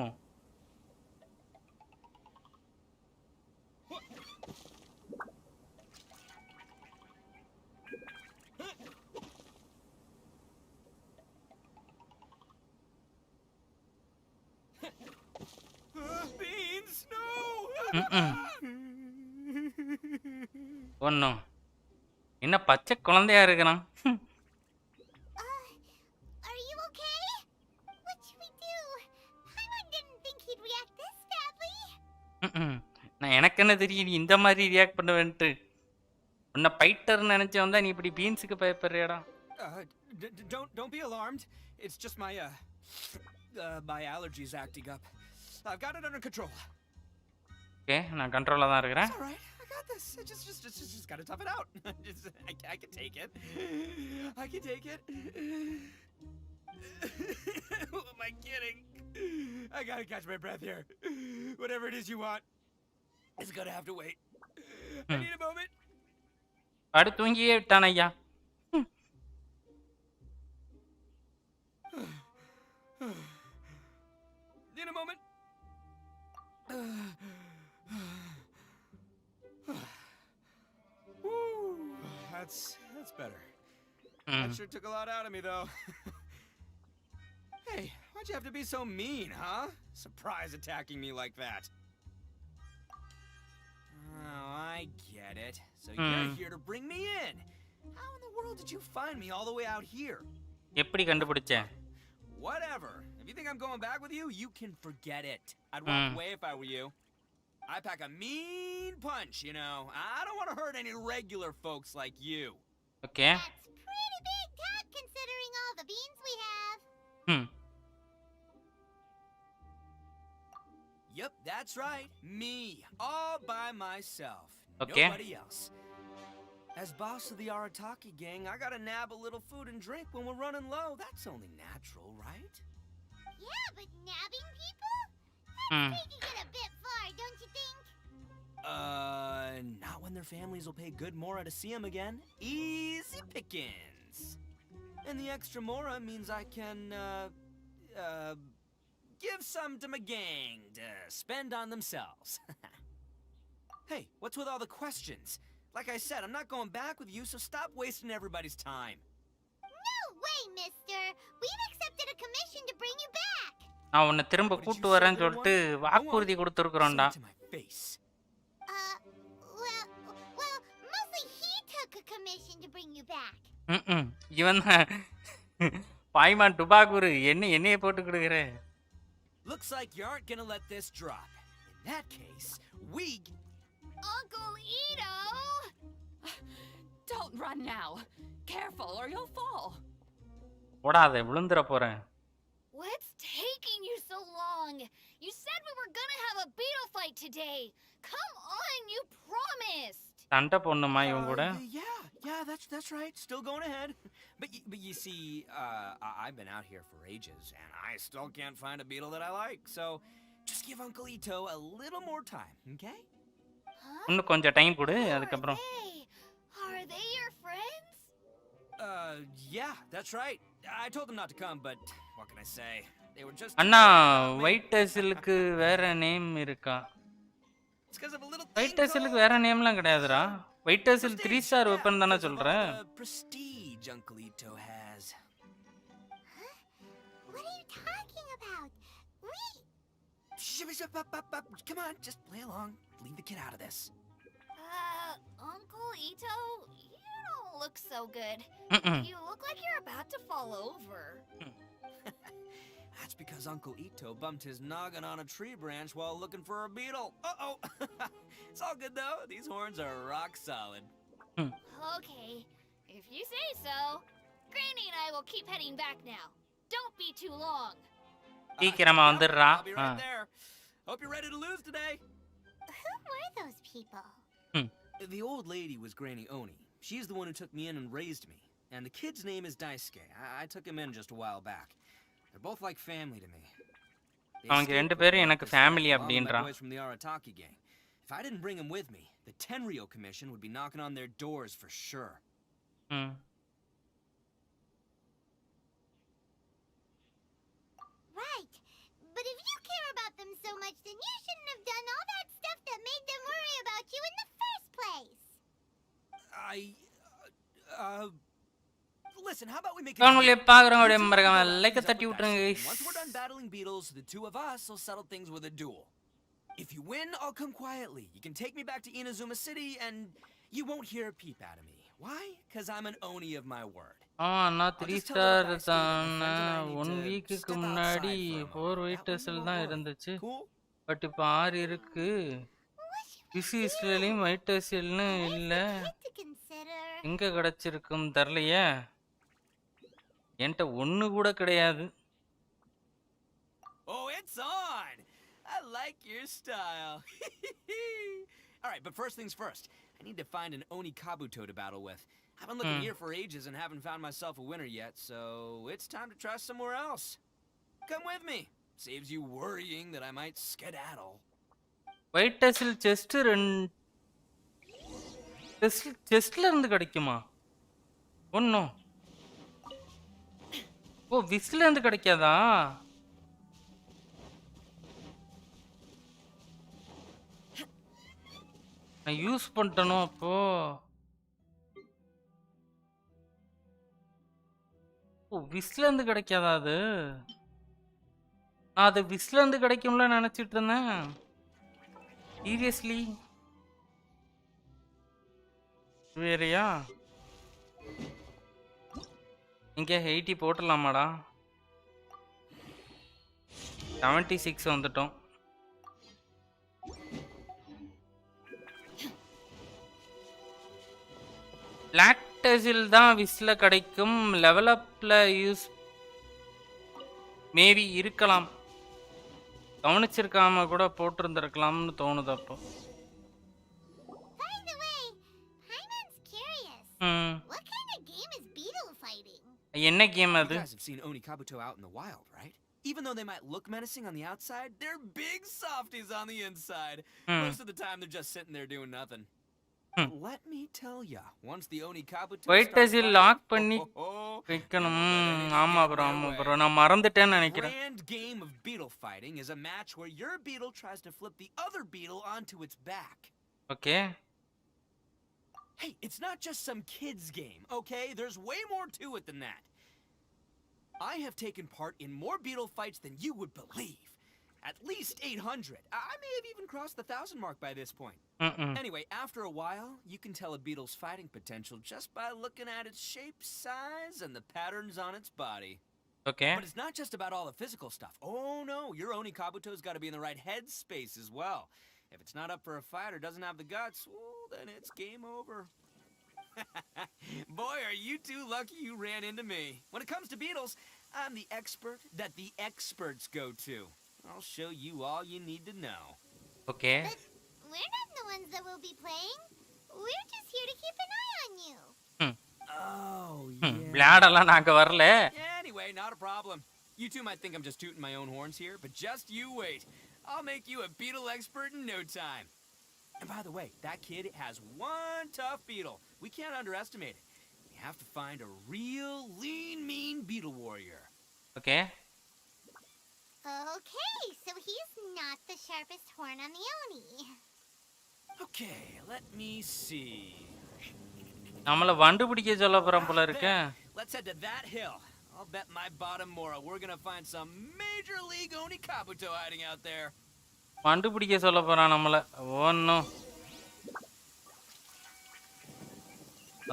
Beans, no! ஒன்னும் என்ன பச்சை குழந்தையா இருக்கிறான். Are you okay? What should we do? Paimon didn't think he'd react this badly. நான் எனக்கு என்ன தெரியும் நீ இந்த மாதிரி ரியாக்ட் பண்ணுவேன்ட்டு. உன்னை பைட்டர்னு நினைச்சு வந்தா நீ இப்படி பீன்ஸுக்கு பயப்படுறியாடா? Don't be alarmed. It's just my allergies acting up. I've got it under control. Okay, நான் கண்ட்ரோலா தான் இருக்கிறேன். It's all right. I got this. Just gotta tough it out. I can take it. I can take it. Who am I kidding? I gotta catch my breath here. Whatever it is you want, it's gonna have to wait. I need a moment. அடுத்து தூங்கியே விட்டான் ஐயா. Need a moment. Woo, that's better. That sure took a lot out of me, though. Hey, why'd you have to be so mean, huh? Surprise attacking me like that. Oh, I get it. So you're here to bring me in. How in the world did you find me all the way out here? எப்படி கண்டுபிடிச்ச? Whatever. If you think I'm going back with you, you can forget it. I'd walk away if I were you. I pack a mean punch, you know. I don't want to hurt any regular folks like you. Okay. That's pretty big talk considering all the beans we have. Yep, that's right. Me, all by myself. Okay. Nobody else. As boss of the Arataki gang, I gotta nab a little food and drink when we're running low. That's only natural, right? Yeah, but nabbing people? That's taking it a bit far, don't you think? Not when their families will pay good Mora to see them again. Easy pickings. And the extra Mora means I can, give some to my gang to spend on themselves. Hey, what's with all the questions? Like I said, I'm not going back with you, so stop wasting everybody's time. No way, mister. We've accepted a commission to bring you back. நான் உன்னை திரும்ப கூட்டு வரேன்னு சொல்லிட்டு வாக்குறுதி கொடுத்துருக்குறோம்டா. Say it to my face. Well, mostly he took a commission to bring you back. இவன் பாய்மான் டுபாகுரு என்னைய போட்டு கொடுக்குற. Looks like you aren't gonna let this drop. In that case, we... Uncle Ito! Don't run now. Careful or you'll fall. ஓடாத, விழுந்துற போறேன். What's taking you so long? You said we were gonna have a beetle fight today. Come on, you promised. சண்டை பொண்ணுமா இவன் கூட? Yeah, that's right. Still going ahead. But you see, I've been out here for ages, and I still can't find a beetle that I like. So, just give Uncle Ito a little more time, okay? இன்னும் கொஞ்சம் time கொடு, அதுக்கப்புறம். Are they your friends? Yeah, that's right. I told them not to come, but what can I say? They were just... அண்ணா, white டெசிலுக்கு வேற name இருக்கா? It's because of a little white டெசிலுக்கு வேற நேம்லாம் கிடையாதுடா. ஒயிட் டெசில் 3 ஸ்டார் வெப்பன் தானே சொல்றேன். Prestige Uncle Ito has. What are you talking about? Come on, just play along. Leave the kid out of this. Uncle Ito, you don't look so good. You look like you're about to fall over. That's because Uncle Ito bumped his noggin on a tree branch while looking for a beetle. Uh-oh. It's all good, though. These horns are rock solid. Okay, if you say so. Granny and I will keep heading back now. Don't be too long. சீக்கிரமா வந்துடுறா. I'll be right there. Hope you're ready to lose today. Who were those people? The old lady was Granny Oni. She's the one who took me in and raised me. And the kid's name is Daisuke. I took him in just a while back. They're both like family to me. அவங்க ரெண்டு பேரும் எனக்கு family All அப்படின்றான். my boys from the Arataki gang. If I didn't bring them with me, the Tenryo Commission would be knocking on their doors for sure. Right. But if you care about them so much, then you shouldn't have done all that stuff that made them worry about you in the first place. Listen, how about we make கவனங்களை பார்க்குறவங்களுடைய மறக்காம லைக்கை தட்டி விட்டுருங்க guys. Once we're done battling beetles, the two of us will settle things with a duel. If you win, I'll come quietly. You can take me back to Inazuma City, and you won't hear a peep out of me. Why? Because I'm an Oni of my word. நான் 3 star தான் 1 வீக்குக்கு முன்னாடி 4 வெயிட்டர்ஸில் தான் இருந்துச்சு. But இப்போ 6 இருக்கு. பிசிஸ்லையும் வெயிட்டர்ஸ்னு இல்லை. எங்கே கிடச்சிருக்கும் தெரிலையே. என்கிட்ட 1 கூட கிடையாது. Oh, it's on! I like your style. Alright, but first things first. I need to find an Oni Kabuto to battle with. I've been looking here for ages and haven't found myself a winner yet, so it's time to try somewhere else. Come with me. Saves you worrying that I might skedaddle. வெயிட்டர்ஸில் செஸ்ட்ல இருந்து கிடைக்குமா? ஒன்றும் விஸ்ல இருந்து கிடைக்காதா? நான் use பண்ணிட்டனோ அப்போ? விஸ்ல இருந்து கிடைக்காதா அது? நான் அது விஸ்ல இருந்து கிடைக்கும்ல நினைச்சிட்டு இருந்தேன். சீரியஸ்லி வேறையா? இங்கே 80 போட்டுடலாமாடா? 76 வந்துட்டோம். பிளாக் டெசில் தான் விஸ்ல கிடைக்கும். லெவல் அப்ல யூஸ் மேபி இருக்கலாம். கவனிச்சிருக்காம கூட போட்டிருந்திருக்கலாம்னு தோணுது அப்போ. By the way, Paimon's curious. What kind of game is beetle fighting? என்ன கேம் அது? You guys have seen Oni Kabuto out in the wild, right? Even though they might look menacing on the outside, they're big softies on the inside. Most of the time, they're just sitting there doing nothing. Let me tell ya, once the Oni Kabuto White Tail lock பண்ணி வைக்கணும். ஆமா bro, நான் மறந்துட்டேன்னு நினைக்கிறேன். Grand game of beetle fighting is a match where your beetle tries to flip the other beetle onto its back. Okay. Hey, it's not just some kid's game, okay? There's way more to it than that. I have taken part in more beetle fights than you would believe. At least 800. I may have even crossed the 1,000 mark by this point. Anyway, after a while, you can tell a beetle's fighting potential just by looking at its shape, size, and the patterns on its body. Okay. But it's not just about all the physical stuff. Oh no, your Oni Kabuto's got to be in the right headspace as well. If it's not up for a fight or doesn't have the guts, well, then it's game over. Boy, are you too lucky you ran into me. When it comes to beetles, I'm the expert that the experts go to. I'll show you all you need to know. Okay. But we're not the ones that will be playing. We're just here to keep an eye on you. Oh, yeah. விளையாடலாம் நாங்க வரல. Anyway, not a problem. You two might think I'm just tooting my own horns here, but just you wait. I'll make you a beetle expert in no time. And by the way, that kid has one tough beetle. We can't underestimate it. We have to find a real lean, mean beetle warrior. Okay. Okay, so he's not the sharpest horn on the Oni. Okay, let me see. நம்மள வண்டு பிடிக்க சொல்ல போறோம் போல இருக்கு. Let's head to that hill. I'll bet my bottom Mora we're gonna find some major league Oni Kabuto hiding out there. கண்டுபிடிக்க சொல்ல போறான் நம்மள. ஒன்னும்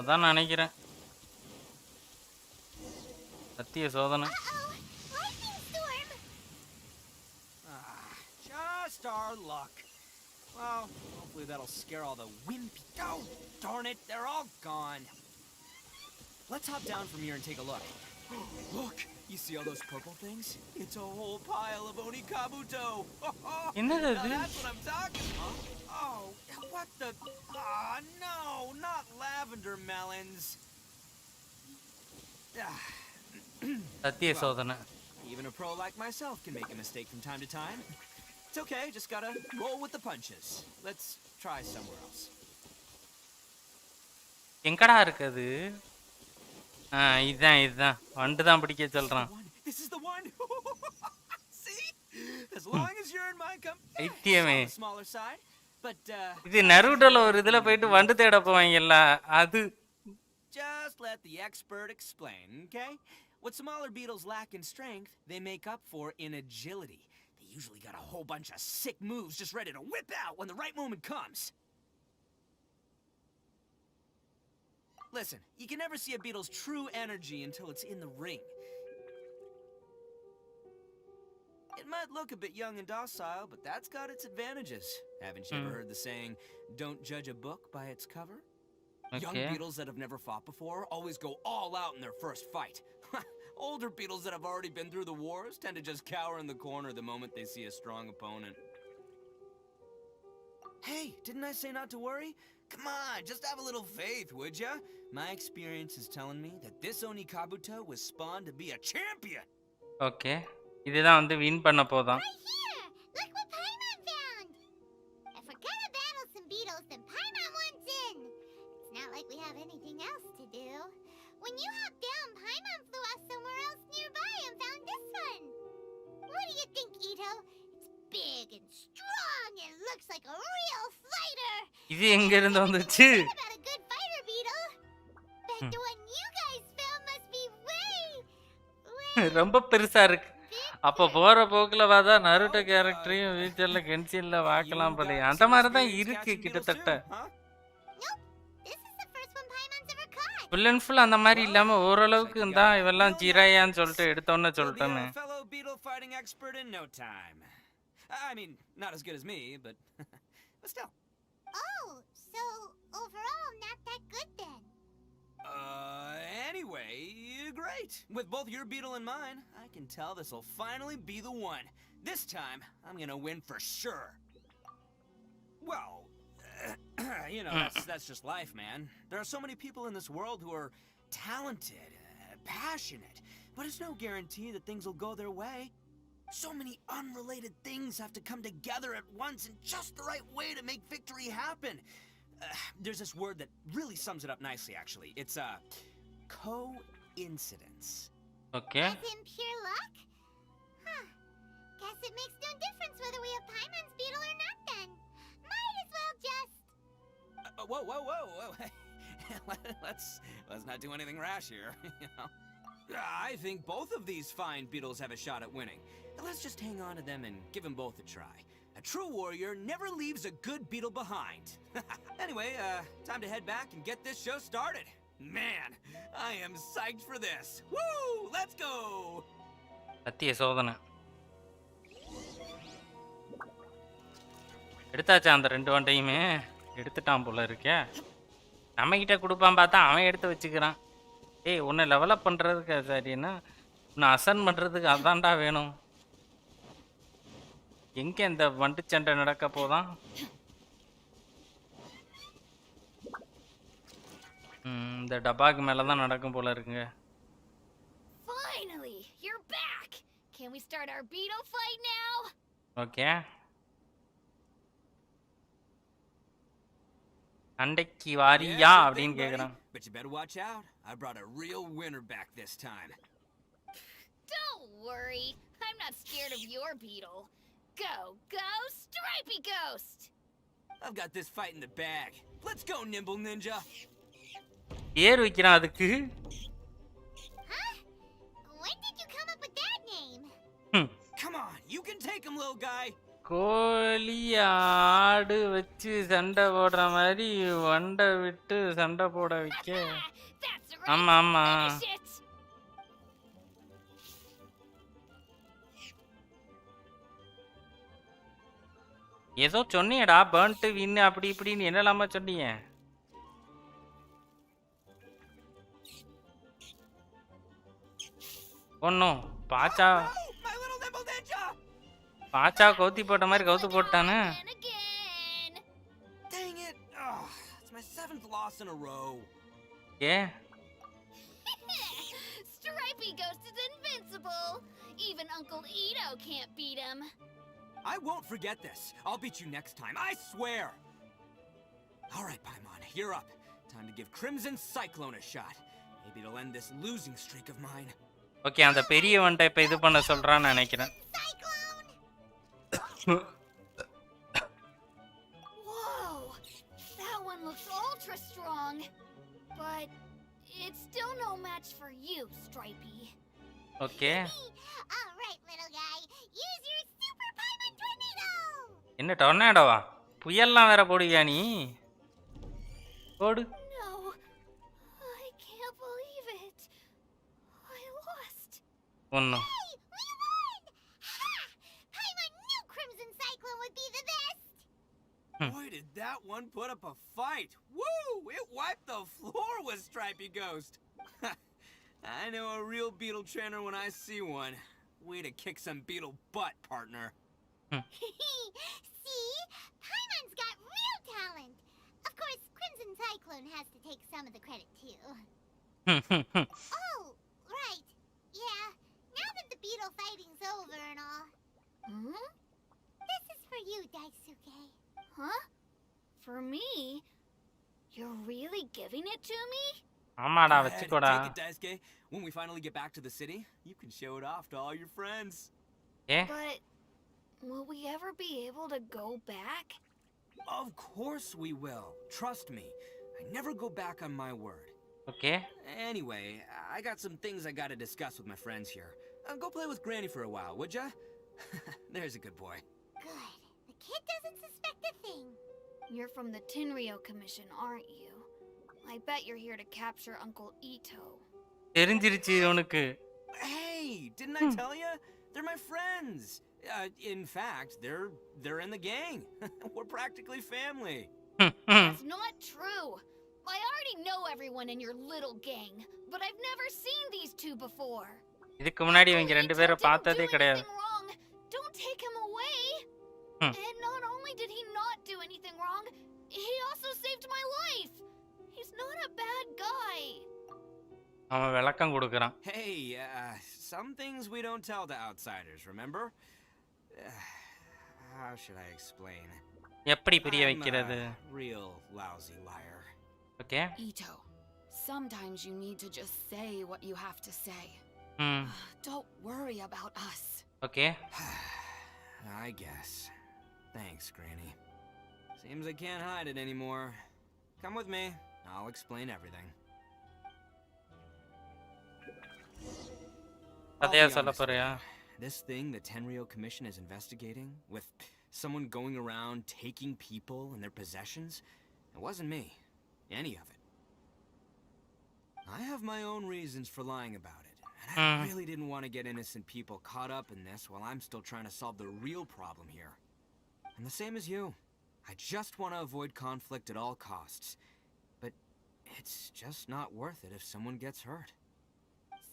அதான் நினைக்கிறேன். சத்திய சோதனை. Lightning storm! Just our luck. Well, hopefully that'll scare all the wimpy. Oh, darn it, they're all gone. Let's hop down from here and take a look. Look, you see all those purple things? It's a whole pile of Oni Kabuto. என்னது Now இது? that's what I'm talking about. Oh, what the? Ah, no, not lavender melons. சத்திய சோதனை. Even a pro like myself can make a mistake from time to time. It's okay, just gotta roll with the punches. Let's try somewhere else. எங்கடா இருக்குது? இதுதான் வண்டு தான் பிடிக்க சொல்றான். This is the one. See? As long as you're in my company. ஐத்தியமே. Smaller side, but இது நருடோல ஒரு இதுல போயிட்டு வண்டு தேட போவாங்கல்ல அது. just let the expert explain, okay? What smaller beetles lack in strength, they make up for in agility. They usually got a whole bunch of sick moves just ready to whip out when the right moment comes. Listen, you can never see a beetle's true energy until it's in the ring. It might look a bit young and docile, but that's got its advantages. Haven't you ever heard the saying, don't judge a book by its cover? Young Okay. beetles that have never fought before always go all out in their first fight. Older beetles that have already been through the wars tend to just cower in the corner the moment they see a strong opponent. Hey, didn't I say not to worry? Come on, just have a little faith, would ya? My experience is telling me that this Oni Kabuto was spawned to be a champion. Okay. இதுதான் வந்து win பண்ண போதான். Right here! Look what Paimon found! If we're gonna battle some beetles, then Paimon wants in! It's not like we have anything else to do. When you hopped down, Paimon flew off somewhere else nearby and found this one! What do you think, Ito? It's big and strong and looks like a real fighter! இது எங்க இருந்து வந்துச்சு? What about a good fighter beetle? Bet the one you guys found must be way ரொம்ப பெருசா இருக்கு. அப்ப போற போக்குல பார்த்தா நருட்டோ கேரக்டரையும் ஃபியூச்சர்ல கென்ஷின்ல பார்க்கலாம் போல. அந்த மாதிரி தான் இருக்கு கிட்டத்தட்ட. Nope. This is the first one Paimon's ever caught. Full and full அந்த மாதிரி இல்லாம ஓரளவுக்கு இருந்தா இவெல்லாம் ஜிராயான்னு சொல்லிட்டு எடுத்தோன்னு You'll be சொல்லிட்டேன்னு. a fellow beetle fighting expert in no time. I mean, not as good as me, but still. Oh, so overall not that good then. Anyway, great. With both your beetle and mine, I can tell this'll finally be the one. This time, I'm gonna win for sure. Well, you know, that's just life, man. There are so many people in this world who are talented, passionate, but it's no guarantee that things will go their way. So many unrelated things have to come together at once in just the right way to make victory happen. There's this word that really sums it up nicely, actually. It's coincidence. Okay. As in pure luck? Huh. Guess it makes no difference whether we have Paimon's beetle or not then. Might as well just... Whoa. Let's not do anything rash here, you know. I think both of these fine beetles have a shot at winning. Let's just hang on to them and give them both a try. A true warrior never leaves a good beetle behind. Anyway, time to head back and get this show started. Man, I am psyched for this. Woo! Let's go! சத்திய சோதனை. எடுத்தாச்சா அந்த ரெண்டு வண்டையுமே? எடுத்துட்டான் போல இருக்கே. நம்ம கிட்ட கொடுப்பான் பார்த்தா அவன் எடுத்து வச்சுக்கிறான். ஏய் உன்னை டெவலப் பண்றதுக்கு சரின்னா உன்னை அசன் பண்றதுக்கு அதான்டா வேணும். எங்க இந்த வண்டு சண்டை நடக்க போதான்? இந்த டபாக்கு மேல தான் நடக்கும் போல இருக்குங்க. Finally, you're back. Can we start our beetle fight now? Okay. அண்டைக்கு வாரியா அப்படின்னு கேக்குறான். But you better watch out. I brought a real winner back this time. Don't worry. I'm not scared of your beetle. Go, Stripey Ghost! I've got this fight in the bag. Let's go, Nimble Ninja. ஏர் வைக்கிறான் அதுக்கு. Huh? him, little guy. கோழி ஆடு வச்சு சண்டை போடுற மாதிரி வண்டை விட்டு சண்டை போட வைக்க. That's ஆமா right. ஆமா. Finish it. ஏதோ சொன்னியடா பர்ன்ட் வின் அப்படி இப்படின்னு என்னலாமா சொன்னீங்க? ஒன்னும் பாச்சா My little nimble ninja! பாச்சா கவுத்தி போட்ட மாதிரி கவுத்து போட்டானே. And again. Dang it! It's my 7th loss in a row. A Stripey Ghost is invincible. Even Uncle Ito can't beat him. I won't forget this. I'll beat you next time, I swear! Alright, Paimon, you're up. Time to give Crimson Cyclone a shot. Maybe it'll end this losing streak of mine. Okay அந்த பெரியவன்ட்ட இப்ப இது பண்ண சொல்றான்னு நினைக்கிறேன். Whoa! That one looks ultra strong. But it's still no match for you, Stripey. Okay Alright, little guy. Use your super Paimon tornado! என்ன டொர்னாடோவா? புயல்லாம் வேற போடுவியா நீ? போடு. No. I can't believe it. I lost. ஒன்னும் Hey, we won! Ha! Paimon knew Crimson Cyclone would be the best! Boy, did that one put up a fight! Woo! It wiped the floor with Stripey Ghost! I know a real beetle trainer when I see one. Way to kick some beetle butt, partner. See? Paimon's got real talent! Of course, Crimson Cyclone has to take some of the credit, too. Oh, right. Yeah, now that the beetle fighting's over and all, Hmm? this is for you, Daisuke. Huh? For me? You're really giving it to me? ஆமாடா Go ahead, வச்சுக்கோடா. take it, Daisuke. When we finally get back to the city, you can show it off to all your friends. A But will we ever be able to go back? Of course we will. Trust me. I never go back on my word. Okay Anyway, I got some things I gotta discuss with my friends here. Go play with Granny for a while, would ya? There's a good boy. Good. The kid doesn't suspect a thing. You're from the Tenryo Commission, aren't you? I bet you're here to capture Uncle Ito. தெரிஞ்சிருச்சு உனக்கு. Hey, didn't I tell ya? They're my friends. In fact, they're in the gang. We're practically family. That's not true. I already know everyone in your little gang, but I've never seen these two before. இதுக்கு முன்னாடி இவங்க ரெண்டு Ito பேரும் didn't பார்த்ததே do கிடையாது. anything wrong. Don't take him away. And not only did he not do anything wrong, he also saved my life. He's not a bad guy. அவன் விளக்கம் கொடுக்கறான். Hey, some things we don't tell to outsiders, remember? How should I explain? எப்படி புரிய I'm வைக்கிறது? a real lousy liar. Okay Ito, sometimes you need to just say what you have to say. ம் Don't worry about us. Okay I guess. Thanks, Granny. Seems I can't hide it anymore. Come with me. I'll explain everything. I'll கதையா be சொல்ல honest with போறியா? you. This thing the Tenryo Commission is investigating, with someone going around taking people and their possessions, it wasn't me. Any of it. I have my own reasons for lying about it, and I really didn't want to get innocent people caught up in this while I'm still trying to solve the real problem here. I'm the same as you. I just want to avoid conflict at all costs. But it's just not worth it if someone gets hurt.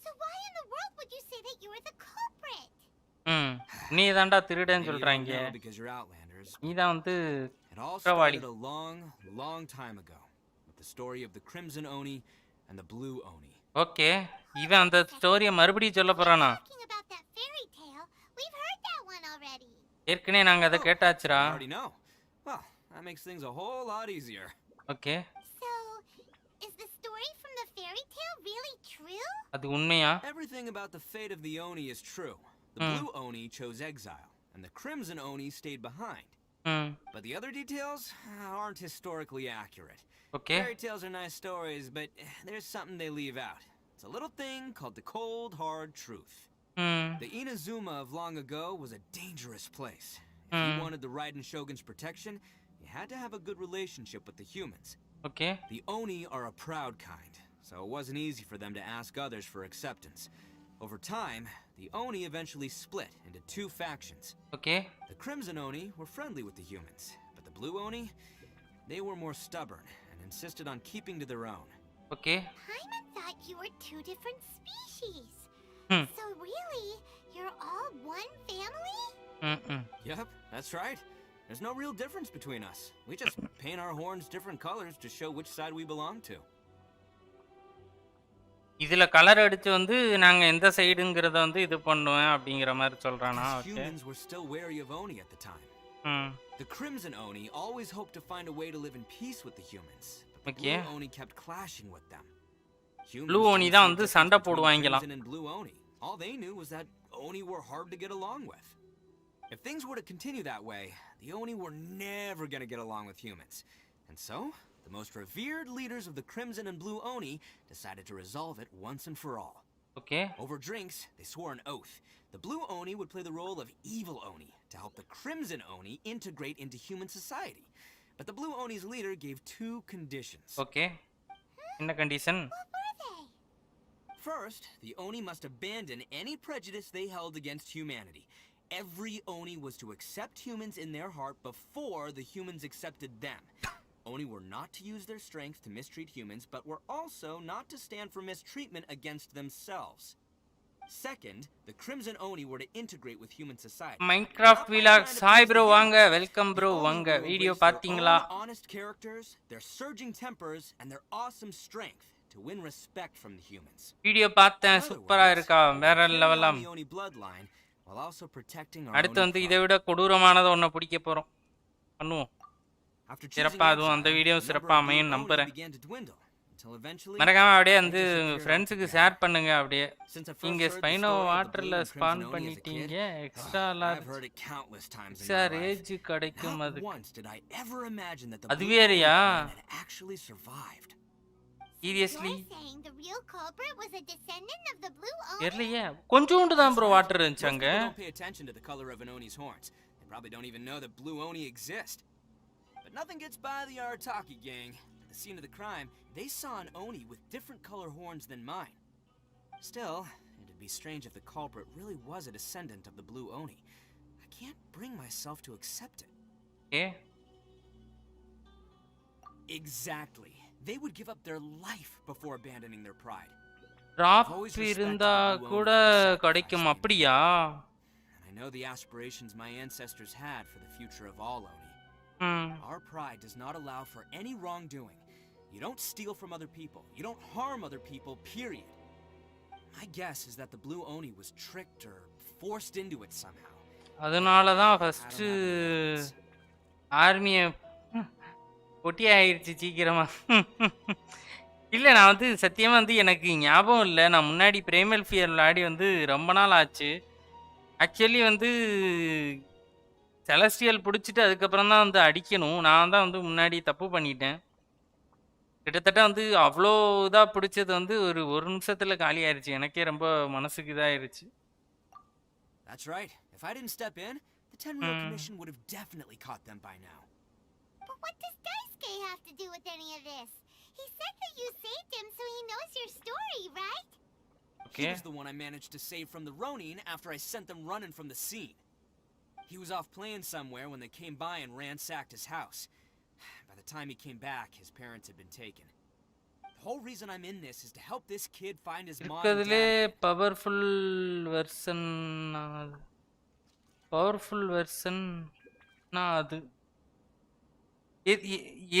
So why in the world would you say that you were the culprit? ம் நீ தான்டா திருடன்னு Maybe you don't சொல்றாங்க. know because you're Outlanders. நீ தான் வந்து It all குற்றவாளி. started a long, long time ago with the story of the Crimson Oni and the Blue Oni. Okay இவன் அந்த ஸ்டோரியை மறுபடியும் சொல்ல போறானா? Talking about that fairy tale, we've heard that one already. ஏற்கனவே நாங்க அதை கேட்டாச்சுடா. I already know. Well, that makes things a whole lot easier. Okay So, is the story from the fairy tale really true? அது உண்மையா? Everything about the fate of the Oni is true. The Blue Oni chose exile, and the Crimson Oni stayed behind. ம் But the other details aren't historically accurate. Okay Fairy tales are nice stories, but there's something they leave out. It's a little thing called the cold, hard truth. ம் The Inazuma of long ago was a dangerous place. If you wanted the Raiden Shogun's protection, you had to have a good relationship with the humans. Okay The Oni are a proud kind, so it wasn't easy for them to ask others for acceptance. Over time, the Oni eventually split into two factions. Okay The Crimson Oni were friendly with the humans, but the Blue Oni, they were more stubborn and insisted on keeping to their own. Okay Paimon thought you were two different species. Hmm. So really, you're all one family? ம் Yep, that's right. There's no real difference between us. We just paint our horns different colors to show which side we belong to. இதுல colour அடிச்சு வந்து நாங்க எந்த சைடுங்கறத வந்து இது பண்ணுவேன் அப்படிங்கிற மாதிரி சொல்றானா Us okay humans were still wary of Oni at the time. ம் The Crimson Oni always hoped to find a way to live in peace with the humans, but the Okay. Blue Oni kept clashing with them. Humans Blue Oni didn't தான் see a வந்து difference சண்டை between போடுவாங்களாம். Crimson and Blue Oni. All they knew was that Oni were hard to get along with. If things were to continue that way, the Oni were never going to get along with humans. And so, the most revered leaders of the Crimson and Blue Oni decided to resolve it once and for all. Okay Over drinks, they swore an oath. The Blue Oni would play the role of evil Oni to help the Crimson Oni integrate into human society. But the Blue Oni's leader gave two conditions. Okay என்ன condition What were they? First, the Oni must abandon any prejudice they held against humanity. Every Oni was to accept humans in their heart before the humans accepted them. Oni were not to use their strength to mistreat humans, but were also not to stand for mistreatment against themselves. Second, the Crimson Oni were to integrate with human society. Minecraft vlog Sai bro வாங்க welcome bro வாங்க video பாத்தீங்களா Honest characters, their surging tempers, and their awesome strength to win respect from the humans. Video பார்த்தேன் சூப்பரா இருக்கா வேற Carry லெவலா on the Oni bloodline while also protecting our அடுத்து Oni வந்து pride. இதை விட கொடூரமானதை ஒன்ன பிடிக்க போறோம் பண்ணுவோம் After choosing சிறப்பா அதுவும் அந்த exile, வீடியோ the number சிறப்பா of Blue அமையும் Oni நம்புறேன் began to dwindle, until eventually மறக்காம அப்படியே they வந்து disappeared ஃப்ரெண்ட்ஸுக்கு altogether. ஷேர் பண்ணுங்க அப்படியே Since I first நீங்க heard the ஸ்பைனோ story of the வாட்டர்ல Blue and spawn Crimson Oni as a பண்ணிட்டீங்க kid, extra I've heard it countless times in extra my life. Rage கிடைக்கும் Not அதுக்கு once did I ever imagine that the அது Blue Oni வேறயா clan had actually survived. Seriously You're saying the real culprit was a descendant of the Blue Oni? தெரியலையே கொஞ்சோண்டு தான் bro water Most இருந்துச்சு அங்க people don't pay attention to the color of an Oni's horns. They probably don't even know that Blue Oni exist. But nothing gets by the Arataki gang. At the scene of the crime, they saw an Oni with different color horns than mine. Still, it'd be strange if the culprit really was a descendant of the Blue Oni. I can't bring myself to accept it. A Exactly. They would give up their life before abandoning their pride. Drop இருந்தா கூட கிடைக்கும் அப்படியா And I know the aspirations my ancestors had for the future of all Oni. ம் Our pride does not allow for any wrongdoing. You don't steal from other people. You don't harm other people, period. My guess is that the Blue Oni was tricked or forced into it somehow. அதனால தான் I first don't have any evidence. ஆர்மியை பொட்டி ஆயிடுச்சு சீக்கிரமா இல்லை நான் வந்து சத்தியமாக வந்து எனக்கு ஞாபகம் இல்லை நான் முன்னாடி பிரேமல் ஃபியர் விளையாடி வந்து ரொம்ப நாள் ஆச்சு ஆக்சுவலி வந்து செலஸ்டியல் பிடிச்சிட்டு அதுக்கப்புறம் தான் வந்து அடிக்கணும் நான் தான் வந்து முன்னாடி தப்பு பண்ணிட்டேன் கிட்டத்தட்ட வந்து அவ்வளோ இதாக பிடிச்சது வந்து ஒரு நிமிஷத்தில் காலி ஆயிடுச்சு எனக்கே ரொம்ப மனசுக்கு இதாயிருச்சு That's right. If I didn't step in, the Tenryou Hmm. Commission would have definitely caught them by now. But what does Daisuke have to do with any of this? He said that you saved him, so he knows your story, right? He okay was the one I managed to save from the Ronin after I sent them running from the scene. He was off playing somewhere when they came by and ransacked his house. By the time he came back, his parents had been taken. The whole reason I'm in this is to help this kid find his mom and இருக்கிறதுலே dad. Powerful version powerful version அது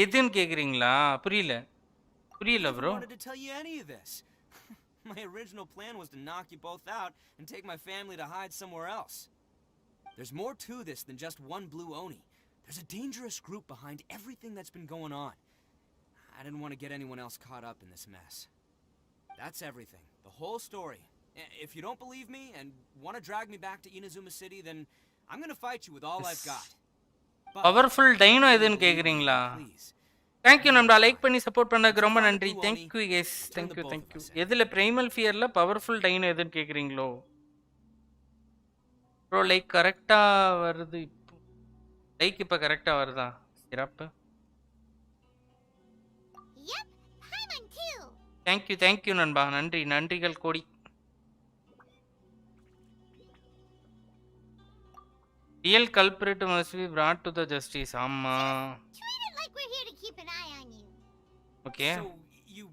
எதுன்னு கேக்குறீங்களா புரியல புரியல Never bro wanted to tell you any of this. My original plan was to knock you both out and take my family to hide somewhere else. There's more to this than just one Blue Oni. There's a dangerous group behind everything that's been going on. I didn't want to get anyone else caught up in this mess. That's everything. The whole story. If you don't believe me and want to drag me back to Inazuma City, then I'm going to fight you with all I've got. But powerful dino if you எதுன்னு believe me, கேக்குறீங்களா please. Thank you நண்பா like பண்ணி support பண்ணதுக்கு ரொம்ப நன்றி thank you case thank you எதில் primal ஃபியரில் powerful dino எதுன்னு கேட்குறீங்களோ ப்ரோ லைக் கரெக்டா வருது இப்போ. லைக் இப்போ கரெக்டா வருதா? சிறப்பு. Yep, Paimon too. தேங்க்யூ நண்பா. நன்றிகள் கோடி. Real கல்பிரேட் must be brought to the justice. ஆமா. Treat it like we're here to keep an eye on you. Okay. So, you...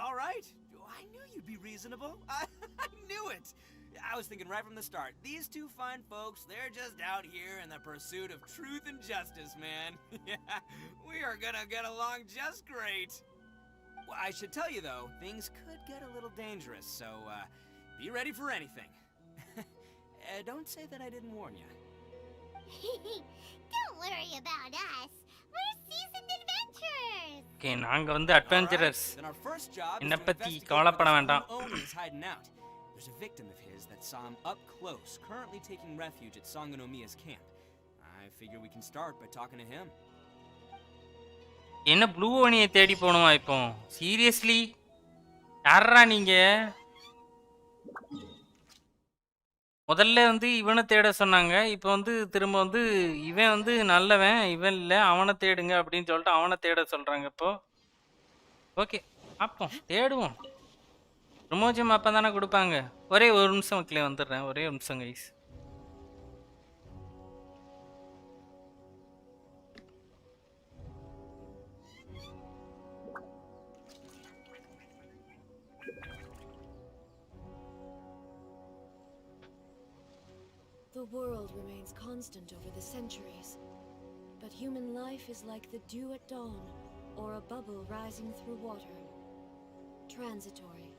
all right. I knew you'd be reasonable. I knew it. I was thinking right from the start. These two fine folks, they're just out here in the pursuit of truth and justice, man. Yeah, we are gonna get along just great. Well, I should tell you, though, things could get a little dangerous, so, be ready for anything. Don't say that I didn't warn you. Don't worry about us. We're seasoned adventurers. Okay, நாங்க வந்து அட்வென்ச்சரர்ஸ். Alright, then our first job is என்ன to பத்தி investigate கவலைப்பட where வேண்டாம். this Oni is hiding out. There's a victim of his that saw him up close, currently taking refuge at Sangonomiya's camp. I figure we can start by talking to him. என்ன blue ஓனியை தேடி போகணுமா இப்போ? Seriously? யாரா நீங்க? முதல்ல வந்து இவனை தேட சொன்னாங்க. இப்போ வந்து திரும்ப வந்து இவன் வந்து நல்லவன், இவன் இல்லை, அவனை தேடுங்க அப்படின்னு சொல்லிட்டு அவனை தேட சொல்றாங்க இப்போ. ஓகே, பார்ப்போம், தேடுவோம். ப்ரமோஜன் அப்போ தானே கொடுப்பாங்க. ஒரே ஒரு நிமிஷம் மக்களே வந்துடுறேன். ஒரே ஒரு நிமிஷம் guys. The world remains constant over the centuries, but human life is like the dew at dawn, or a bubble rising through water. Transitory.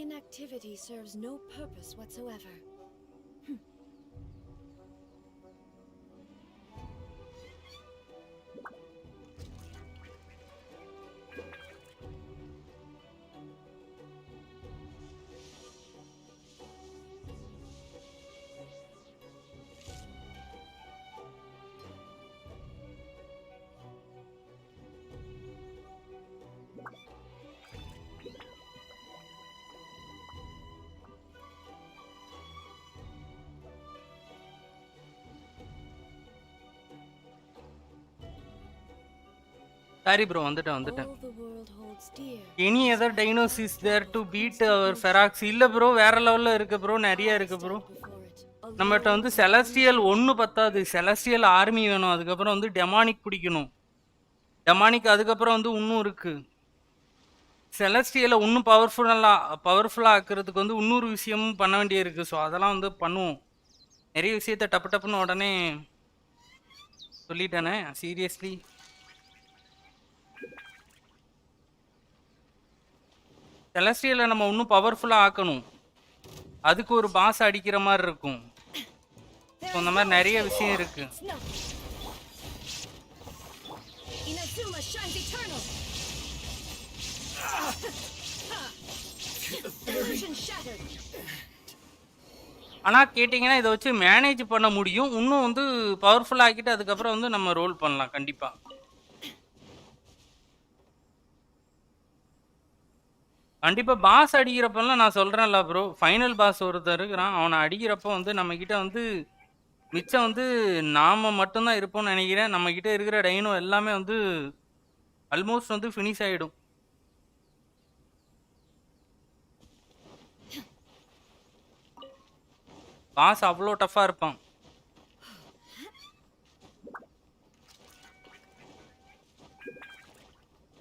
Inactivity serves no purpose whatsoever. Sorry bro, வந்துட்டேன். All the world holds dear. Any other dinos is there to beat our Ferox? இல்லை bro, வேற லெவலில் இருக்கு bro, நிறைய இருக்கு bro. Before it, நம்மகிட்ட வந்து celestial ஒன்று பத்தாது, செலஸ்டியல் ஆர்மி வேணும், அதுக்கப்புறம் வந்து டெமானிக் பிடிக்கணும். டெமானிக் அதுக்கப்புறம் வந்து இன்னும் இருக்கு. செலஸ்டியலை இன்னும் பவர்ஃபுல்லாக ஆக்குறதுக்கு வந்து இன்னொரு விஷயமும் பண்ண வேண்டியிருக்கு. ஸோ அதெல்லாம் வந்து பண்ணுவோம். நிறைய விஷயத்த டப்பு டப்புன்னு உடனே சொல்லிட்டேனே, சீரியஸ்லி. செலஸ்டியலை நம்ம இன்னும் பவர்ஃபுல்லாக ஆக்கணும். அதுக்கு ஒரு பாஸ் அடிக்கிற மாதிரி இருக்கும். ஸோ இந்த மாதிரி நிறைய விஷயம் இருக்கு. ஆனால் கேட்டிங்கன்னா இதை வச்சு மேனேஜ் பண்ண முடியும். இன்னும் வந்து பவர்ஃபுல் ஆக்கிட்டு அதுக்கப்புறம் வந்து நம்ம ரோல் பண்ணலாம் கண்டிப்பாக. கண்டிப்பாக பாஸ் அடிக்கிறப்பெல்லாம் நான் சொல்கிறேன்ல ப்ரோ, ஃபைனல் பாஸ் ஒருத்தர் இருக்கிறான், அவனை அடிக்கிறப்போ வந்து நம்மக்கிட்ட வந்து மிச்சம் வந்து நாம் மட்டும்தான் இருப்போம்னு நினைக்கிறேன். நம்மக்கிட்ட இருக்கிற டைனோ எல்லாமே வந்து ஆல்மோஸ்ட் வந்து ஃபினிஷ் ஆகிடும். பாஸ் அவ்வளோ டஃப்பாக இருப்பான்.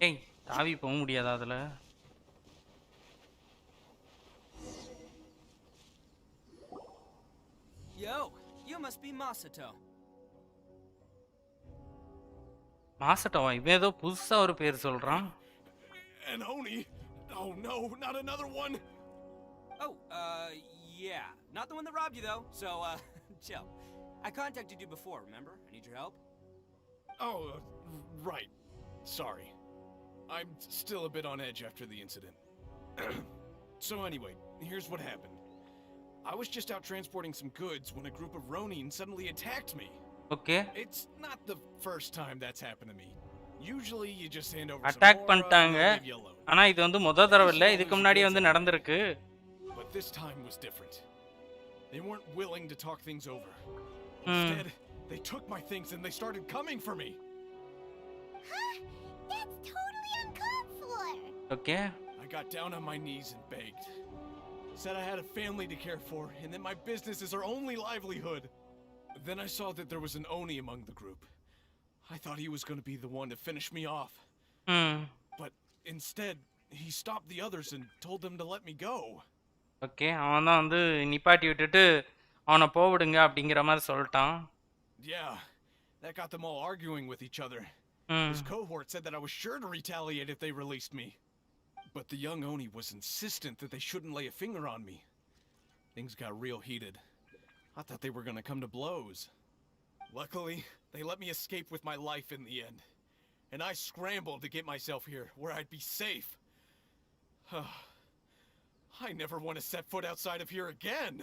ஏய் தாவி போக முடியாதா அதில்? Yo, you must be Masato. மாசட்டவா? இவன் ஏதோ புதுசாக ஒரு பேர் சொல்கிறான். An Oni? Oh no, not another one! Oh, yeah. Not the one that robbed you, though, so, chill. I contacted you before, remember? I need your help. Oh, right. Sorry. I'm still a bit on edge after the incident. So anyway, here's what happened. I was just out transporting some goods when a group of Ronin suddenly attacked me. Okay. It's not the first time that's happened to me. Usually you just hand over attack some பண்ணிட்டாங்க. ஆனா இது வந்து முதல் தடவை இல்ல, இதுக்கு முன்னாடி வந்து நடந்துருக்கு. But this time was different. They weren't willing to talk things over. Instead, they took my things and they started coming for me. Huh? That's totally uncalled for. Okay. I got down on my knees and begged. Said I had a family to care for and that my business is our only livelihood. Then I saw that there was an Oni among the group. I thought he was going to be the one to finish me off. But instead, he stopped the others and told them to let me go. Okay, அவன் தான் வந்து நிப்பாட்டி விட்டுட்டு அவனை போவிடுங்க அப்படிங்கிற மாதிரி சொல்லிட்டான். Yeah, that got them all arguing with each other. His cohort said that I was sure to retaliate if they released me. But the young Oni was insistent that they shouldn't lay a finger on me. Things got real heated. I thought they were gonna come to blows. Luckily, they let me escape with my life in the end. And I scrambled to get myself here, where I'd be safe. I never want to set foot outside of here again.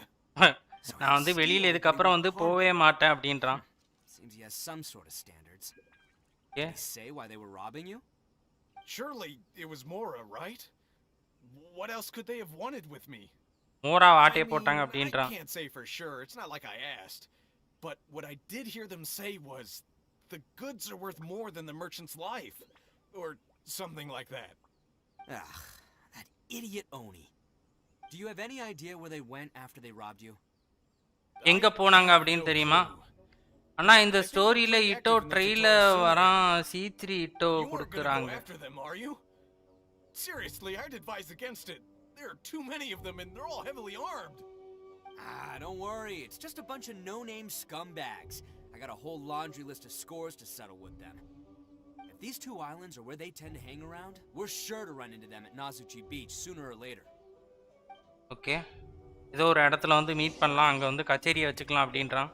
நான் வந்து வெளியில இதுக்கு அப்புறம் வந்து போவே மாட்டேன் அப்படின்றான். Seems he has some sort of standards. Yeah. Did he say why they were robbing you? Surely it was Mora, right? What else could they have wanted with me? மோரா வாட்டே போட்டாங்க அப்படின்றான். I can't say for sure. It's not like I asked. But what I did hear them say was the goods are worth more than the merchant's life or something like that. Ugh, that idiot Oni. Do you have any idea where they went after they robbed you? எங்க போனாங்க அப்படின்னு தெரியுமா? அண்ணா இந்த ஸ்டோரியில இட்டோ ட்ரெயில வரான் C3 இட்டோ கொடுக்குறாங்க. Seriously, I'd advise against it. There are too many of them and they're all heavily armed. Don't worry. It's just a bunch of no-name scumbags. I got a whole laundry list of scores to settle with them. If these two islands are where they tend to hang around, we're sure to run into them at Nazuchi Beach sooner or later. Okay. ஏதோ ஒரு இடத்துல வந்து meet பண்ணலாம், அங்க வந்து கச்சேரியை வச்சுக்கலாம் அப்படின்றான்.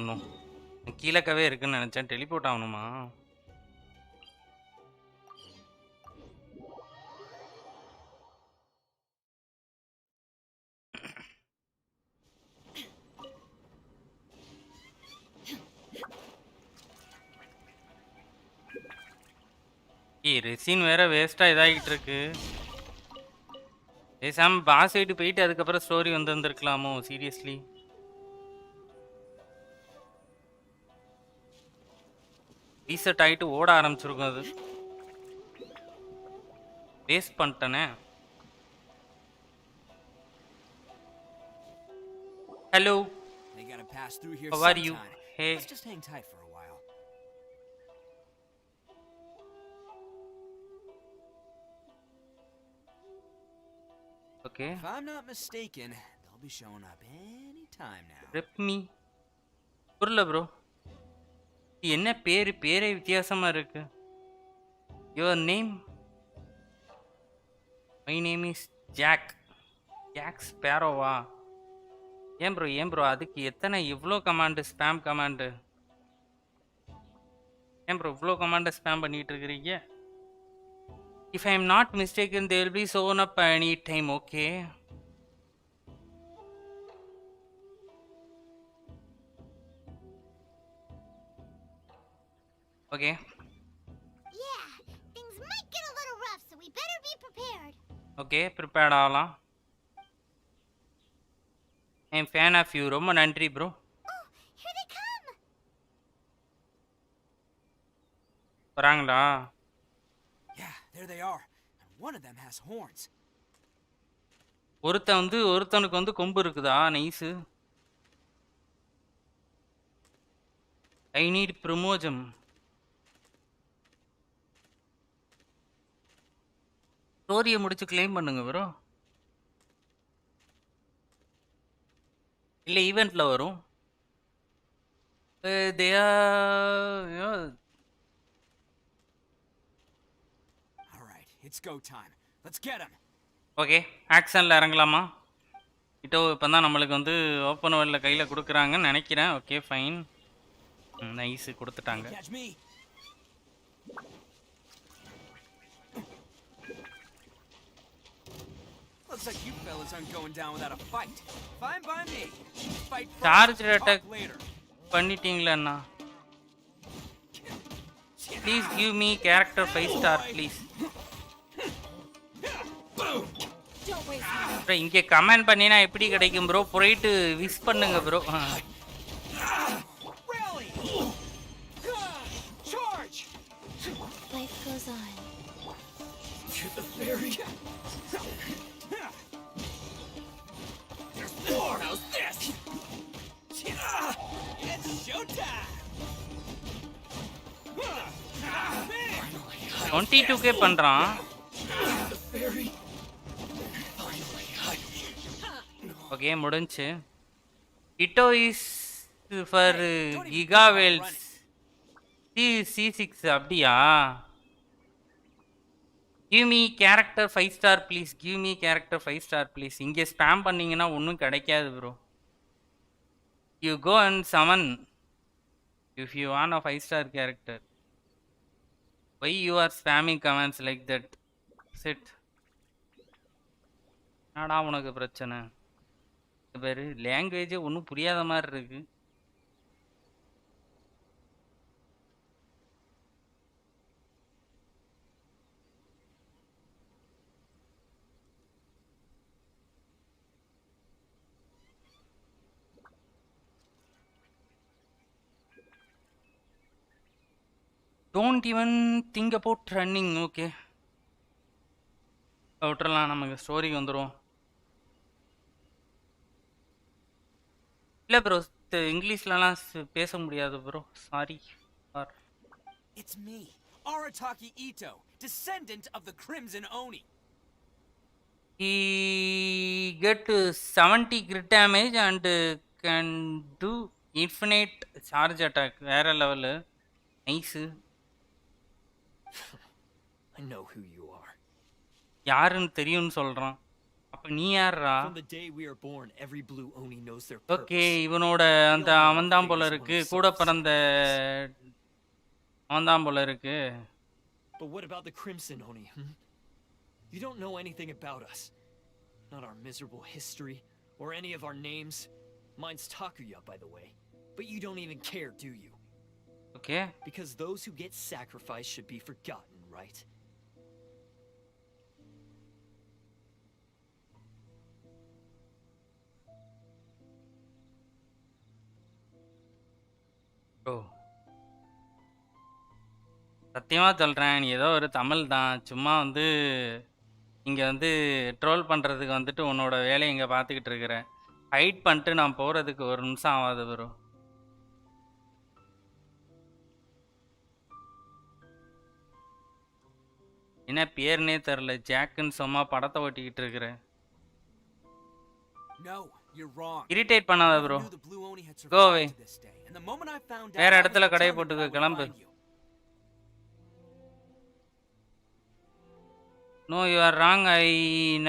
ஒன்றும் கீழக்கவே இருக்குன்னு நினச்சேன். டெலிபோர்ட் ஆகணுமா? ரெசின் வேற வேஸ்ட்டாக இதாகிட்டு இருக்கு. பேசாமல் பாஸ் ஆகிட்டு போயிட்டு அதுக்கப்புறம் ஸ்டோரி வந்துருந்துருக்கலாமோ? சீரியஸ்லி ரீசெட் ஆகிட்டு ஓட ஆரம்பிச்சிருக்கும் அது. வேஸ்ட் பண்ணிட்டேனே. Hello, They gotta pass through here how are you? sometime. Hey. Let's just hang tight for a while. Okay. If I'm not mistaken, they'll be showing up any time now. Rep me. புரியல bro. என்ன பேரே வித்தியாசமா இருக்கு. Your name? My name is Jack. Jack Sparrowவா? ஏன் bro அதுக்கு எத்தனை இவ்வளோ command, spam command? ஏன் ப்ரோ இவ்வளோ கமாண்டை ஸ்பேம் பண்ணிட்டு இருக்கிறீங்க? If I am not mistaken, they will be shown up any time. Okay. Okay. Yeah, things might get a little rough, so we better be prepared. Okay, prepared ஆகலாம். I am fan of you. ரொம்ப நன்றி bro. Oh, here they come. வராங்களா? Yeah, there they are. And one of them has horns. ஒருத்தனுக்கு வந்து கொம்பு இருக்குதா? Nice. I need primogem. ஸ்டோரியை முடிச்சு கிளைம் பண்ணுங்க ப்ரோ. இல்லை ஈவெண்ட்ல வரும். Alright, it's go time. Let's get him. Okay, ஆக்ஷனில் இறங்கலாமா? இப்போ தான் நம்மளுக்கு வந்து ஓப்பன் வேர்ல்டில் கையில் கொடுக்குறாங்கன்னு நினைக்கிறேன். ஓகே ஃபைன், நைஸு கொடுத்துட்டாங்க. Catch me. Looks like you fellas aren't going down without a fight. Fine by me. Fight first, Charge talk attack. later. பண்ணிட்டீங்களா? Please give me character 5 star please. Bro இங்கே comment பண்ணினா எப்படி கிடைக்கும் bro? போயிட்டு wish பண்ணுங்க bro. Rally! Charge! Life goes on. To the ferry. There's more. How's this? It's showtime! 22K பண்ணுறான். The ferry. Okay முடிஞ்சு. இட்டோ is for கிகாவேல்ஸ் C6 அப்படியா? Give me character 5 star please. Give me character 5 star please. இங்கே spam பண்ணிங்கன்னா ஒன்றும் கிடைக்காது bro. You go and summon if you want a 5 star character. Why you are spamming comments like that? செட் என்னடா உனக்கு பிரச்சனை? பேர் லாங்குவேஜே ஒன்றும் புரியாத மாதிரி இருக்கு. Don't even think about running. Okay விட்டுறலாம், நமக்கு ஸ்டோரிக்கு வந்துடும். இல்லை ப்ரோ இங்கிலீஷ்லலாம் பேச முடியாது bro, sorry. It's me, Arataki Ito, descendant of the Crimson Oni. He get 70 crit damage and can do infinite charge attack. வேற level, nice. I know who you are. யாருன்னு தெரியும்னு சொல்கிறான். அப்போ நீ யாரா? From the day we are born, every blue oni knows their purpose. Okay இவனோட அந்த அவன்தான் போல இருக்கு, கூட பிறந்த அவன்தான் போல இருக்கு. But what about the Crimson Oni? You don't know anything about us. Not our miserable history or any of our names. Mine's Takuya, by the way. But you don't even care, do you? Okay. Because those who get sacrificed should be forgotten, right? Oh. சத்தியமா சொல்றேன். நீ ஏதோ ஒரு தமிழ் தான். சும்மா வந்து இங்க வந்து ட்ரோல் பண்றதுக்கு வந்துட்டு உன்னோட வேலைய இங்க பார்த்துக்கிட்டு இருக்கிற. ஹைட் பண்ணிட்டு நான் போறதுக்கு 1 நிமிஷம் ஆகாது ப்ரோ. என்ன பேருன்னே தெரில. ஜாக்குன்னு சும்மா படத்தை ஓட்டிக்கிட்டு இருக்கிற. No, you're wrong. இரிட்டேட் பண்ணாத I never bro. knew the Blue Oni had Go away. survived to this day. And the moment I found out, வேற I was இடத்துல கடையை determined that I போட்டுக்க, would கிளம்பு. find you. No, you are wrong. I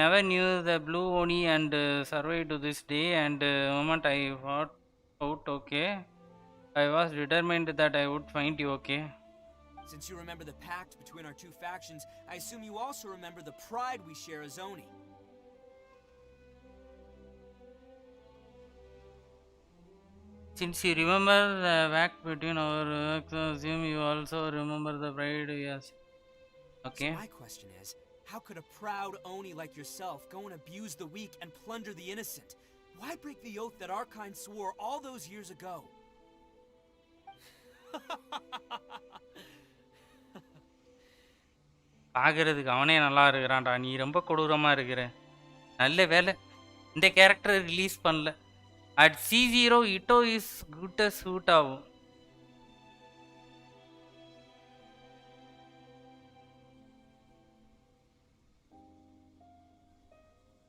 never knew the Blue Oni and survived to this day. And moment I thought out, okay, I was determined that I would find you, okay. Since you remember the pact between our two factions, I assume you also remember the pride we share as Oni. Since you remember the pact between our I assume you also remember the pride, yes. Okay. So my question is, how could a proud Oni like yourself go and abuse the weak and plunder the innocent? Why break the oath that our kind swore all those years ago? பார்க்கறதுக்கு அவனே நல்லா இருக்கிறான்டா. நீ ரொம்ப கொடூரமா இருக்கிற. நல்ல வேலை இந்த கேரக்டர் ரிலீஸ் பண்ணல. At C0 Itto is good suit ஆகும்.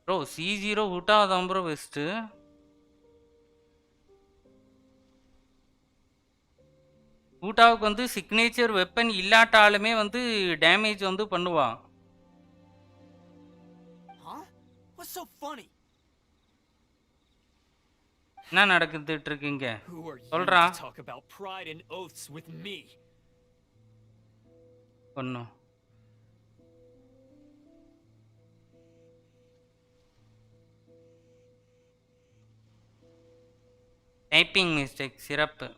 ப்ரோ C0 ஹூட்டா தான் ப்ரோ பெஸ்ட்டு. ஹூட்டாவுக்கு வந்து சிக்னேச்சர் வெப்பன் இல்லாட்டாலுமே வந்து டேமேஜ் வந்து பண்ணுவான். Huh? What's so funny? என்ன நடக்குதுட்டு இருக்கீங்க? Who are you சொல்றா. to talk about pride and oaths with me? ஒன்னும் டைப்பிங் மிஸ்டேக். சிறப்பு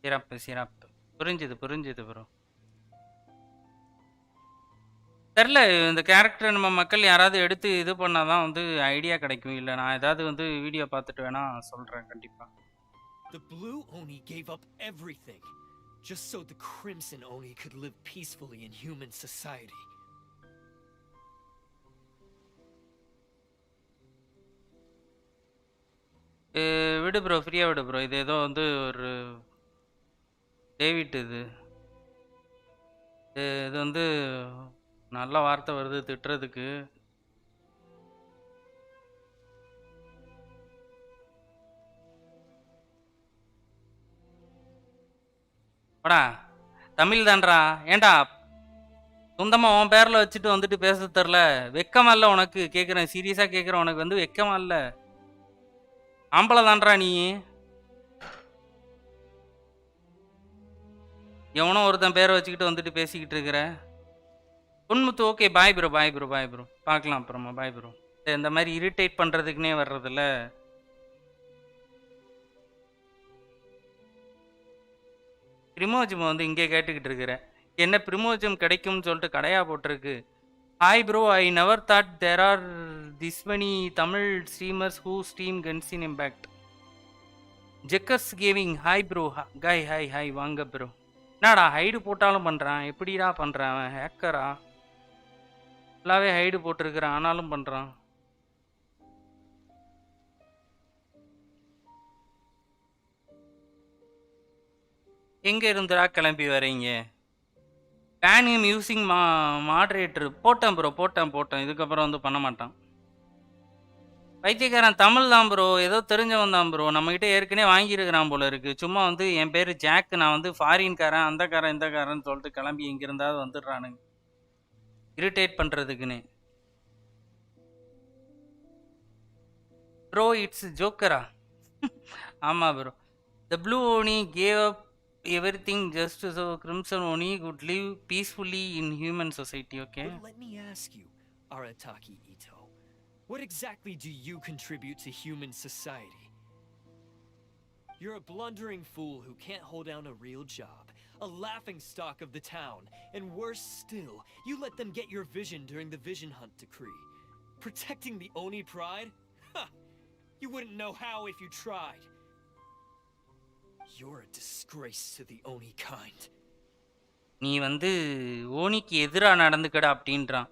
சிறப்பு சிறப்பு. புரிஞ்சுது ப்ரோ. தெரில இந்த கேரக்டர் நம்ம மக்கள் யாராவது எடுத்து இது பண்ணாதான் வந்து ஐடியா கிடைக்கும். இல்லை நான் ஏதாவது வந்து வீடியோ பார்த்துட்டு வேணா சொல்கிறேன் கண்டிப்பாக. The Blue Oni gave up everything just so the Crimson Oni could live peacefully in human society. விடு ப்ரோ, ஃப்ரீயாக விடு ப்ரோ. இது ஏதோ வந்து ஒரு டேவிட் இது வந்து நல்ல வார்த்தை வருது திட்டுறதுக்கு. வாடா தமிழ் தான்டா. ஏன்டா சொந்தமாக உன் பேரில் வச்சுட்டு வந்துட்டு பேச தெரில? வெக்கமா இல்லை உனக்கு? கேட்குறேன், சீரியஸாக கேட்குறேன். உனக்கு வந்து வெக்கமா இல்லை? ஆம்பளை தான்டா நீ. எவனோ ஒருத்தன் பேரை வச்சுக்கிட்டு வந்துட்டு பேசிக்கிட்டு இருக்கிற. Ponmuthu okay, bye bro bye bro bye bro. பார்க்கலாம் அப்புறமா. Bye bro. இந்த மாதிரி இரிட்டேட் பண்ணுறதுக்குனே வர்றதில்ல. பிரிமோஜம் வந்து இங்கே கேட்டுக்கிட்டு இருக்கிறேன். என்ன பிரிமோஜம் கிடைக்கும்னு சொல்லிட்டு கடையா போட்டிருக்கு. Hi bro, I never thought there are this many Tamil streamers who stream Genshin Impact. Jeckers caving hi bro. காய் ஹாய் ஹாய் வாங்க ப்ரோ. என்னடா ஹைடு போட்டாலும் பண்ணுறான்? எப்படிடா பண்ணுறான் அவன்? ஹேக்கரா? ஃபுல்லாகவே ஹைடு போட்டிருக்கிறான் ஆனாலும் பண்ணுறான். எங்கே இருந்துடா கிளம்பி வரீங்க? Ban him using moderator. போட்டேன் ப்ரோ, போட்டேன். இதுக்கப்புறம் வந்து பண்ண மாட்டான். பைத்தியக்காரன் தமிழ் தான் ப்ரோ, ஏதோ தெரிஞ்சவன் தான் ப்ரோ. நம்மகிட்ட ஏற்கனவே வாங்கியிருக்கிறான் போல இருக்கு. சும்மா வந்து என் பேர் ஜாக், நான் வந்து ஃபாரின்காரன், அந்த காரன் இந்த காரன்னு சொல்லிட்டு கிளம்பி எங்கிருந்தாவது வந்துடுறானுங்க இரிட்டேட் பண்ணுறதுக்குன்னு. ப்ரோ இட்ஸ் ஜோக்கரா? ஆமாம் bro. The blue oni gave up everything just so Crimson Oni could live peacefully in human society, okay? But let me ask you, Arataki Ito, what exactly do you contribute to human society? You're a blundering fool who can't hold down a real job, a laughing stock of the town, and worse still, you let them get your vision during the Vision Hunt decree. Protecting the Oni pride? Ha! You wouldn't know how if you tried. You're a disgrace to the Oni kind. நீ வந்து ஓனிக்கு எதிரா நடந்துக்கடா அப்படின்றான்.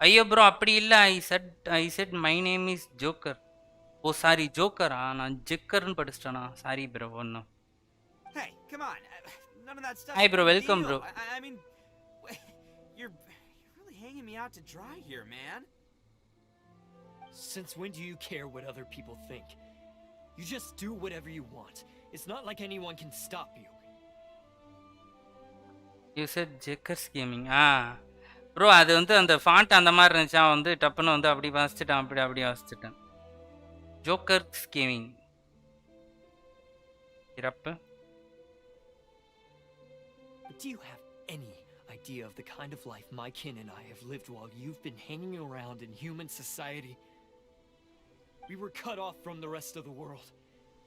ஐயோ bro அப்படி இல்ல. I said my name is Joker. Oh sorry ஜோக்கரா, நான் ஜெக்கர்னு படிச்சிட்டேனா. சாரி ப்ரோ ஒன்னும். Hey, come on. None of that stuff. Hi bro, welcome bro. I mean, you're really hanging me out to dry here, man. Since when do you care what other people think? You just do whatever you want. It's not like anyone can stop you. You said Jekers Gaming. Bro அது வந்து அந்த font அந்த மாதிரி இருந்துச்சா, வந்து டப்புன்னு வந்து அப்படி வாசிச்சுட்டான், அப்படி வாசிச்சுட்டேன். ஜோக்கர்ஸ் கேமிங் சிறப்பு. But do you have any idea of the kind of life my kin and I have lived while you've been hanging around in human society? We were cut off from the rest of the world.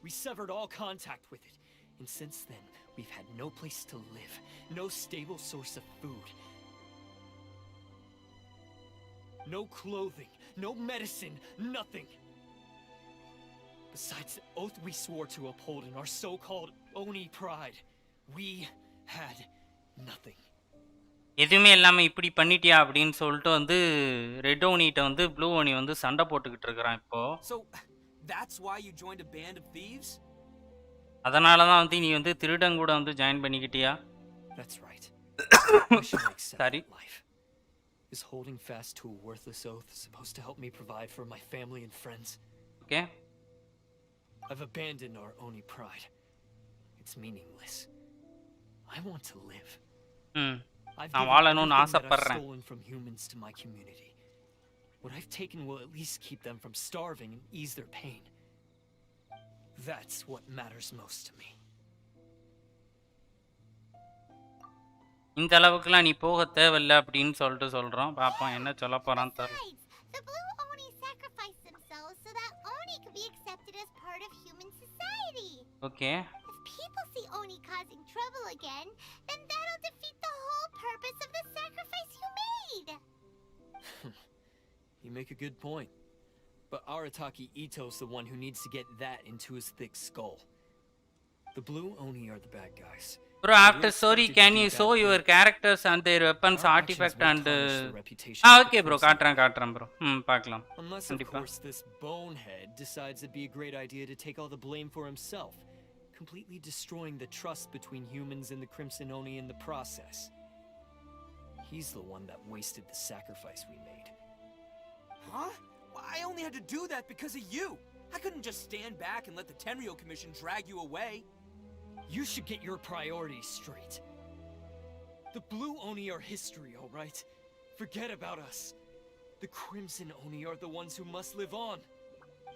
We severed all contact with it. And since then, we've had no place to live, no stable source of food, no clothing, no medicine, nothing. Besides the oath we swore to uphold in our so-called Oni pride, we had nothing. எதுவுமே இல்லாமல் இப்படி பண்ணிட்டியா அப்படின்னு சொல்லிட்டு வந்து red ஓனிட்ட வந்து blue ஓனி வந்து சண்டை போட்டுக்கிட்டு இருக்கிறான் இப்போ. So that's why you joined a band of thieves? அதனால தான் வந்து நீ வந்து திருடன் கூட வந்து join பண்ணிக்கிட்டியா? That's right. Sorry. Life. Is holding fast to a worthless oath supposed to help me provide for my family and friends? Okay. I've abandoned our Oni pride. It's meaningless. I want to live. I've given everything that I've stolen from humans to my community. What I've taken will at least keep them from starving and ease their pain. That's what matters most to me. இந்த அளவுக்குலாம் நீ போக தேவையில்லை அப்படின்னு சொல்லிட்டு சொல்றோம். பாப்போம் என்ன சொல்ல போறான்னு தெரியல. The blue Oni sacrificed themselves so that Oni could be accepted as part of human society. Okay. If people see Oni causing trouble again, then that'll defeat the whole purpose of the sacrifice you made. You make a good point. But Arataki Ito's the one who needs to get that into his thick skull. The blue Oni are the bad guys. Bro, after story, can you show your characters and their weapons, artifact and... okay bro, காட்டுறேன் bro. பார்க்கலாம். Unless of course this bonehead decides it'd be a great idea to take all the blame for himself, completely destroying the trust between humans and the Crimson Oni in the process. He's the one that wasted the sacrifice we made. Huh? Well, I only had to do that because of you. I couldn't just stand back and let the Tenryou Commission drag you away. You should get your priorities straight. The Blue Oni are history, all right? Forget about us. The Crimson Oni are the ones who must live on.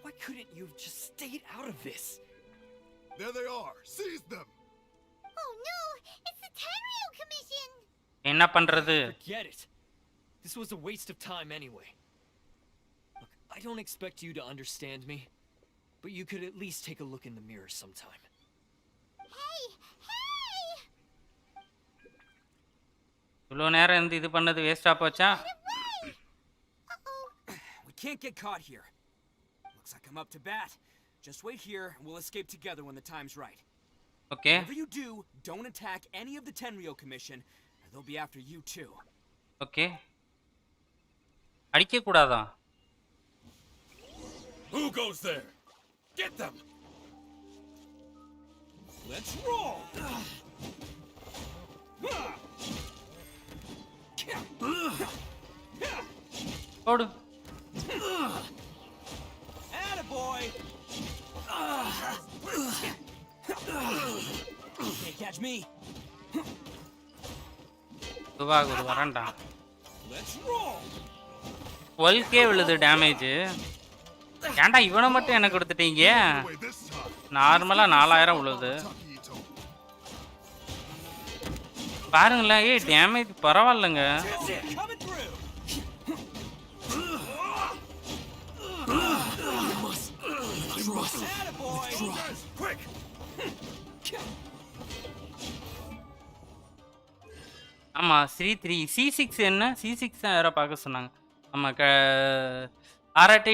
Why couldn't you have just stayed out of this? There they are. Seize them. Oh no, it's the Tenryou Commission. என்ன பண்றது? Forget it. This was a waste of time anyway. Look, I don't expect you to understand me, but you could at least take a look in the mirror sometime. இவ்வளோ நேரம் இருந்து இது பண்ணது வேஸ்டா போச்சா? We can't get caught here. Looks like I'm up to bat. Just wait here and we'll escape together when the time's right. Okay. Whatever you do, don't attack any of the Tenryou Commission, or they'll be after you too. Okay. அடிக்க கூடாதா? Who goes there? Get them. Let's roll. போடு. Attaboy. Can't catch me. துவா குரு வரண்டா. Let's roll. 12k விழுது damage. ஏன்டா இவனை மட்டும் எனக்கு கொடுத்துட்டீங்க? நார்மலா 4000 விழுது. பாருங்களேன், ஏய் டேமேஜ் பரவாயில்லைங்க. ஆமா C3 C6 என்ன C6 யாரோ பார்க்க சொன்னாங்க. ஆமா RRT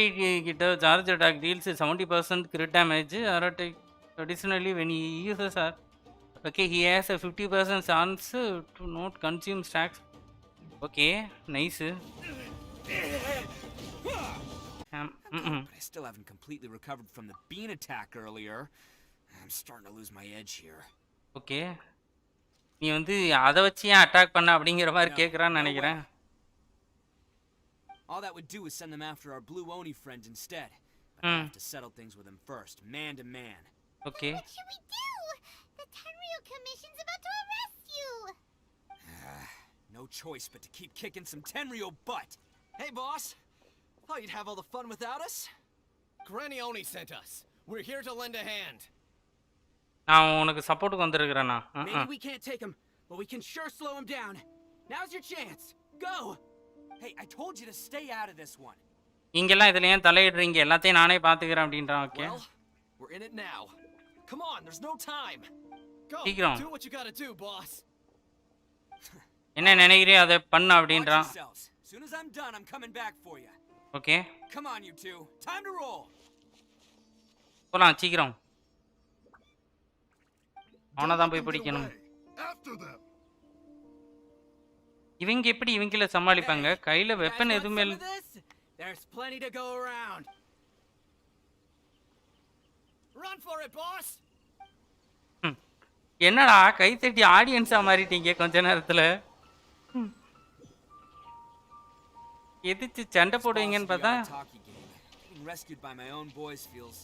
கிட்ட charge attack deals 70% grid damage. RRT Additionally, when he uses a okay, he has a 50% chance to not consume stacks. Okay, nice. But I still haven't completely recovered from the bean attack earlier. I'm starting to lose my edge here. Okay. நீ வந்து அதை வச்சு ஏன் attack பண்ண அப்படிங்கிற மாதிரி கேட்குறான்னு நினைக்கிறேன். All that would do is send them after our blue Oni friend instead. But I have to settle things with him first, man to man. Okay. What should we do? The Tenryu Commission's about to arrest you. No choice but to keep kicking some Tenryu butt. Hey, boss. Thought you'd have all the fun without us? Granny Oni sent us. We're here to lend a hand. நான் உனக்கு சப்போர்ட்டுக்கு வந்திருக்கிறேண்ணா. Maybe we can't take him, but we can sure slow him down. Now's your chance. Go. Hey, I told you to stay out of this one. இங்கெல்லாம் இதுல ஏன் தலையிடுறீங்க? எல்லாத்தையும் நானே பாத்துக்கிறேன் அப்படின்றான். Okay. Well, we're in it now. Come on, there's no time. Go. சீக்கிரம். Do what you got to do, boss. என்ன நினைக்கிறீ அதை பண்ண அப்படின்றான். As soon as I'm done, I'm coming back for you. Okay. Come on, you two. Time to roll. போலாம் சீக்கிரம். அவனை தான் போய் பிடிக்கணும். இவங்க எப்படி இவங்கள சமாளிப்பாங்க? கையில வெப்பன் எதுவுமே இல்ல. There's plenty to go around. Run for it, boss. என்னடா கை தட்டி ஆடியன்ஸா மாறிட்டீங்க கொஞ்ச நேரத்துல. எதிர்த்து சண்டை போடுவீங்கன்னு பார்த்தா Getting rescued by my own boys feels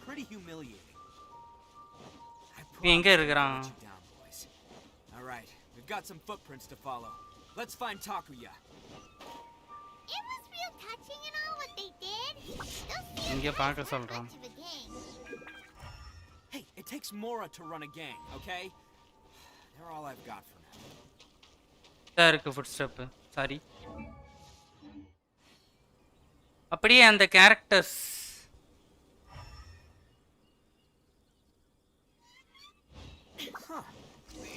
pretty humiliating. எங்க இருக்கிறான்? All right, we've got some footprints to follow. Let's find Takuya. It was real touching and all what they did. இங்க பார்க்க சொல்றான். Hey, it takes Mora to run a gang, okay? They're all I've got for now. தான் இருக்கு food step. Sorry. அப்படியே அந்த characters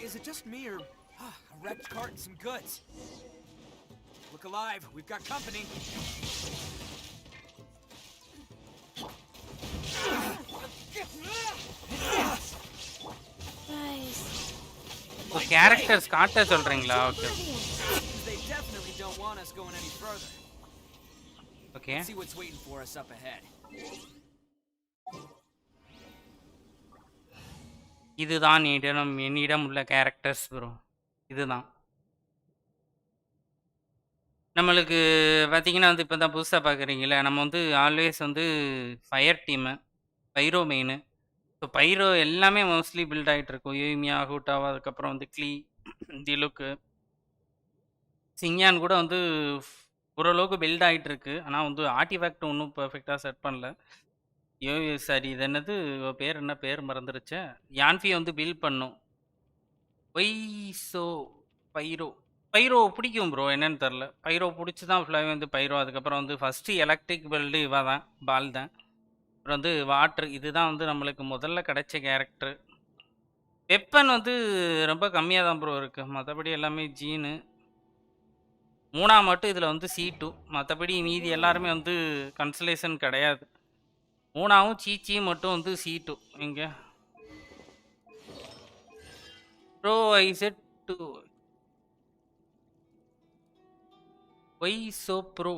Is it just me or a wrecked cart and some goods? Look alive, we've got company. Characters காட்ட சொல்றீங்களா? Okay. They definitely don't want us going any further. Okay. Let's see what's waiting for us up ahead. இதுதான் என்னிடம் உள்ள characters bro. இதுதான் நம்மளுக்கு பார்த்தீங்கன்னா வந்து இப்போ தான் புதுசாக பார்க்குறீங்களே, நம்ம வந்து ஆல்வேஸ் வந்து ஃபயர் டீமு, பைரோ மெயின். ஸோ பைரோ எல்லாமே மோஸ்ட்லி பில்ட் ஆகிட்டு இருக்கும். யூமியா, ஹூட்டாவா, அதுக்கப்புறம் வந்து க்ளீ, திலுக்கு, சிங்யான் கூட வந்து ஓரளவுக்கு பில்ட் ஆகிட்டு இருக்கு. ஆனால் வந்து ஆர்டிஃபேக்ட் ஒன்றும் பர்ஃபெக்டாக செட் பண்ணல. சரி இது என்னது பேர், என்ன பேர் மறந்துருச்சு. யான்ஃபி வந்து பில்ட் பண்ணும். ஒய்ஸோ பைரோ பைரோ பிடிக்கும் ப்ரோ, என்னன்னு தெரில. பைரோ பிடிச்சி தான் ஃபுல்லாகவே வந்து பைரோ. அதுக்கப்புறம் வந்து ஃபஸ்ட்டு எலக்ட்ரிக் பில்டு இவ தான், பால் தான். அப்புறம் வந்து வாட்ரு, இதுதான் வந்து நம்மளுக்கு முதல்ல கிடைச்ச கேரக்டரு. வெப்பன் வந்து ரொம்ப கம்மியாக தான் ப்ரோ இருக்குது. மற்றபடி எல்லாமே ஜீனு. மூணாம் மட்டும் இதில் வந்து C2. மற்றபடி மீதி எல்லாருமே வந்து கன்சலேஷன் கிடையாது. மூணாவும் சீச்சியும் மட்டும் வந்து C2. இங்கே bro I said to why so bro.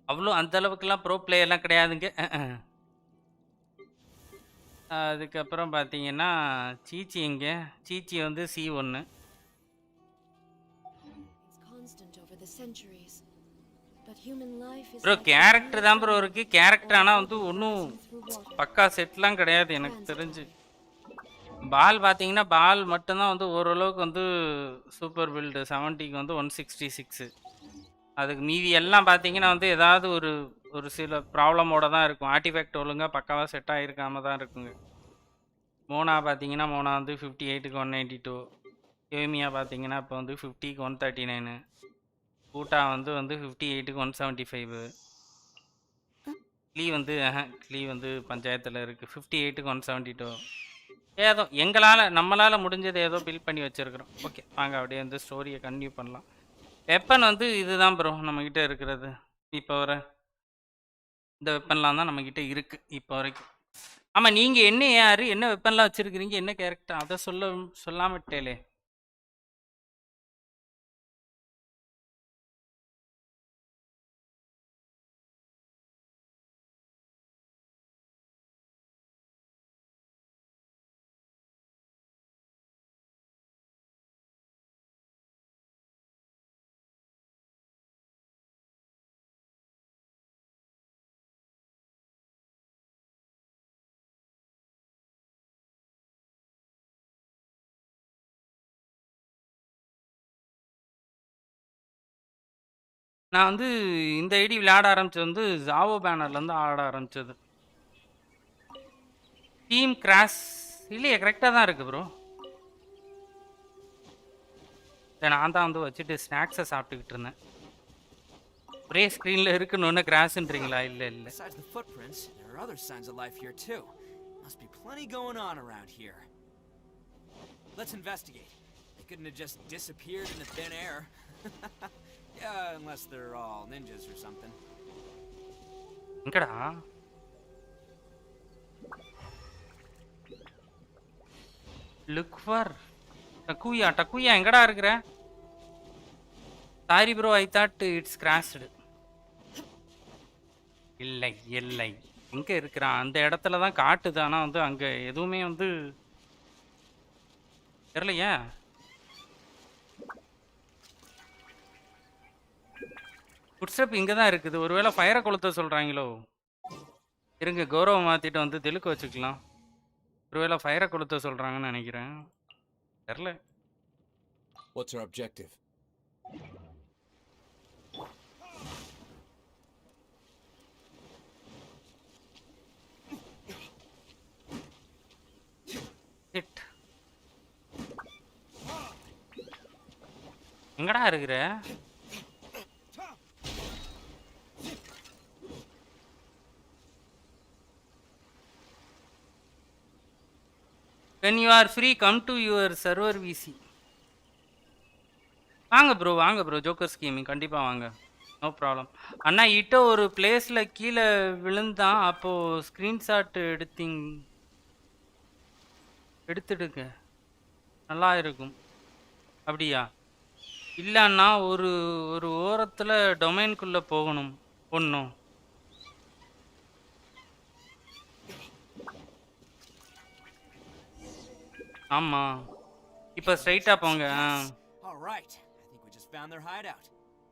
அவ்வளோ அந்த அளவுக்குலாம் ப்ரோ பிளேயர்லாம் கிடையாதுங்க. அதுக்கப்புறம் பார்த்தீங்கன்னா சீச்சி, இங்கே சீச்சி வந்து C1. ப்ரோ கேரக்டர் தான் ப்ரோ இருக்கு. கேரக்டர் ஆனால் வந்து ஒன்றும் பக்கா செட்லாம் கிடையாது எனக்கு தெரிஞ்சு. பால் பார்த்தீங்கன்னா பால் மட்டும்தான் வந்து ஓரளவுக்கு வந்து சூப்பர் பில்டு. 70க்கு வந்து 166. அதுக்கு மீதி எல்லாம் பார்த்தீங்கன்னா வந்து ஏதாவது ஒரு சில ப்ராப்ளமோட தான் இருக்கும். ஆர்டிஃபேக்ட் ஒழுங்காக பக்காவாக செட் ஆகிருக்காம தான் இருக்குங்க. மோனா பார்த்தீங்கன்னா மோனா வந்து 58க்கு 192. யோமியா பார்த்தீங்கன்னா இப்போ வந்து 50க்கு 139. கூட்டா வந்து 58க்கு 175. க்ளீ வந்து பஞ்சாயத்தில் இருக்குது 58க்கு 172. ஏதோ நம்மளால் முடிஞ்சது ஏதோ பில் பண்ணி வச்சுருக்குறோம். ஓகே வாங்க அப்படியே வந்து ஸ்டோரியை கன்டினியூ பண்ணலாம். வெப்பன் வந்து இதுதான் ப்ரோ நம்மக்கிட்ட இருக்கிறது. இப்போ வர இந்த வெப்பன்லாம் தான் நம்மக்கிட்ட இருக்குது இப்போ வரைக்கும். ஆமாம், நீங்கள் என்ன யார், என்ன வெப்பன்லாம் வச்சுருக்கிறீங்க, என்ன கேரக்டர், அதை சொல்லாமட்டேலே. நான் வந்து இந்த ஐடி விளையாட ஆரம்பிச்சது வந்து ஜாவோ பேனர்லேருந்து ஆட ஆரம்பிச்சது. டீம் கிராஷ் இல்லையே, கரெக்டாக தான் இருக்குது ப்ரோ. நான் தான் வந்து வச்சுட்டு ஸ்நாக்ஸை சாப்பிட்டுக்கிட்டு இருந்தேன். ஒரே ஸ்க்ரீனில் இருக்குன்னு கிராஷ்ன்றீங்களா? இல்லை இல்லை. Besides the footprints, there are other signs of life here too. Must be plenty going on around here. Let's investigate. They couldn't have just disappeared into thin air. Yeah, unless they're all ninjas or something. எங்கடா? Look for டக்குயா எங்கடா இருக்கிற? Sorry bro, I thought it's crashed. இல்லை இல்லை, எங்கே இருக்கிறான்? அந்த இடத்துல தான் காட்டுது, ஆனால் வந்து அங்கே எதுவுமே வந்து தெரியலையே. ஃபுட்ஸ்டெப் இங்கே தான் இருக்குது. ஒருவேளை ஃபயரை கொளுத்த சொல்கிறாங்களோ? இருங்க, கௌரவம் மாற்றிட்டு வந்து தெலுக்கு வச்சுக்கலாம். ஒருவேளை ஃபயரை கொளுத்த சொல்கிறாங்கன்னு நினைக்கிறேன். தெரில. What's our objective? எங்கடா இருக்கிற? When you are free, come to your server VC. வாங்க ப்ரோ ஜோக்கர்ஸ் கேமிங் கண்டிப்பாக வாங்க, நோ ப்ராப்ளம். அண்ணா இட்ட ஒரு பிளேஸில் கீழே விழுந்தான், அப்போது ஸ்க்ரீன்ஷாட் எடுத்துடுங்க, நல்லா இருக்கும். அப்படியா? இல்லைன்னா ஒரு ஓரத்தில் டொமைனுக்குள்ளே போகணும் ஒன்றும். ஆமாம், இப்போ ஸ்ட்ரைட்டாக போங்க.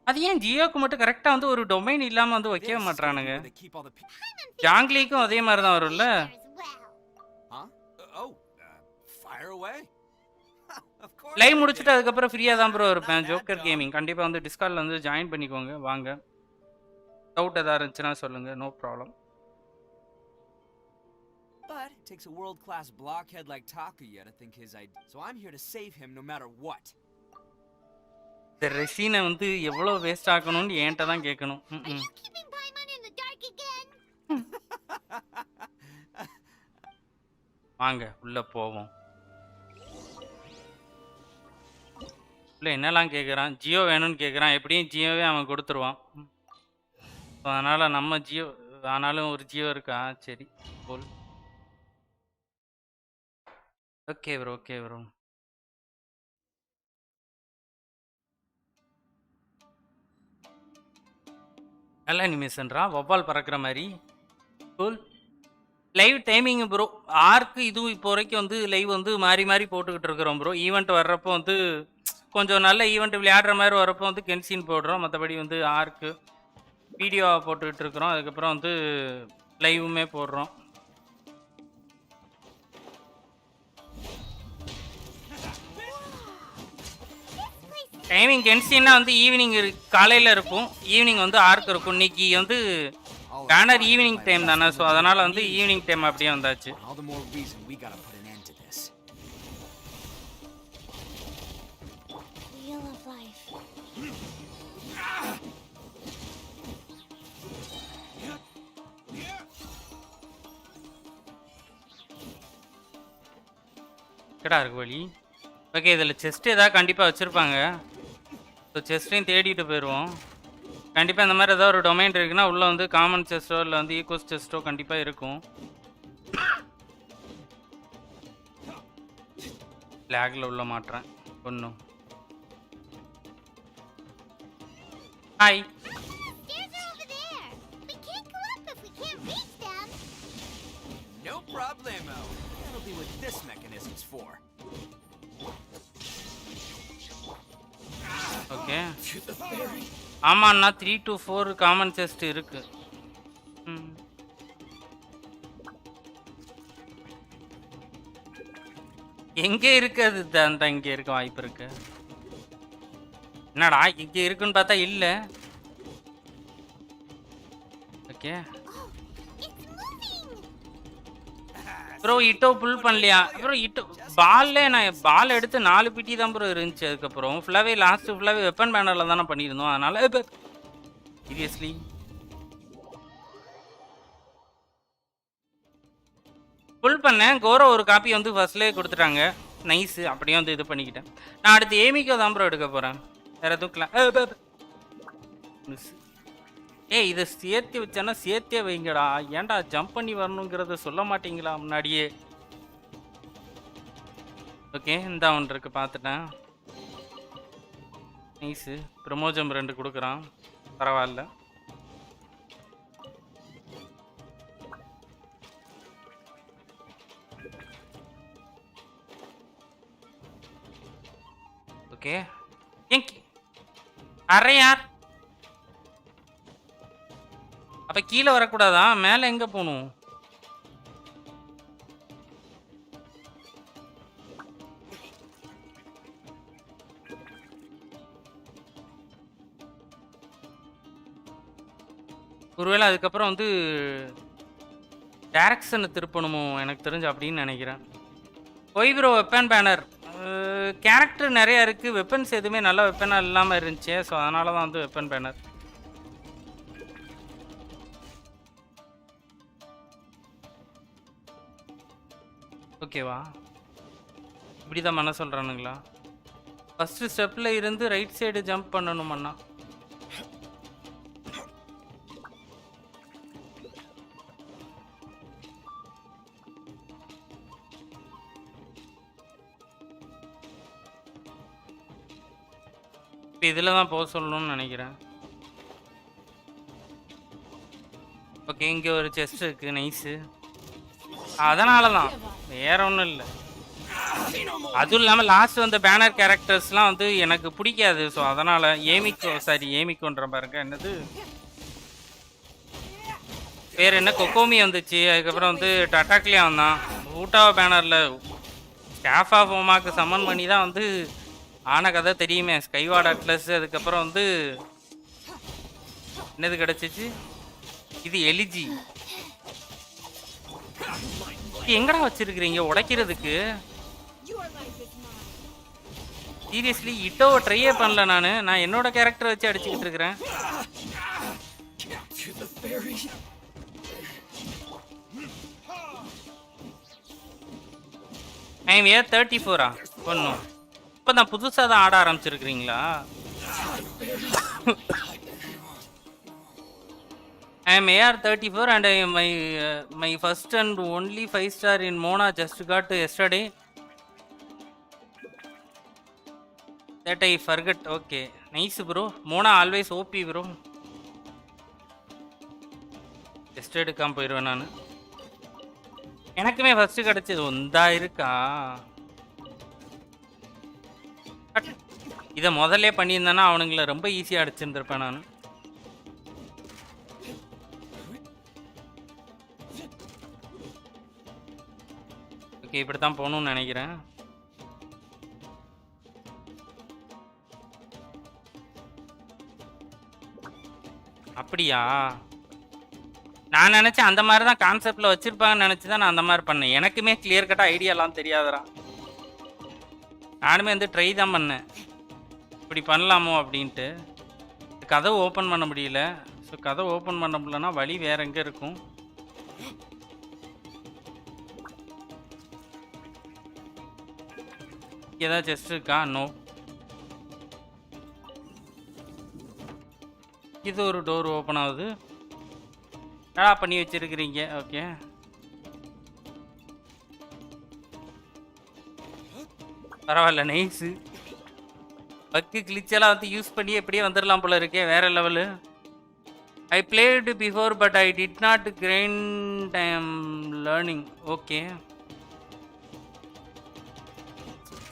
அது ஏன் ஜியோக்கு மட்டும் கரெக்டாக வந்து ஒரு டொமைன் இல்லாமல் வந்து வைக்கவே மாட்றானுங்க? ஜாங்லிக்கும் அதே மாதிரி தான் வரும்ல? லைவ் முடிச்சுட்டு அதுக்கப்புறம் ஃப்ரீயாக தான் ப்ரோ இருப்பேன். ஜோக்கர் கேமிங் கண்டிப்பாக வந்து டிஸ்கார்டில் வந்து ஜாயின் பண்ணிக்கோங்க, வாங்க. டவுட் எதாவது இருந்துச்சுன்னா சொல்லுங்கள், no problem. But it takes a world-class blockhead like Takuya to think his idea. So I'm here to save him no matter what. இந்த ரெசினை வந்து எவ்வளோ வேஸ்ட் ஆக்கணும்னு என்கிட்ட தான் கேட்கணும். வாங்க உள்ளே போவோம். இல்லை என்னெல்லாம் கேட்குறான், ஜியோ வேணும்னு கேட்குறான். எப்படியும் ஜியோவே அவன் கொடுத்துருவான். அதனால் நம்ம ஜியோ, ஆனாலும் ஒரு ஜியோ இருக்கா? சரி போல். Okay bro. நல்ல அனிமேஷன்ரா, வவ்வால் பறக்கிற மாதிரி. கூல். லைவ் டைமிங் ப்ரோ, ஆர்க்கு இதுவும் இப்போ வரைக்கும் வந்து லைவ் வந்து மாறி போட்டுக்கிட்டு இருக்கிறோம் ப்ரோ. ஈவெண்ட் வர்றப்போ வந்து கொஞ்சம் நல்ல ஈவெண்ட் விளையாடுற மாதிரி வரப்போ வந்து கென்ஷின் போடுறோம். மற்றபடி வந்து ஆர்க்கு வீடியோவாக போட்டுக்கிட்டு இருக்கிறோம். அதுக்கப்புறம் வந்து லைவுமே போடுறோம். டைமிங் கென்ஷின்னா வந்து ஈவினிங் காலையில் இருக்கும், ஈவினிங் வந்து ஆர்க் இருக்கும். இன்னைக்கு வந்து பேனர் ஈவினிங் டைம் தானே, ஸோ அதனால் வந்து ஈவினிங் டைம் அப்படியே வந்தாச்சு. கடா இருக்கு வழி. ஓகே, இதில் செஸ்ட் ஏதாவது கண்டிப்பாக வச்சுருப்பாங்க. ஸோ செஸ்ட்டையும் தேடிட்டு போயிடுவோம். கண்டிப்பாக இந்த மாதிரி ஏதாவது ஒரு டொமைன் இருக்குன்னா உள்ளே வந்து காமன் செஸ்ட்டோ இல்லை வந்து ஈகோஸ் செஸ்ட்டோ கண்டிப்பாக இருக்கும். லேக்ல உள்ள மாட்டுறேன் ஒன்றும். Hi. Stairs are over there. We can't go up if we can't reach them. No problemo. That'll be what this mechanism's for. Okay. ஆமாண்ணா 3 to 4 காமன் செஸ்ட் இருக்கு. எங்க இருக்கு அது? அந்த இங்க இருக்க வாய்ப்பு இருக்கு. என்னடா இங்க இருக்குன்னு பார்த்தா இல்ல. ஓகே ப்ரோ இட்டோ புல் பண்ணலையா ப்ரோ? இட்டோ பால்ல நான் பால் எடுத்து 4 பிடி தான் ப்ரோ இருந்துச்சு. அதுக்கப்புறம் ஃபுல்லாவே லாஸ்ட் ஃபுல்லாவே வெப்பன் பேனர்ல தானே பண்ணியிருந்தோம். அதனால சீரியஸ்லி ஃபுல் பண்ணேன். கோரோ ஒரு காப்பி வந்து ஃபர்ஸ்ட்லேயே கொடுத்துட்டாங்க. நைஸு. அப்படியே வந்து இது பண்ணிக்கிட்டேன். நான் அடுத்து ஏமிக்கோ தான் ப்ரோ எடுக்க போகிறேன். வேற எதுவும் இதை சேர்த்து வச்சேன்னா சேர்த்தே வைங்கடா. ஏன்டா ஜம்ப் பண்ணி வரணுங்கிறத சொல்ல மாட்டீங்களா முன்னாடியே? ஓகே இந்த ஒன்று இருக்கு பார்த்துட்டேன். நைஸு. ப்ரமோஜம் 2 கொடுக்குறான். பரவாயில்ல. ஓகே அரே யார் அப்ப கீழே வரக்கூடாதா? மேல எங்க போகணும்? ஒருவேளை அதுக்கப்புறம் வந்து டைரக்ஷனை திருப்பணுமோ எனக்கு தெரிஞ்சு அப்படின்னு நினைக்கிறேன். Why bro weapon banner character நிறையா இருக்குது. வெப்பன்ஸ் எதுவுமே நல்ல வெப்பனாக இல்லாமல் இருந்துச்சு. ஸோ அதனால தான் வந்து வெப்பன் பேனர். ஓகேவா? இப்படி தான் பண்ண சொல்கிறானுங்களா? ஃபஸ்ட்டு ஸ்டெப்பில் இருந்து ரைட் சைடு ஜம்ப் பண்ணணுமண்ணா. இப்போ இதில் தான் போக சொல்லணும்னு நினைக்கிறேன். ஓகே இங்கே ஒரு செஸ்ட் இருக்குது. நைஸு. அதனால தான் வேற ஒன்றும் இல்லை. அதுவும் இல்லாமல் லாஸ்ட் வந்த பேனர் கேரக்டர்ஸ்லாம் வந்து எனக்கு பிடிக்காது. ஸோ அதனால் ஏமிக்கோன்ற பாருங்க. என்னது பேர் என்ன? கொக்கோமி வந்துச்சு. அதுக்கப்புறம் வந்து டட்டாக்லியா வந்தான். ஊட்டாவா பேனரில் ஸ்டாஃப் ஆஃப் ஹோமாக்கு சம்மன் பண்ணி தான் வந்து ஆன கதை தெரியுமே. ஸ்கைவார்ட் அட்லஸ். அதுக்கப்புறம் வந்து என்னது கிடச்சிச்சு? இது எலிஜி. எங்கடா வச்சிருக்கிறீங்க உடைக்கிறதுக்கு? சீரியஸ்லி இட்டோவை ட்ரையே பண்ணல. நான் என்னோட கேரக்டரை வச்சு அடிச்சுக்கிட்டு இருக்கிறேன். ஐம் ஏ 34 ஒன்றும் இப்போ தான் புதுசாக தான் ஆட ஆரம்பிச்சிருக்கிறீங்களா? I am AR34 and my first and only 5-star in Mona just got yesterday. That I forgot. Okay, nice bro. Mona always OP bro. Just எடுக்காம போயிடுவேன் நான். எனக்குமே ஃபர்ஸ்ட் கிடைச்சது ஒந்தா இருக்கா? இதை முதல்ல பண்ணியிருந்தேன்னா அவனுங்களை ரொம்ப ஈஸியாக அடிச்சிருந்துருப்பேன் நான். ஓகே இப்படி தான் போகணும்னு நினைக்கிறேன். அப்படியா? நான் நினச்சேன் அந்த மாதிரி தான் கான்செப்டில் வச்சுருப்பாங்கன்னு நினச்சி தான் நான் அந்த மாதிரி பண்ணேன். எனக்குமே கிளியர் கட்டாக ஐடியாலாம் தெரியாதரா. நானுமே வந்து ட்ரை தான் பண்ணேன் இப்படி பண்ணலாமோ அப்படின்ட்டு. கதவு ஓப்பன் பண்ண முடியல. ஸோ கதவு ஓப்பன் பண்ண முடியலன்னா வழி வேறு எங்கே இருக்கும்? ஏதாவது செஸ்ட் இருக்கா? நோ. இது ஒரு டோர் ஓப்பன் ஆகுது. என்னடா பண்ணி வச்சிருக்கிறீங்க? ஓகே பரவாயில்ல நைஸ். பக்கு கிளிச்செல்லாம் வந்து யூஸ் பண்ணி எப்படியே வந்துடலாம் போல இருக்கே. வேற level. I played before but I did not grind. I am learning. Okay.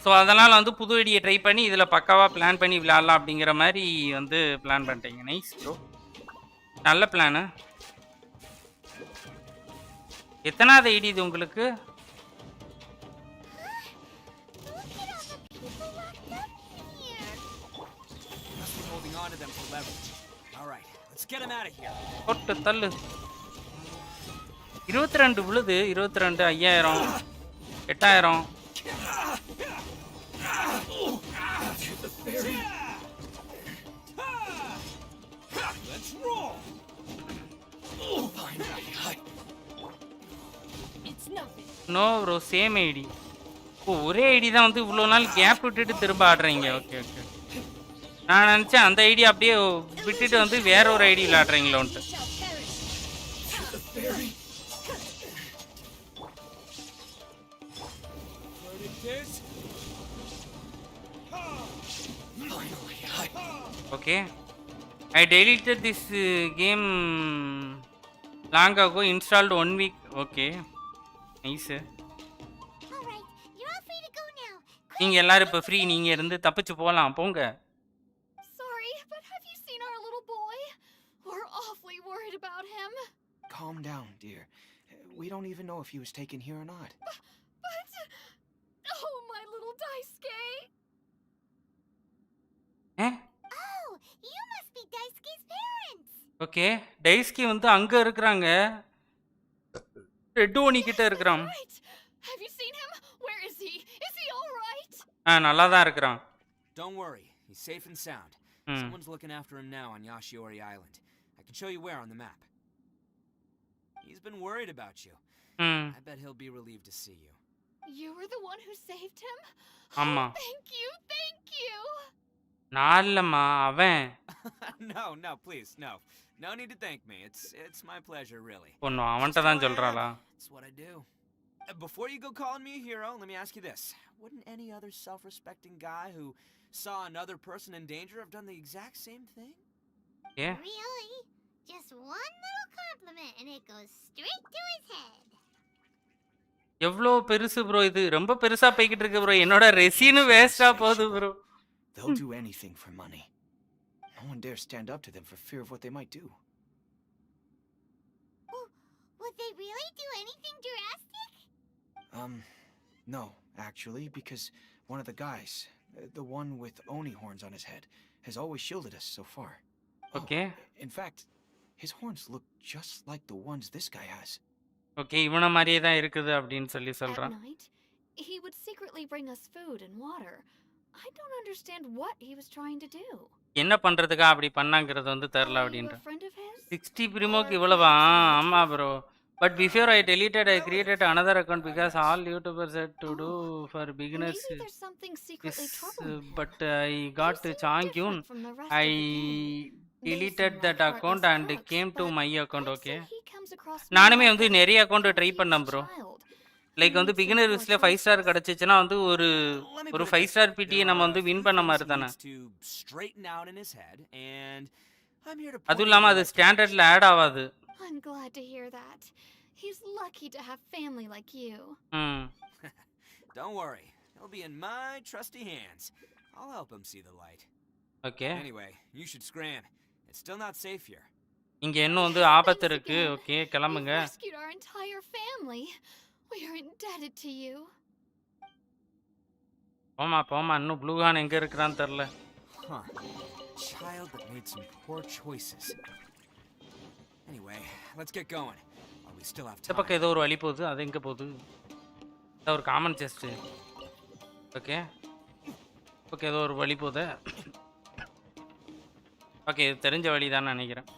So அதனால் வந்து புது ஐடியை ட்ரை பண்ணி இதில் பக்காவாக பிளான் பண்ணி விளையாடலாம் அப்படிங்கிற மாதிரி வந்து பிளான் பண்ணிட்டீங்க. நைஸ் ப்ரோ, நல்ல பிளானு. எத்தனாவது ஐடி இது உங்களுக்கு? போட்டு தள்ளு. 22 விழுது. 22 5000 8000. No bro, same ID. ஓ, ஒரே ஐடி தான் வந்து இவ்வளோ நாள் கேப் விட்டுட்டு திரும்ப ஆடுறீங்க. Okay okay. நான் நினச்சேன் அந்த ஐடி அப்படியே விட்டுட்டு வந்து வேற ஒரு ID விளையாடுறீங்களோன்ட்டு. Okay, I deleted this game long ago. Installed 1 week. Okay, nice. Alright, you're all free to go now. நீங்க எல்லாரும் இப்ப ஃப்ரீ. நீங்க இருந்து தப்பிச்சு போலாம். போங்க. Sorry, but have you seen our little boy? We're awfully worried about him. Calm down, dear. We don't even know if he was taken here or not. But oh, my little Daisuke. Eh? Oh, you must be Daisuke's parents. Okay, டைஸ்கி வந்து அங்க இருக்கறாங்க. Red ஓனி கிட்ட இருக்கறான். Have you seen him? Where is he? Is he all right? நல்லா தான் இருக்கறான். Don't worry, he's safe and sound. Someone's looking after him now on Yashiori Island. I can show you where on the map. He's been worried about you. I bet he'll be relieved to see you. You were the one who saved him? ஆமா. Oh, thank you, thank you. நால்லமா அவன். No, please, no. No need to thank me. It's my pleasure, really. பொண்ணு அவன்ட்ட தான் சொல்றாளா? It's what I do. Before you go calling me a hero, let me ask you this. Wouldn't any other self-respecting guy who saw another person in danger have done the exact same thing? Yeah. Really? Just one little compliment and it goes straight to his head. எவ்வளோ பெருசு bro இது. ரொம்ப பெருசா போய்கிட்டு இருக்கு bro. என்னோட ரெசினு வேஸ்டா போகுது bro. They'll do anything for money. No one dares stand up to them for fear of what they might do. Would they really do anything drastic? No, actually, because one of the guys, the one with Oni horns on his head, has always shielded us so far. Okay. In fact, his horns look just like the ones this guy has. Okay, இவன மாதிரியே தான் இருக்குது அப்படினு சொல்லி சொல்றான். At night, he would secretly bring us food and water. I don't understand what he was trying to do. என்ன பண்றதுக்கா அப்படி பண்ணாங்கிறது வந்து தெரியல அப்படின்ற. 60 பிரிமோக்கு இவ்வளவா? ஆமா bro. But before I deleted, I created another account because all YouTubers said to do for beginners. But I got Changyun. I deleted that account and came to my account. Okay. நானுமே வந்து நிறைய account try பண்ணேன் bro. Like வந்து beginner லிஸ்ட்ல 5 star கிடைச்சிச்சுனா வந்து ஒரு 5 star பிடியை நம்ம வந்து வின் பண்ண மாதிரி தானே. அதுவும் இல்லாம அது ஸ்டாண்டர்ட்ல ஆட் ஆகாது. I'm glad to hear that. He's lucky to have family like you. Don't worry. He'll be in my trusty hands. I'll help him see the light. Okay. Anyway, you should scram. It's still not safe here. இங்க இன்னும் வந்து ஆபத்து இருக்கு. Okay, கிளம்புங்க. You rescued our entire family. We are indebted to you. போமா இன்னும் ப்ளூகான் எங்க இருக்குறான்னு தெரியல. Child that made some poor choices. Anyway, let's get going. We still have time. இந்த பக்கம் ஏதோ ஒரு வழி போகுது. அது எங்க போகுது? இது ஒரு காமன் செஸ்ட். ஓகே. ஓகே, ஏதோ ஒரு வழி போகுது. ஓகே, இது தெரிஞ்ச வழி தான் நினைக்கிறேன்.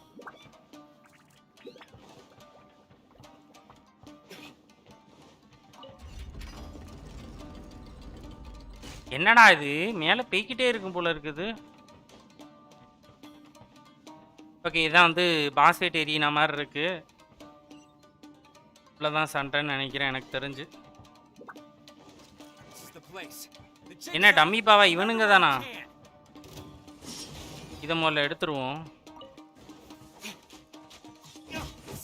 என்னடா இது மேலே போய்கிட்டே இருக்கும் போல இருக்குது. ஓகே, இதான் வந்து பாஸ் ஃபைட் ஏரியா மாதிரி இருக்கு. இவ்வளோதான் சண்டைன்னு நினைக்கிறேன் எனக்கு தெரிஞ்சு. is the place. The என்ன டம்மி பாவா இவனுங்க தானா? can. இத முதல்ல எடுத்துருவோம்.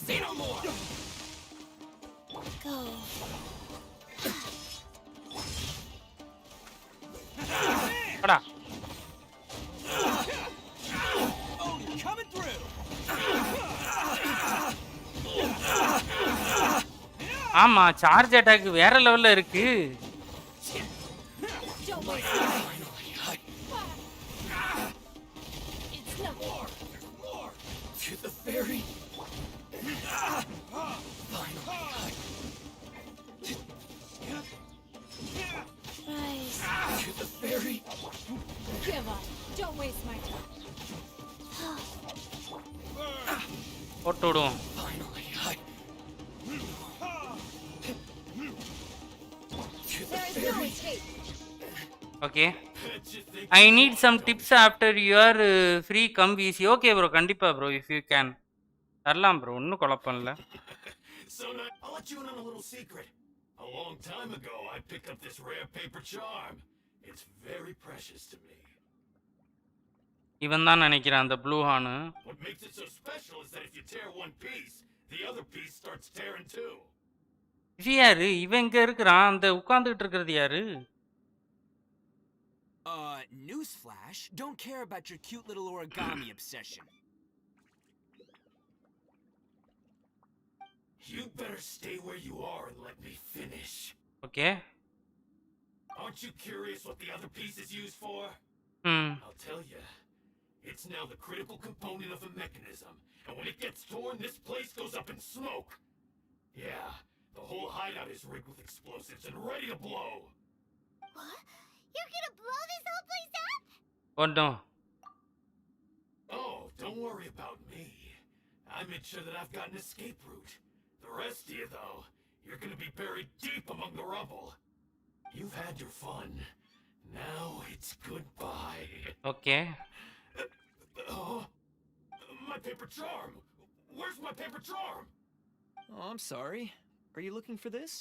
Say no more. Go. அடா. Oh, you're coming through. ஆமா சார்ஜ் அட்டாக் வேற லெவல்ல இருக்கு. To the ferry. Rise. To the ferry. Give up. Don't waste my time. போட்டு விடுவோம். Finally, There is no escape. Okay. I need some tips after your free come VC. Okay bro, கண்டிப்பா bro if you can. தரலாம் bro, ஒன்னும் குழப்பம் இல்ல. So now, I'll let you in on a little secret. A long time ago, I picked up this rare paper charm. It's very precious to me. இவன் தான் நினைக்கிறான் அந்த blue horn. What makes it so special is that if you tear one piece, the other piece starts tearing too. இது யாரு? இவன் எங்க இருக்கிறான்? அந்த உட்கார்ந்துட்டு இருக்கிறது யாரு? Newsflash, don't care about your cute little origami obsession. You better stay where you are and let me finish. Okay. Aren't you curious what the other piece is used for? I'll tell you. It's now the critical component of the mechanism, and when it gets torn, this place goes up in smoke. Yeah, the whole hideout is rigged with explosives and ready to blow. What? You're gonna blow this whole place up? Oh no. Oh, don't worry about me. I made sure that I've got an escape route. The rest of you, though, you're gonna be buried deep among the rubble. You've had your fun. Now it's goodbye. Okay. Oh, my paper charm. Where's my paper charm? Oh, I'm sorry. Are you looking for this?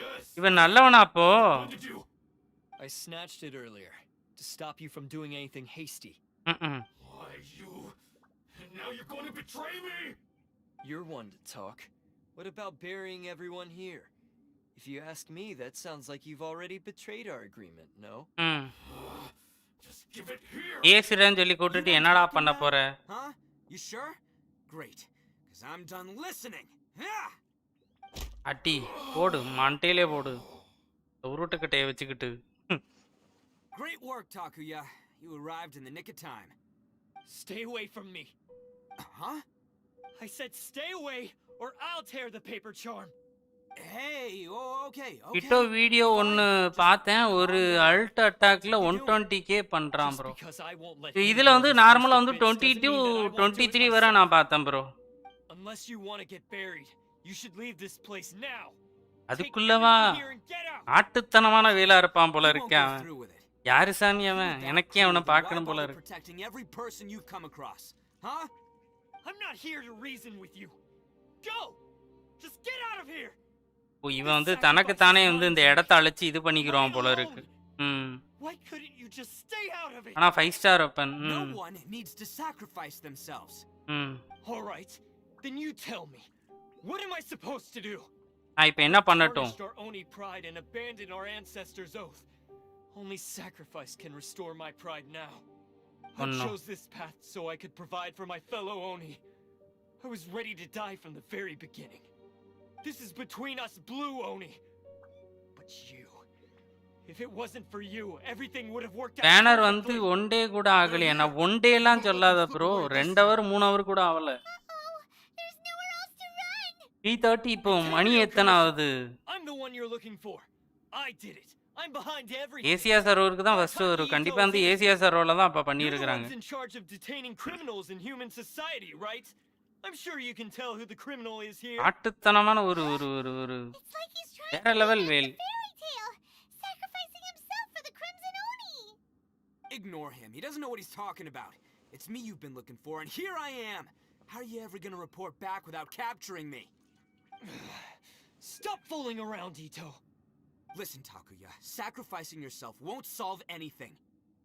Yes. இவன் நல்லவனா அப்போ? When did you? I snatched it earlier to stop you from doing anything hasty. Why, you... And now you're going to betray me? You're one to talk. What about burying everyone here? If you ask me, that sounds like you've already betrayed our agreement, no? Just give it here. ஏசிரன்னு சொல்லி கூட்டிட்டு என்னடா பண்ண போற? Huh? You sure? Great. Cause I'm done listening. அடி போடு மண்டையிலே போடு. உருட்டுக்கட்டைய வச்சுக்கிட்டு. Great work, Takuya. You arrived in the nick of time. Stay away from me. Huh? I said stay away or I'll tear the paper charm. Hey, okay. கிட்டோ video ஒன்னு பார்த்தேன். ஒரு Alt அட்டாக்ல 120k பண்றான் ப்ரோ. இதுல வந்து நார்மலா வந்து 22 23 வரை நான் பார்த்தேன் bro. Unless you want to get buried, you should leave this place now. அதுக்குள்ளவா ஆட்டுத்தனமான வேலா இருப்பான் போல இருக்கேன். யாரு சாமி அவன்? எனக்கே அவனை பார்க்கணும் போல இருக்கு. Protecting every person you come across. Huh? I'm not here to reason with you. Go. Just get out of here. ஓ இவன் வந்து தனக்கு தானே வந்து இந்த இடத்தை அழிச்சு இது பண்ணிக்கிறான் போல இருக்கு. Why couldn't you just stay out of it? ஆனா 5 star weapon. No one needs to sacrifice themselves. All right. Then you tell me. What am I supposed to do? நான் இப்போ என்ன பண்ணட்டும்? Our Oni pride and abandon our ancestors' oath. Only sacrifice can restore my pride now. I chose this path so I could provide for my fellow Oni. I was ready to die from the very beginning. This is between us blue Oni. But you, if it wasn't for you, everything would have worked out. Banner வந்து 1 டே கூட ஆகலையா? நான் 1 டேலாம் சொல்லாத bro. 2 hour 3 hour கூட ஆகல. 3:30 இப்போ மணி எத்தனை ஆகுது? I'm the one you're looking for. I did it. I'm behind everything. Asia சர்வருக்கு தான் ஃபர்ஸ்ட் வரும். கண்டிப்பா வந்து ஏசியா சர்வர்ல தான் அப்ப பண்ணி இருக்காங்க. in charge of detaining criminals in human society, right? I'm sure you can tell who the criminal is here. ஆட்டுத்தனமான ஒரு வேற லெவல் வேல். Sacrificing himself for the Crimson Oni. Ignore him. He doesn't know what he's talking about. It's me you've been looking for, and here I am. How are you ever going to report back without capturing me? Stop fooling around, Ito. Listen, Takuya, sacrificing yourself won't solve anything.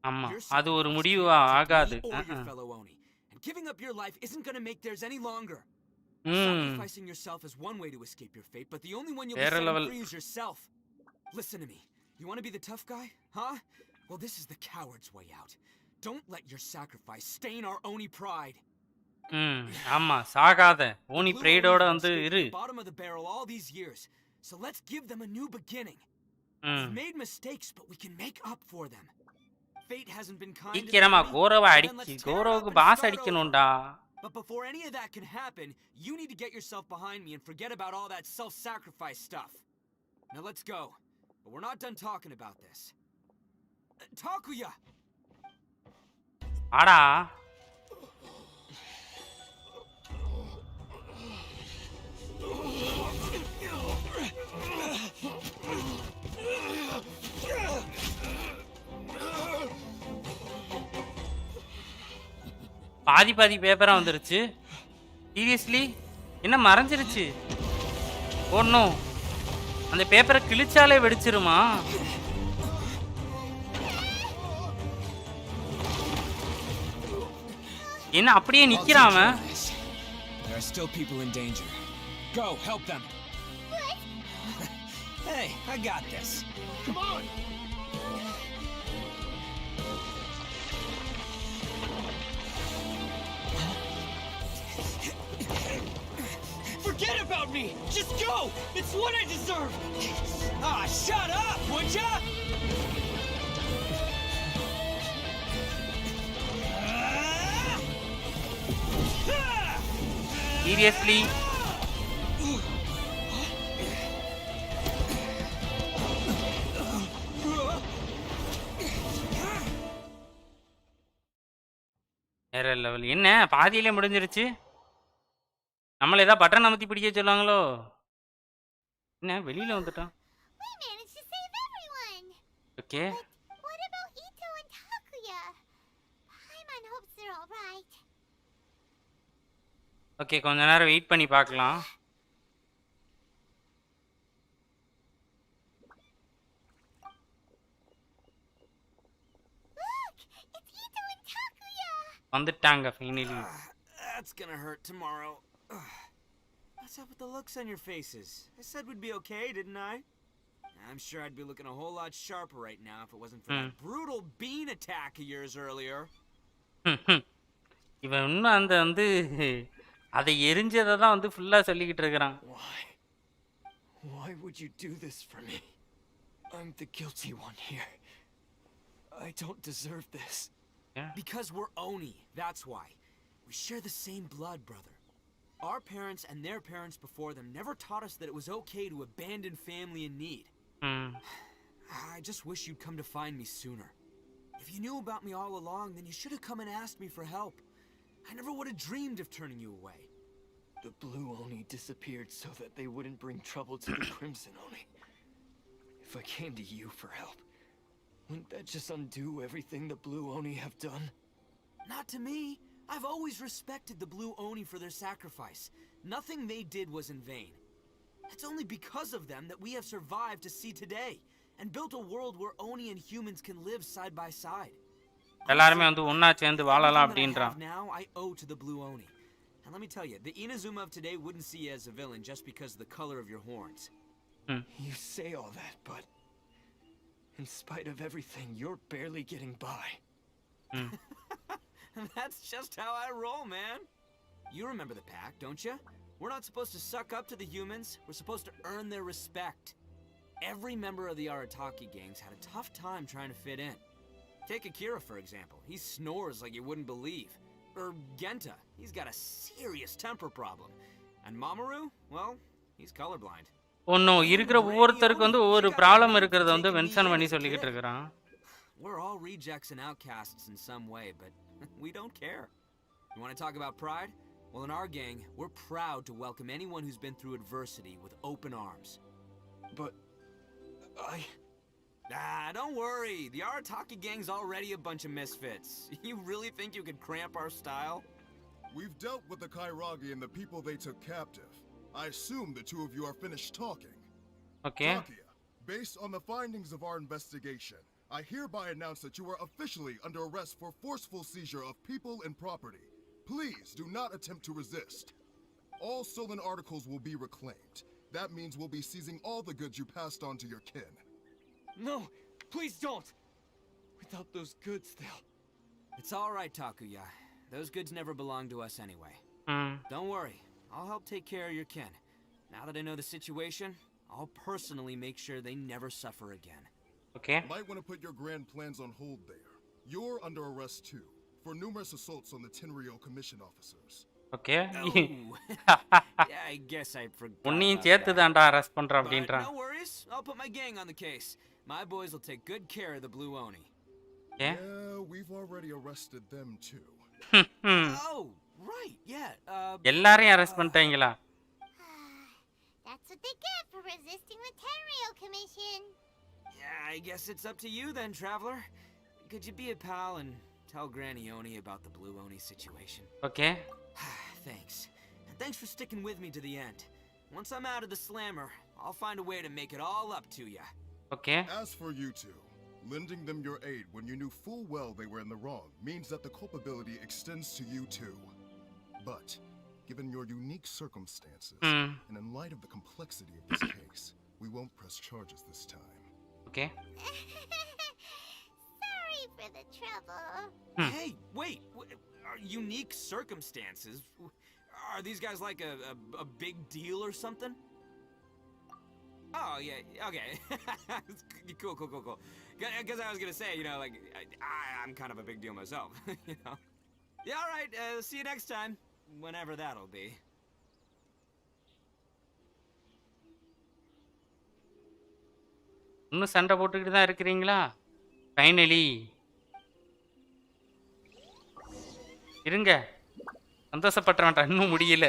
ஆமா Your அது ஒரு sacrifice முடிவு can't protect ஆகாது me or your fellow Oni, and giving up your life isn't gonna make theirs any longer. ம் Sacrificing yourself is one way to escape your fate, but the only one you'll be வேற setting level. free is yourself. Listen to me. You want to be the tough guy, huh? Well, this is the coward's way out. Don't let your sacrifice stain our Oni pride. ம் ஆமா சாகாத The ஓனி Blue பிரைடோட Oni have வந்து escaped இரு the bottom of the barrel all these years, so let's give them a new beginning. ம் We've made mistakes, but we can make up for them. Fate hasn't been kind to the சீக்கிரமா Oni, கோரோவை then அடிச்சு let's tear it up கோரோவுக்கு and பாஸ் start அடிக்கணும்டா over. But before any of that can happen, you need to get yourself behind me and forget about all that self-sacrifice stuff. Now let's go. But we're not done talking about this. Takuya! ஆடா பாதி பாதி பேப்பரா வந்துருச்சு seriously என்ன மறைஞ்சிருச்சு ஒன்னும் அந்த பேப்பரை கிழிச்சாலே வெடிச்சிருமா என்ன அப்படியே நிக்கிறான் அவன் There are still people in danger. Go, help them. Hey, I got this. Come on. Forget about me! Just go! It's what I deserve! Ah, shut up, would ya? Seriously வேற level என்ன பாதியிலே முடிஞ்சிருச்சு நம்மள ஏதாவது button அமுத்தி பிடிக்க சொல்லுவாங்களோ என்ன வெளியில வந்துட்டான் We managed to save everyone. Okay But what about Ito and Takuya? Paimon hopes they're all right. Okay கொஞ்ச நேரம் வெயிட் பண்ணி பார்க்கலாம் Look, it's Ito and Takuya. வந்துட்டாங்க finally That's gonna hurt tomorrow. What's up with the looks on your faces? I said we'd be okay, didn't I? I'm sure I'd be looking a whole lot sharper right now if it wasn't for that brutal bean attack of yours earlier. இவன் இன்னும் அந்த வந்து அதை எரிஞ்சதை தான் வந்து ஃபுல்லா சொல்லிக்கிட்டு இருக்கிறான் Why would you do this for me? I'm the guilty one here. I don't deserve this. Because we're Oni, that's why. We share the same blood, brother. Our parents and their parents before them never taught us that it was okay to abandon family in need. I just wish you'd come to find me sooner. If you knew about me all along, then you should have come and asked me for help. I never would have dreamed of turning you away. The Blue Oni disappeared so that they wouldn't bring trouble to the Crimson Oni. If I came to you for help, wouldn't that just undo everything the Blue Oni have done? Not to me. I've always respected the Blue Oni for their sacrifice. Nothing they did was in vain. It's only because of them that we have survived to see today, and built a world where Oni and humans can live side by side. எல்லாரும் வந்து ஒண்ணா சேர்ந்து வாழலாம் Everything that I அப்படின்றான் have now, I owe to the Blue Oni. And let me tell you, the Inazuma of today wouldn't see you as a villain just because of the color of your horns. You say all that, but in spite of everything, you're barely getting by. That's just how I roll, man. You remember the pact, don't you? We're not supposed to suck up to the humans. We're supposed to earn their respect. Every member of the Arataki gangs had a tough time trying to fit in. Take Akira, for example. He snores like you wouldn't believe. Or Genta. He's got a serious temper problem. And Mamoru? Well, he's colorblind. ஒன்னும் இருக்கிற ஒவ்வொருத்தருக்கு வந்து ஒவ்வொரு problem இருக்கிறத வந்து mention பண்ணி சொல்லிக்கிட்டு இருக்கிறான் We're all rejects and outcasts in some way, but we don't care. You want to talk about pride? Well, in our gang, we're proud to welcome anyone who's been through adversity with open arms. But don't worry. The Arataki gang's already a bunch of misfits. You really think you could cramp our style? We've dealt with the Kairagi and the people they took captive. I assume the two of you are finished talking. Okay. Takuya, Based on the findings of our investigation, I hereby announce that you are officially under arrest for forceful seizure of people and property. Please do not attempt to resist. All stolen articles will be reclaimed. That means we'll be seizing all the goods you passed on to your kin. No, please don't. Without those goods, they'll... It's all right, Takuya. Those goods never belong to us anyway. Don't worry. I'll help take care of your kin. Now that I know the situation, I'll personally make sure they never suffer again. Okay. Might want to put your grand plans on hold there. You're under arrest too, for numerous assaults on the Tenryou commission officers. Okay. Yeah, I guess I forgot. உன்னையும் சேர்த்து தான்டா arrest பண்ற அப்படின்றான். No worries. I'll put my gang on the case. My boys will take good care of the Blue Oni. Yeah, we've already arrested them too. Oh, right. Yeah. எல்லாரையும் arrest பண்ணிட்டாங்களா? That's what they get for resisting the Tenryou commission. Yeah, I guess it's up to you then, Traveler. Could you be a pal and tell Granny Oni about the Blue Oni situation? Okay. Thanks. And thanks for sticking with me to the end. Once I'm out of the slammer, I'll find a way to make it all up to ya. Okay. As for you two, lending them your aid when you knew full well they were in the wrong means that the culpability extends to you too. But, given your unique circumstances, and in light of the complexity of this case, we won't press charges this time. Okay. Sorry for the trouble. Hey, wait! Unique circumstances? Are these guys like a big deal or something? Oh, yeah, okay. Cool. Because I was gonna say, you know, like, I'm kind of a big deal myself, you know? Yeah, alright, see you next time. Whenever that'll be. இன்னும் சண்டை போட்டுக்கிட்டு தான் இருக்கிறீங்களா? Finally இருங்க, சந்தோஷப்பட்டவன்டா, இன்னும் முடியல.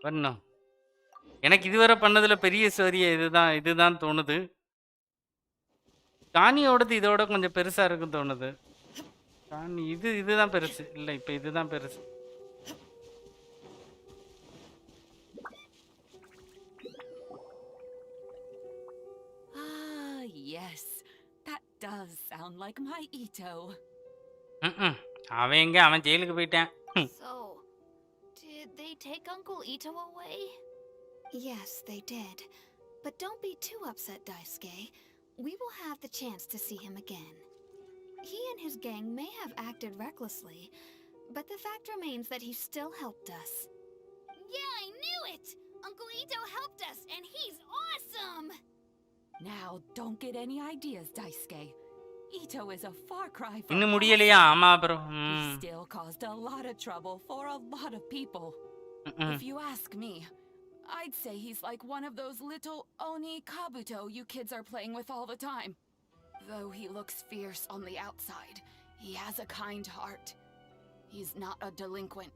பண்ணோம். எனக்கு இதுவரை பண்ணதுல பெரிய ஸ்டோரியே இதுதான் தோணுது. காணியோடது இதோட கொஞ்சம் பெருசா இருக்கும் தோணுது. காணி இதுதான் பெருசு இல்ல, இப்ப இதுதான் பெருசு. Ah, yes. That does sound like my Ito. அவன் எங்க, அவன் ஜெயிலுக்கு போயிட்டான். So, did they take Uncle Ito away? Yes, they did. But don't be too upset, Daisuke. We will have the chance to see him again. He and his gang may have acted recklessly, but the fact remains that he still helped us. Yeah, I knew it! Uncle Ito helped us, and he's awesome! Now, don't get any ideas, Daisuke. Ito is a far cry from இன்னும் முடியலையா? ஆமா bro. He still caused a lot of trouble for a lot of people. If you ask me, I'd say he's like one of those little Oni Kabuto you kids are playing with all the time. Though he looks fierce on the outside, he has a kind heart. He's not a delinquent,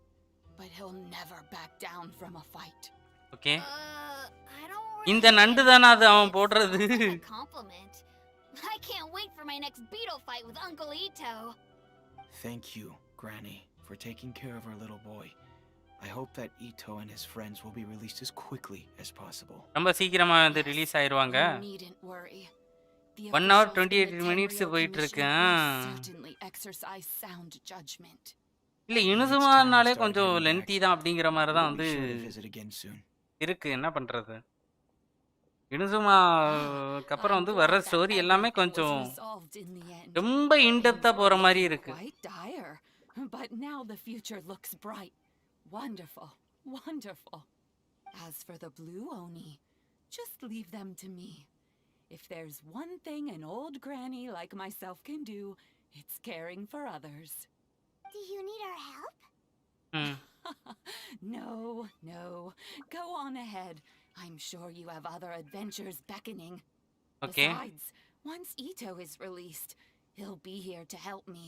but he'll never back down from a fight. Okay. I don't இந்த நண்டு தான அது அவன் போடுறது. compliment. I can't wait for my next beetle fight with Uncle Ito. Thank you, Granny, for taking care of our little boy. I hope that Ito and his friends will be released as quickly as possible. ரொம்ப சீக்கிரமா வந்து release ஆயிருவாங்க. 1 hour 28 minutes போயிட்டு இருக்கு. இல்ல இனுசுமானாலே கொஞ்சம் lengthy தான் அப்படிங்கிற மாதிரி தான் வந்து இருக்கு. என்ன பண்றது? இனுசுமாக்கு அப்புறம் வந்து வர்ற ஸ்டோரி எல்லாமே கொஞ்சம் ரொம்ப இன்டெப்தா போற மாதிரி இருக்கு. But now the future looks bright. Wonderful. As for the Blue Oni, just leave them to me. If there's one thing an old granny like myself can do, it's caring for others. Do you need our help? No. Go on ahead. I'm sure you have other adventures beckoning. Okay. Besides, once Ito is released, he'll be here to help me.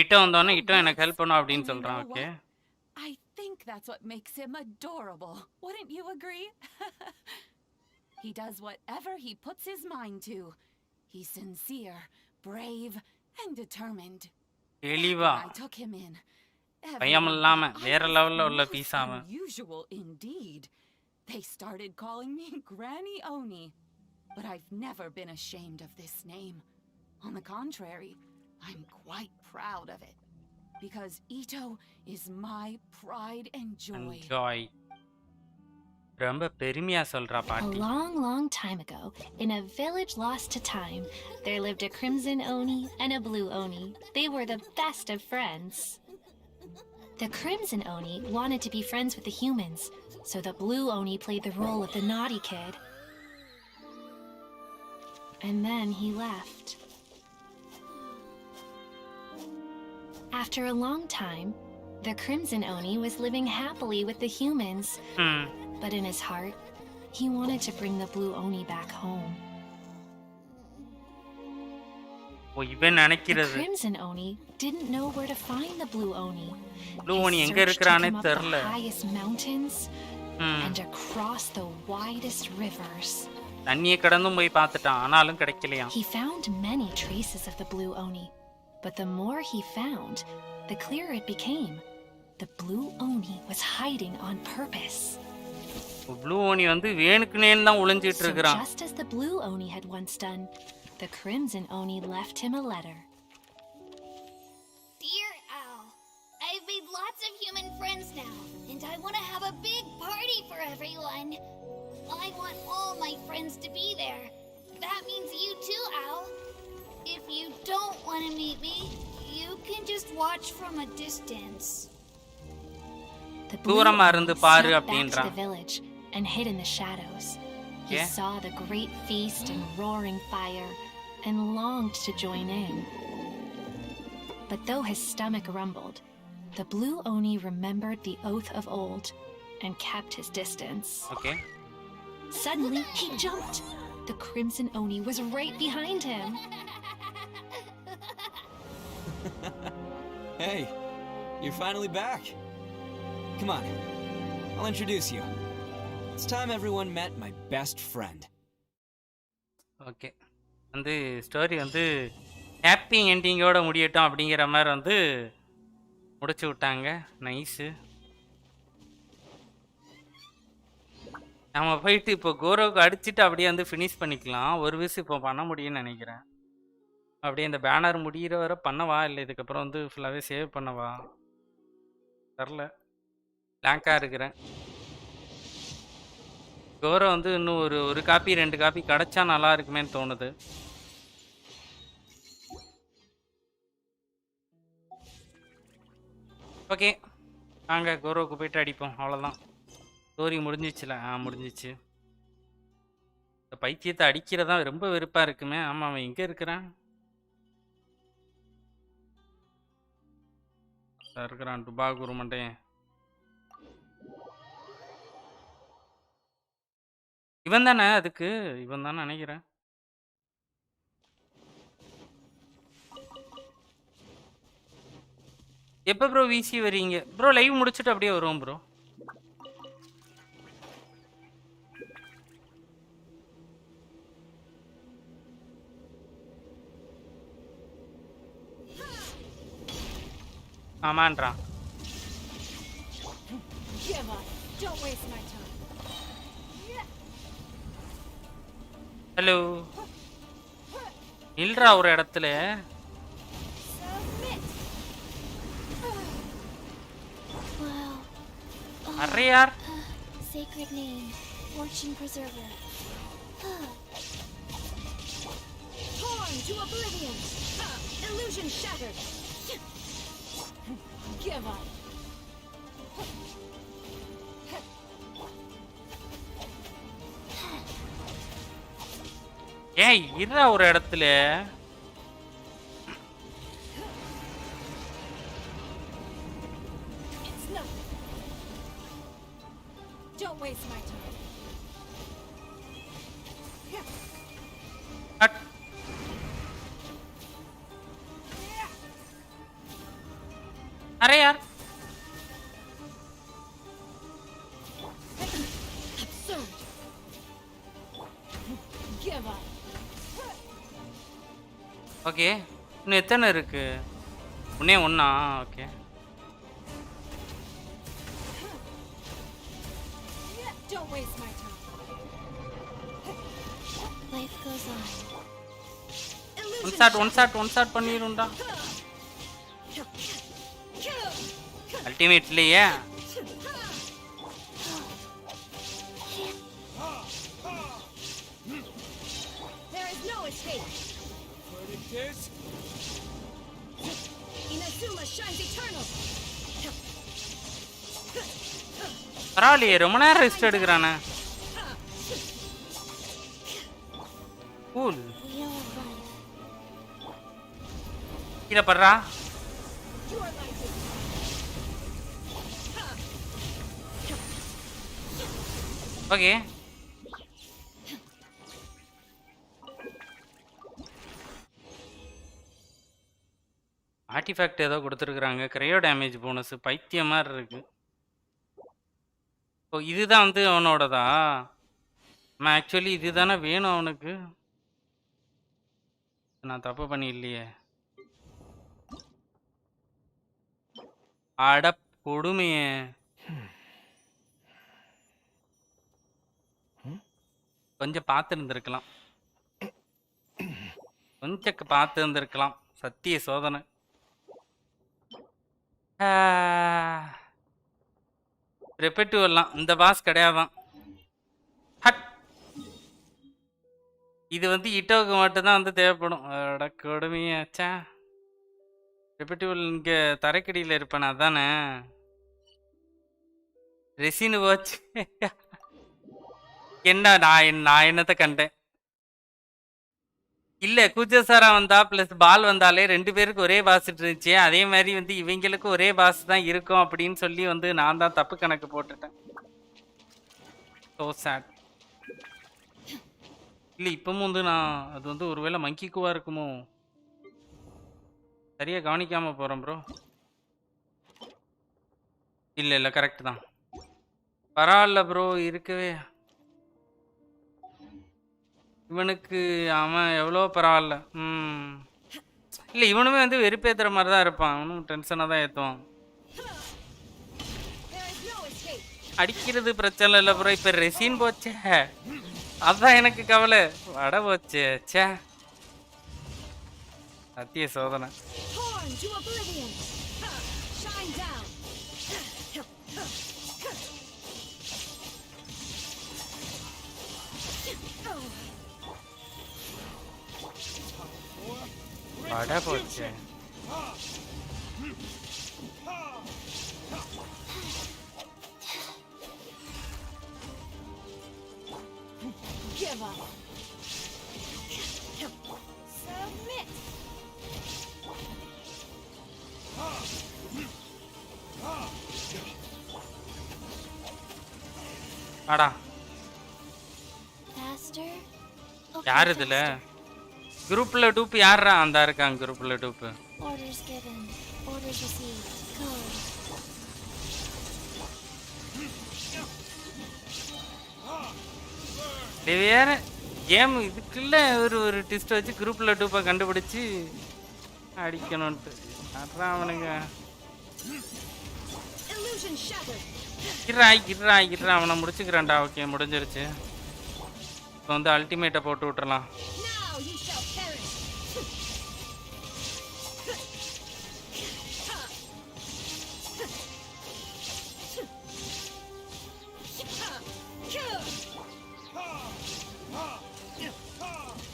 Ito வந்தோனே Ito எனக்கு help பண்ணு அப்படினு சொல்றான். Okay. I think that's what makes him adorable. Wouldn't you agree? He does whatever he puts his mind to. He's sincere, brave, and determined. தெளிவா. I took him in. பயம் இல்லாம வேற லெவல்ல உள்ள பீஸ் அவன். Unusual indeed. They started calling me Granny Oni, but I've never been ashamed of this name. On the contrary, I'm quite proud of it, because Ito is my pride and joy. Joy. ரொம்ப பெருமையா சொல்றா A பாட்டி. long time ago, in a village lost to time, there lived a crimson Oni and a blue Oni. They were the best of friends. The crimson Oni wanted to be friends with the humans, so the blue Oni played the role of the naughty kid. And then he left. After a long time, the crimson Oni was living happily with the humans. But in his heart, he wanted to bring the blue Oni back home. இவன் The நினைக்கிறது crimson Oni didn't know where to find the blue Oni. Blue He ஒனி எங்க searched to இருக்கறானே come up the தெரியல. highest mountains and across the widest rivers. தண்ணியை கடந்தும் போய் பார்த்துட்டான் ஆனாலும் கிடைக்கலையா. He found many traces of the blue Oni, but the more he found, the clearer it became. The blue Oni was hiding on purpose. Blue oni வந்து வேணுக்குனேன்னு தான் ஒளிஞ்சிட்டு So இருக்கான். just as the blue Oni had once done, the crimson Oni left him a letter. Dear Owl, I've made lots of human friends now, and I want to have a big party for everyone. I want all my friends to be there. That means you too, Owl. If you don't want to meet me, you can just watch from a distance. The blue தூரமா Oni இருந்து பாரு snuck back to அப்படின்றான். the village and hid in the shadows. He Yeah. saw the great feast and roaring fire and longed to join in. But though his stomach rumbled, the blue Oni remembered the oath of old and kept his distance. Okay. Suddenly, he jumped. The crimson Oni was right behind him. Hey, you're finally back. Come on, I'll introduce you. It's time everyone met my best friend. Okay. வந்து story வந்து happy எண்டிங்கோட முடியட்டும் அப்படிங்கிற மாதிரி வந்து முடிச்சு விட்டாங்க. Nice. நம்ம போயிட்டு இப்போ கோரோவுக்கு அடிச்சுட்டு அப்படியே வந்து ஃபினிஷ் பண்ணிக்கலாம். ஒரு விஷயம் இப்போ பண்ண முடியும்னு நினைக்கிறேன். அப்படியே இந்த பேனர் முடிகிற வரை பண்ணவா இல்லை இதுக்கப்புறம் வந்து ஃபுல்லாகவே சேவ் பண்ணவா தெரில. பிளாங்காக இருக்கிறேன். கோரோ வந்து இன்னும் ஒரு காப்பி 2 காப்பி கிடச்சா நல்லா இருக்குமேன்னு தோணுது. ஓகே, வாங்க கோரோவுக்கு போயிட்டு அடிப்போம். அவ்வளோதான், ஸ்டோரி முடிஞ்சிச்சுல. முடிஞ்சிச்சு. இந்த பைத்தியத்தை அடிக்கிறதா ரொம்ப வெறுப்பாக இருக்குமே. ஆமாம், அவன் எங்கே இருக்கிறான்? இருக்கிறான் டுபா குரு மண்டையன். இவன் தானே, அதுக்கு இவன் தானே நினைக்கிறேன். எப்போ ப்ரோ விசி வரீங்க ப்ரோ? லைவ் முடிச்சுட்டு அப்படியே வருவோம் ப்ரோ. ஆமான்றான். ஹலோ, நில்றா ஒரு இடத்துல. அரே யார்? Sacred name, fortune preserver. Torn to oblivion. Illusion shattered. Give up. ஏய் இருடா ஒரு இடத்துல. It's nothing. Don't waste my time. அரே யார்? Absurd. Give up. ஓகே, இன்னும் எத்தனை இருக்கு? ஒன்னே ஒன்றா? Okay, Don't waste my time. Life goes on. One shot பண்ணிரும்டா. அல்டிமேட்லியே There is no escape. What it is? Inazuma shines eternal. பரவாயில்லையே, ரொம்ப நேரம் ரெஸ்ட் எடுக்கிறானே. கூல். கீழே படுறா. ஓகே, ஆர்டிஃபேக்ட் ஏதோ கொடுத்துருக்குறாங்க. கிரையோ டேமேஜ் போனஸ் பைத்தியம் மாதிரி இருக்கு. ஓ, இதுதான் வந்து அவனோடதா? ஆக்சுவலி இதுதானே வேணும் அவனுக்கு. நான் தப்பு பண்ணி இல்லையே. அட கொடுமையே. கொஞ்சம் பார்த்து இருந்திருக்கலாம், கொஞ்சம் பார்த்து இருந்திருக்கலாம். சத்திய சோதனை. ரெப்பெட்டிவ் எல்லாம் இந்த பாஸ் கிடையாதான். ஹட், இது வந்து இட்டோவுக்கு மட்டும்தான் வந்து தேவைப்படும். அட கொடுமையாச்சா. ரெப்பெட்டிவ் இங்கே தரைக்கடியில் இருப்பேன் அதானே. ரெசின்னு போச்சு. என்ன நான் என்னத்தை கண்டேன்? இல்லை, கூச்சசாரா வந்தா ப்ளஸ் பால் வந்தாலே 2 பேருக்கு ஒரே பாஸ் இருந்துச்சு. அதே மாதிரி வந்து இவங்களுக்கு ஒரே பாஸ் தான் இருக்கும் அப்படின்னு சொல்லி வந்து நான் தான் தப்பு கணக்கு போட்டுட்டேன். So sad. இல்லை, இப்பவும் வந்து நான் அது வந்து ஒருவேளை மங்கிக்குவா இருக்குமோ, சரியா கவனிக்காம போகிறேன் ப்ரோ. இல்லை கரெக்டு தான். பரவாயில்ல ப்ரோ, இருக்கவே இவனுக்கு அவன் எவ்வளோ பரவாயில்ல. இல்லை, இவனுமே வந்து வெறுப்பேற்றுற மாதிரி தான் இருப்பான். அவனும் டென்ஷனாக தான் ஏற்றுவான். அடிக்கிறது பிரச்சனை இல்லை ப்ரோ. இப்போ ரெசின் போச்சே, அதுதான் எனக்கு கவலை. வடை போச்சு. சே, சத்திய சோதனை. வடை போச்சு. Give up. Submit. ஆடா, Faster? யார் இதில்? குரூப்பில் டூப் யாரா? அந்த இருக்காங்க குரூப்பில் டூப்பு. Orders given. Orders received. Go. வேற கேம் இதுக்குள்ள ஒரு டிஸ்ட் வச்சு குரூப்பில் டூப்பை கண்டுபிடிச்சி அடிக்கணும்ட்டு அதான் அவனுங்க. இறா அவனை முடிச்சுக்கிறான்டா. ஓகே, முடிஞ்சிருச்சு. இப்போ வந்து அல்டிமேட்டை போட்டு விட்டுறலாம்.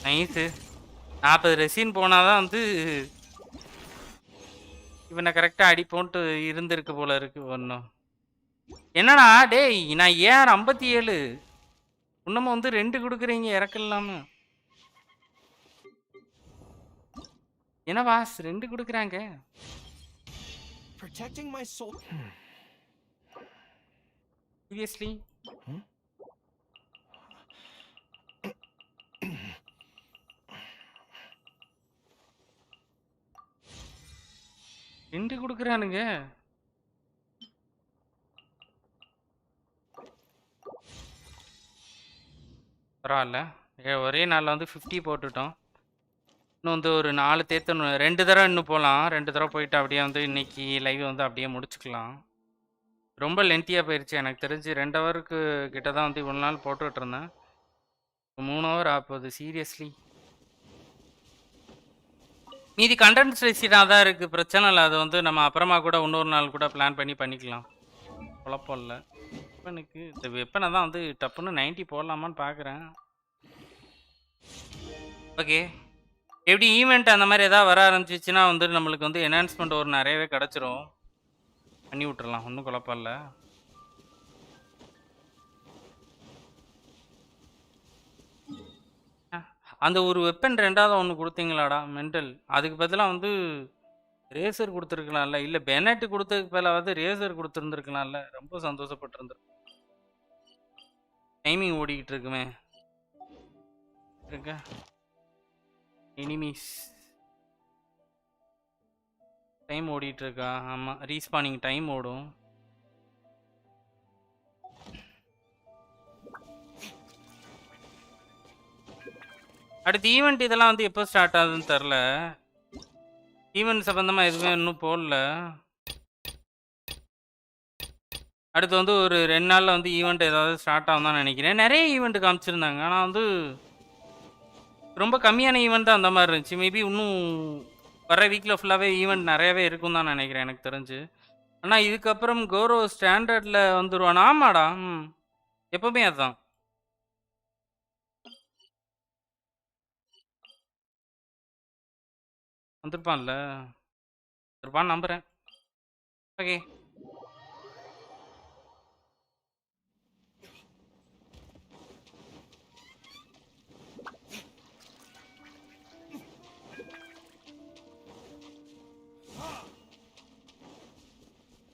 நைஸு. 40 ரெசின் போனாதான் வந்து இவனை கரெக்டாக அடிப்போன்ட்டு இருந்திருக்கு போல இருக்கு. ஒன்றும் என்னடா டேய், நான் ஏன் 57 இன்னமும் வந்து 2 கொடுக்குறீங்க இறக்கலாம? என்ன பாஸ் 2 கொடுக்குறாங்க? Protecting my soul. Seriously? ரெண்டு கொடுக்குறானுங்க. பரவாயில்ல, ஒரே நாளில் வந்து 50 போட்டுட்டோம். இன்னும் வந்து ஒரு 4 தேர்த்து 2 தடவை இன்னும் போகலாம். 2 தடவை போயிட்டு அப்படியே வந்து இன்னைக்கு லைவ் வந்து அப்படியே முடிச்சுக்கலாம். ரொம்ப லென்த்தியாக போயிடுச்சு எனக்கு தெரிஞ்சு 2 ஹவருக்கு கிட்ட தான் வந்து இவ்வளோ நாள் போட்டுக்கிட்டு இருந்தேன். 3 ஹவர் ஆகுது சீரியஸ்லி. மீதி கண்டென்ட்ஸ் ரெசிடாக தான் இருக்குது, பிரச்சனை இல்லை. அது வந்து நம்ம அப்புறமா கூட இன்னொரு நாள் கூட பிளான் பண்ணி பண்ணிக்கலாம், குழப்பம் இல்லை. வெப்பனுக்கு இந்த வெப்பனை தான் வந்து டப்புன்னு 90 போடலாமான்னு பார்க்குறேன். ஓகே, எப்படி ஈவெண்ட் அந்த மாதிரி எதாவது வர ஆரம்பிச்சிச்சுன்னா வந்து நம்மளுக்கு வந்து என்ஹான்ஸ்மெண்ட் ஒரு நிறையவே கிடச்சிரும், பண்ணி விட்டுறலாம், ஒன்றும் குழப்பம் இல்லை. அந்த ஒரு வெப்பன் 2வது ஒன்று கொடுத்தீங்களாடா மென்டல், அதுக்கு பதிலாக வந்து ரேசர் கொடுத்துருக்கலாம்ல, இல்லை பெனட் கொடுத்ததுக்கு பதிலாவது ரேசர் கொடுத்துருந்துருக்கலாம்ல, ரொம்ப சந்தோஷப்பட்டிருந்துருக்கும். டைமிங் ஓடிக்கிட்டு இருக்குமே இருக்க எனிமீஸ் டைம் ஓடிட்டு இருக்கா? ஆமாம், ரீஸ்பானிங் டைம் ஓடும். அடுத்து ஈவெண்ட் இதெல்லாம் வந்து எப்போ ஸ்டார்ட் ஆகுதுன்னு தெரில. ஈவெண்ட் சம்மந்தமாக எதுவுமே இன்னும் போடல. அடுத்து வந்து ஒரு 2 நாளில் வந்து ஈவெண்ட் ஏதாவது ஸ்டார்ட் ஆகும் தான் நினைக்கிறேன். நிறைய ஈவெண்ட் காமிச்சிருந்தாங்க, ஆனால் வந்து ரொம்ப கம்மியான ஈவெண்ட் தான் அந்த மாதிரி இருந்துச்சு. மேபி இன்னும் வர வீக்கில் ஃபுல்லாகவே ஈவெண்ட் நிறையவே இருக்கும் தான் நினைக்கிறேன் எனக்கு தெரிஞ்சு. ஆனால் இதுக்கப்புறம் கோரோ ஸ்டாண்டர்டில் வந்துடுவான். ஆமாடா, எப்போவுமே அதுதான். வந்திருப்பான்ல, இருப்பான்னு நம்புகிறேன். ஓகே,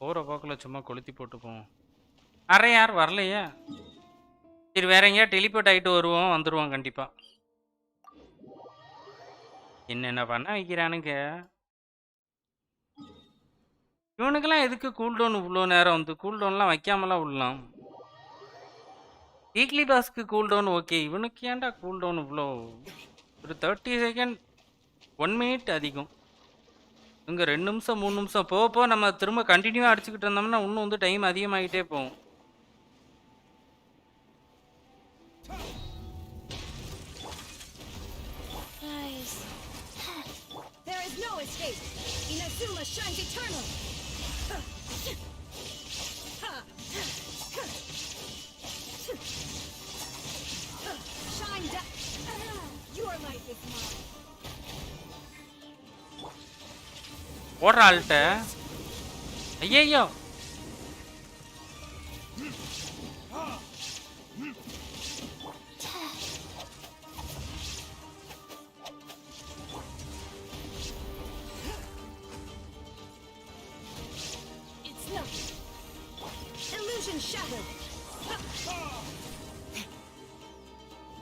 போகிற போக்கில் சும்மா கொளுத்தி போட்டு போவோம். அரை யார் வரலையே, சரி வேற எங்கேயா டெலிபோர்ட் ஆகிட்டு வருவோம், வந்துடுவோம் கண்டிப்பாக. என்னென்ன பண்ண வைக்கிறானுங்க இவனுக்கெல்லாம்? எதுக்கு கூல்டவுன் இவ்வளோ நேரம் வந்து? கூல்டவுன்லாம் வைக்காமலாம் விடலாம். வீக்லி பாஸ்க்கு கூல்டவுன் ஓகே, இவனுக்கு ஏன்டா கூல்டவுன் இவ்வளோ? ஒரு 30 செகண்ட் 1 மினிட் அதிகம். இங்கே 2 நிமிஷம் 3 நிமிஷம் போக நம்ம திரும்ப கண்டினியூவாக அடிச்சுக்கிட்டு இருந்தோம்னா இன்னும் வந்து டைம் அதிகமாகிட்டே போகும். Inazuma shines eternal. Shine down. Your life is mine. ஓடுற ஆள்கிட்ட ஐயோ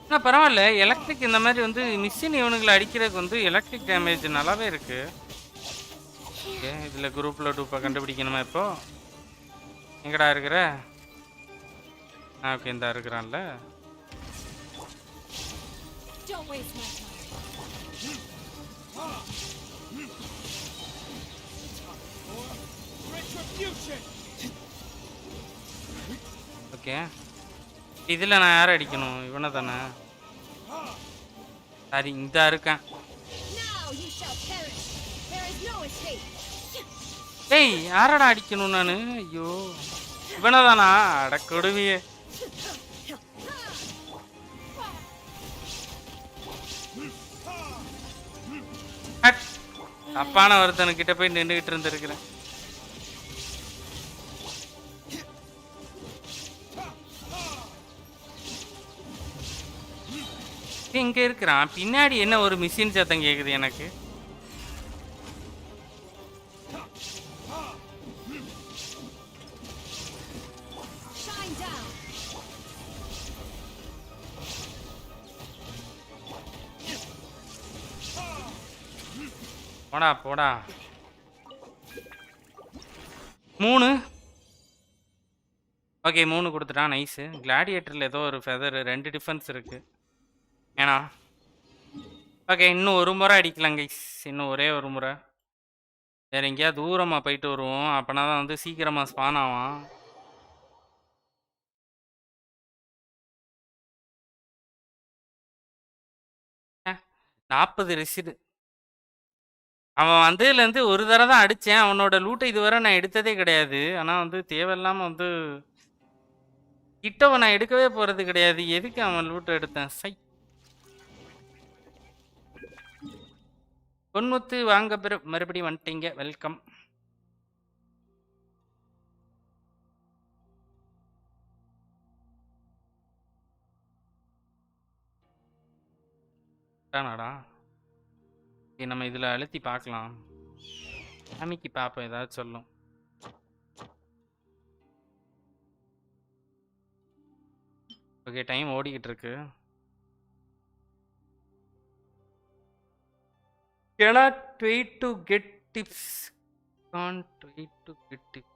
ஆனால் பரவாயில்ல, எலக்ட்ரிக் இந்த மாதிரி வந்து மிஷின் இவனுங்களை அடிக்கிறதுக்கு வந்து எலக்ட்ரிக் டேமேஜ் நல்லாவே இருக்கு. ஓகே, இதில் குரூப்பில் டூப்பை கண்டுபிடிக்கணுமா இப்போ? எங்கடா இருக்கிற? ஓகே, இந்த இருக்கிறான்ல. ஓகே, இதில் நான் யாரை அடிக்கணும்? இவனை தானே? சரி, இந்த இருக்கேன். ஏய், யாரடா அடிக்கணும் நான்? ஐயோ, இவனை தானா? அடக்கொடுமையே. தப்பான ஒருத்தனுக்கிட்ட போய் நின்றுகிட்டு இருந்திருக்கிறேன். இங்க இருக்கிறான் பின்னாடி. என்ன ஒரு மிஷின் சத்தம் கேக்குது எனக்கு. போடா போடா. 3. ஓகே, 3 கொடுத்துட்டான். நைஸு. கிளாடியேட்டரில் ஏதோ ஒரு ஃபெதர் 2 டிஃபென்ஸ் இருக்கு. ஏன்னா ஓகே, இன்னும் ஒரு முறை அடிக்கலாம் கைஸ். இன்னும் ஒரே ஒரு முறை. வேற எங்கேயா தூரமாக போயிட்டு வருவோம், அப்போனா தான் வந்து சீக்கிரமாக ஸ்பான் ஆவான். 40 ரெசிடு. அவன் வந்ததுலேருந்து ஒரு தடவை தான் அடித்தேன். அவனோட லூட்டை இதுவரை நான் எடுத்ததே கிடையாது. ஆனால் வந்து தேவையில்லாமல் வந்து கிட்டவன் நான் எடுக்கவே போகிறது கிடையாது. எதுக்கு அவன் லூட்டை எடுத்தேன்? சை. பொன்முத்து வாங்க மறுபடியும் வந்துட்டீங்க. வெல்கம். டானாடா நம்ம இதில் அழுத்தி பார்க்கலாம். சாமிக்கு பார்ப்போம் ஏதாவது சொல்லும். ஓகே, டைம் ஓடிக்கிட்டு இருக்கு. cannot wait to get tips. Can't wait to get tips.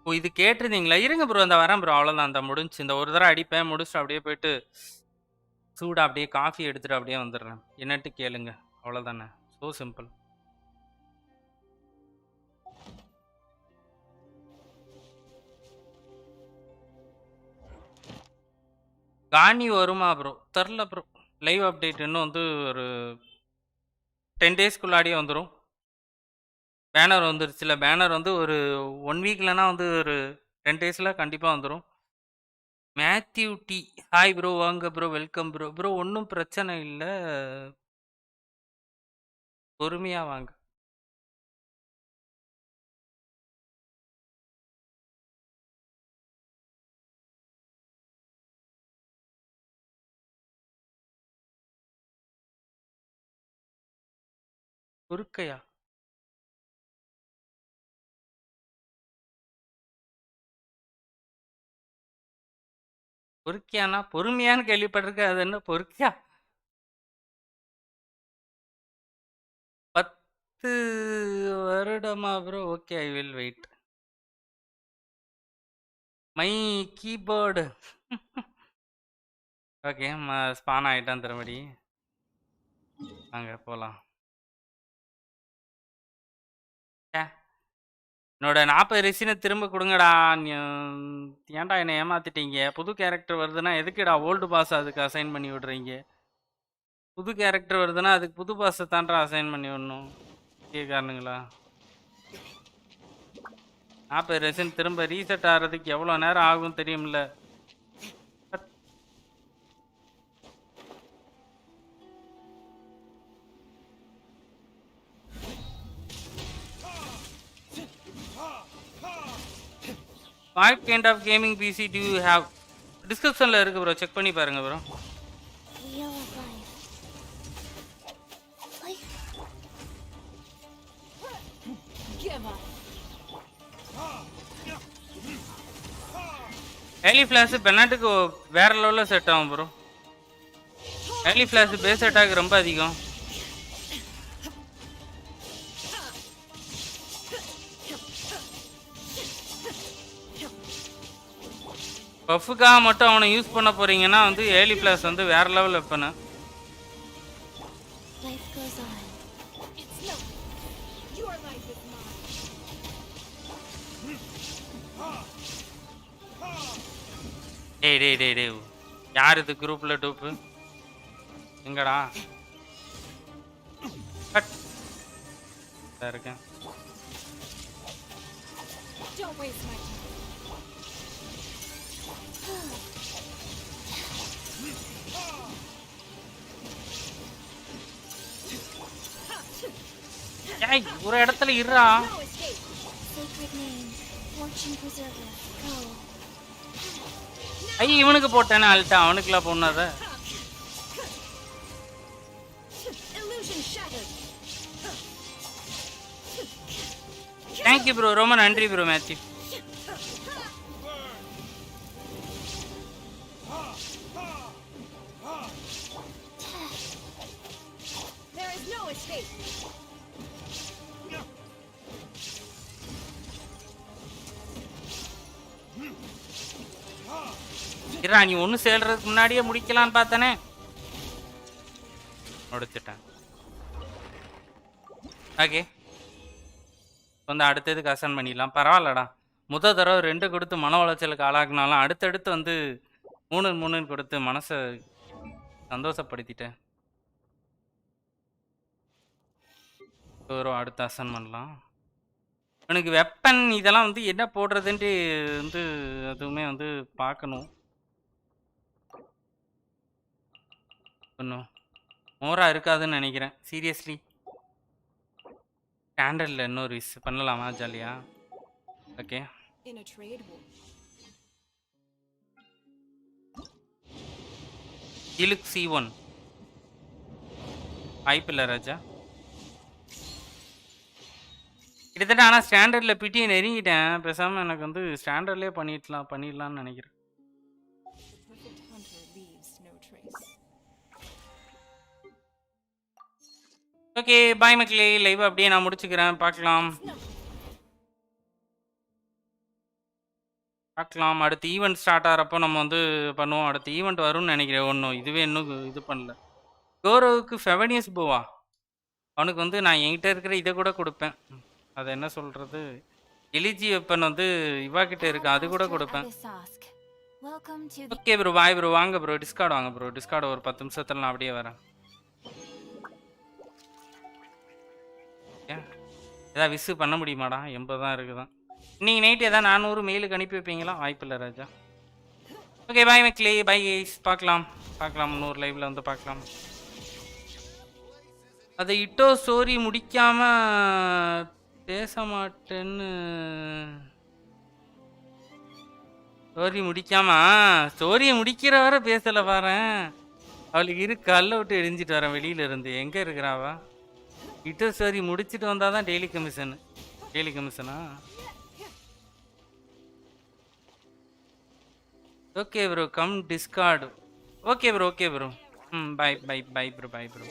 ஓ, இது கேட்டிருந்தீங்களா? இருங்க ப்ரோ, அந்த வரேன் ப்ரோ. அவ்வளோதான், அந்த முடிஞ்சு. இந்த ஒரு தடவை அடிப்பேன், முடிச்சுட்டு அப்படியே போயிட்டு சூடாக அப்படியே காஃபி எடுத்துகிட்டு அப்படியே வந்துடுறேன். என்னட்டு கேளுங்க, அவ்வளோதானே. So simple. காணி வருமா ப்ரோ? தெரில ப்ரோ. லைவ் அப்டேட் இன்னும் வந்து ஒரு 10 டேஸ்க்குள்ளாடியே வந்துடும். பேனர் வந்துருச்சுல, பேனர் வந்து ஒரு 1 வீக்லனா வந்து ஒரு 10 டேஸில் கண்டிப்பாக வந்துடும். மேத்யூ டி, ஹாய் ப்ரோ, வாங்க ப்ரோ, வெல்கம் ப்ரோ. ப்ரோ ஒன்றும் பிரச்சனை இல்லை, பொறுமையாக வாங்க. பொறுக்கையா? பொறுக்கியானா பொறுமையான்னு கேள்விப்பட்டிருக்கேன். அது என்ன பொறுக்கியா? 10 வருடமா bro? Okay, I will wait. My keyboard. Okay, spawn ஆகிட்டான் திரும்படி. வாங்க போகலாம். என்னோட 40 ரெசினை திரும்ப கொடுங்கடா. ஏன்டா என்னை ஏமாத்திட்டீங்க? புது கேரக்டர் வருதுன்னா எதுக்குடா ஓல்டு பாஸ் அதுக்கு அசைன் பண்ணி விடுறீங்க? புது கேரக்டர் வருதுன்னா அதுக்கு புது பாஸை தான்டா அசைன் பண்ணி விடணும். காரணங்களா? 40 ரெசின் திரும்ப ரீசெட் ஆகிறதுக்கு எவ்வளோ நேரம் ஆகும் தெரியும்ல? What kind of gaming PC do you have? Descriptionல இருக்கு ப்ரோ, செக் பண்ணி பாருங்க ப்ரோ. எலி ஃபிளாஷ் பெனாட்டுக்கு வேற லெவலில் செட் ஆகும் ப்ரோ. எலி ஃபிளாஷ் பேஸ் அட்டாக் ரொம்ப அதிகம். பஃபுக்காக மட்டும் அவனை யூஸ் பண்ண போறீங்கன்னா வந்து ஏலி ஃபிளாஷ் வந்து வேற லெவல் வெப்பனு. டேய் டேய் டேய் டேய், யார் இது குரூப்ல டூப்பு? எங்கடா இருக்கேன்? ஒரு இடத்துல இருறா. ஐ இவனுக்கு போட்டேன்னு அல்ட்டா, அவனுக்குலாம் போனாத. தேங்க்யூ ப்ரோ, ரொம்ப நன்றி ப்ரோ மேத்யூ. இரா, நீ ஒன்று சேர்றதுக்கு முன்னாடியே முடிக்கலான்னு பார்த்தானே, முடிச்சிட்டேன். ஓகே, வந்து அடுத்ததுக்கு அசைன் பண்ணிடலாம். பரவாயில்லடா. முதல் தடவை 2 கொடுத்து மன உளைச்சலுக்கு ஆளாக்குனாலும் அடுத்தடுத்து வந்து 3 3ன்னு கொடுத்து மனசை சந்தோஷப்படுத்திட்டேன். அடுத்த அசைன் பண்ணலாம். எனக்கு வெப்பன் இதெல்லாம் வந்து என்ன போடுறதுன்ட்டு வந்து அதுவுமே வந்து பார்க்கணும். ஒன்றும் மோரா இருக்காதுன்னு நினைக்கிறேன். சீரியஸ்லி ஸ்டாண்டர்டில் இன்னொரு விஷ் பண்ணலாமா ஜாலியா? Okay In a trade war. இலுக் C1 வாய்ப்பில்லை ராஜா. கிட்டத்தட்ட ஆனால் ஸ்டாண்டர்டில் பிடியை நெருங்கிட்டேன். பேசாமல் எனக்கு வந்து ஸ்டாண்டர்ட்லேயே பண்ணிடலான்னு நினைக்கிறேன். The perfect hunter leaves no trace. Okay bye மக்களே, லைவ் அப்படியே நான் முடிச்சுக்கிறேன். பார்க்கலாம். அடுத்த ஈவெண்ட் ஸ்டார்ட் ஆகிறப்போ நம்ம வந்து பண்ணுவோம். அடுத்த ஈவெண்ட் வரும்னு நினைக்கிறேன். ஒன்றும் இதுவே இன்னும் இது பண்ணல. கோரோவுக்கு ஃபெவனியஸ் போவா அவனுக்கு வந்து நான் என்கிட்ட இருக்கிற இதை கூட கொடுப்பேன். அதை என்ன சொல்கிறது, எலிஜி வெப்பன் வந்து இவா கிட்ட இருக்கு, அது கூட கொடுப்பேன். Okay bro bye bro. வாங்க ப்ரோ டிஸ்கார்டு வாங்க ப்ரோ. டிஸ்கார்டு ஒரு 10 நிமிஷத்தில் நான் அப்படியே வரேன். ஏதாவது விஸ் பண்ண முடியுமாடா? 80 தான் இருக்குதான். இன்னைக்கு நைட்டு ஏதாவது 400 மெயிலுக்கு அனுப்பி வைப்பீங்களா? வாய்ப்பில்லை ராஜா. ஓகே பாய் மக்களே, பை கைஸ். பார்க்கலாம் 100 லைவில் வந்து பார்க்கலாம். அதை இட்டோ ஸ்டோரி முடிக்காம பேச மாட்டேன்னு ஸ்டோரியை முடிக்கிற வரை பேசலை பாறேன். அவளுக்கு கல்ல விட்டு எரிஞ்சிட்டு வரேன் வெளியில இருந்து. எங்கே இருக்கிறாவா? இட்டோ ஸ்டோரி முடிச்சுட்டு வந்தால் தான் டெய்லி கமிஷனா? Okay bro come discord. Okay bro. Bye bro.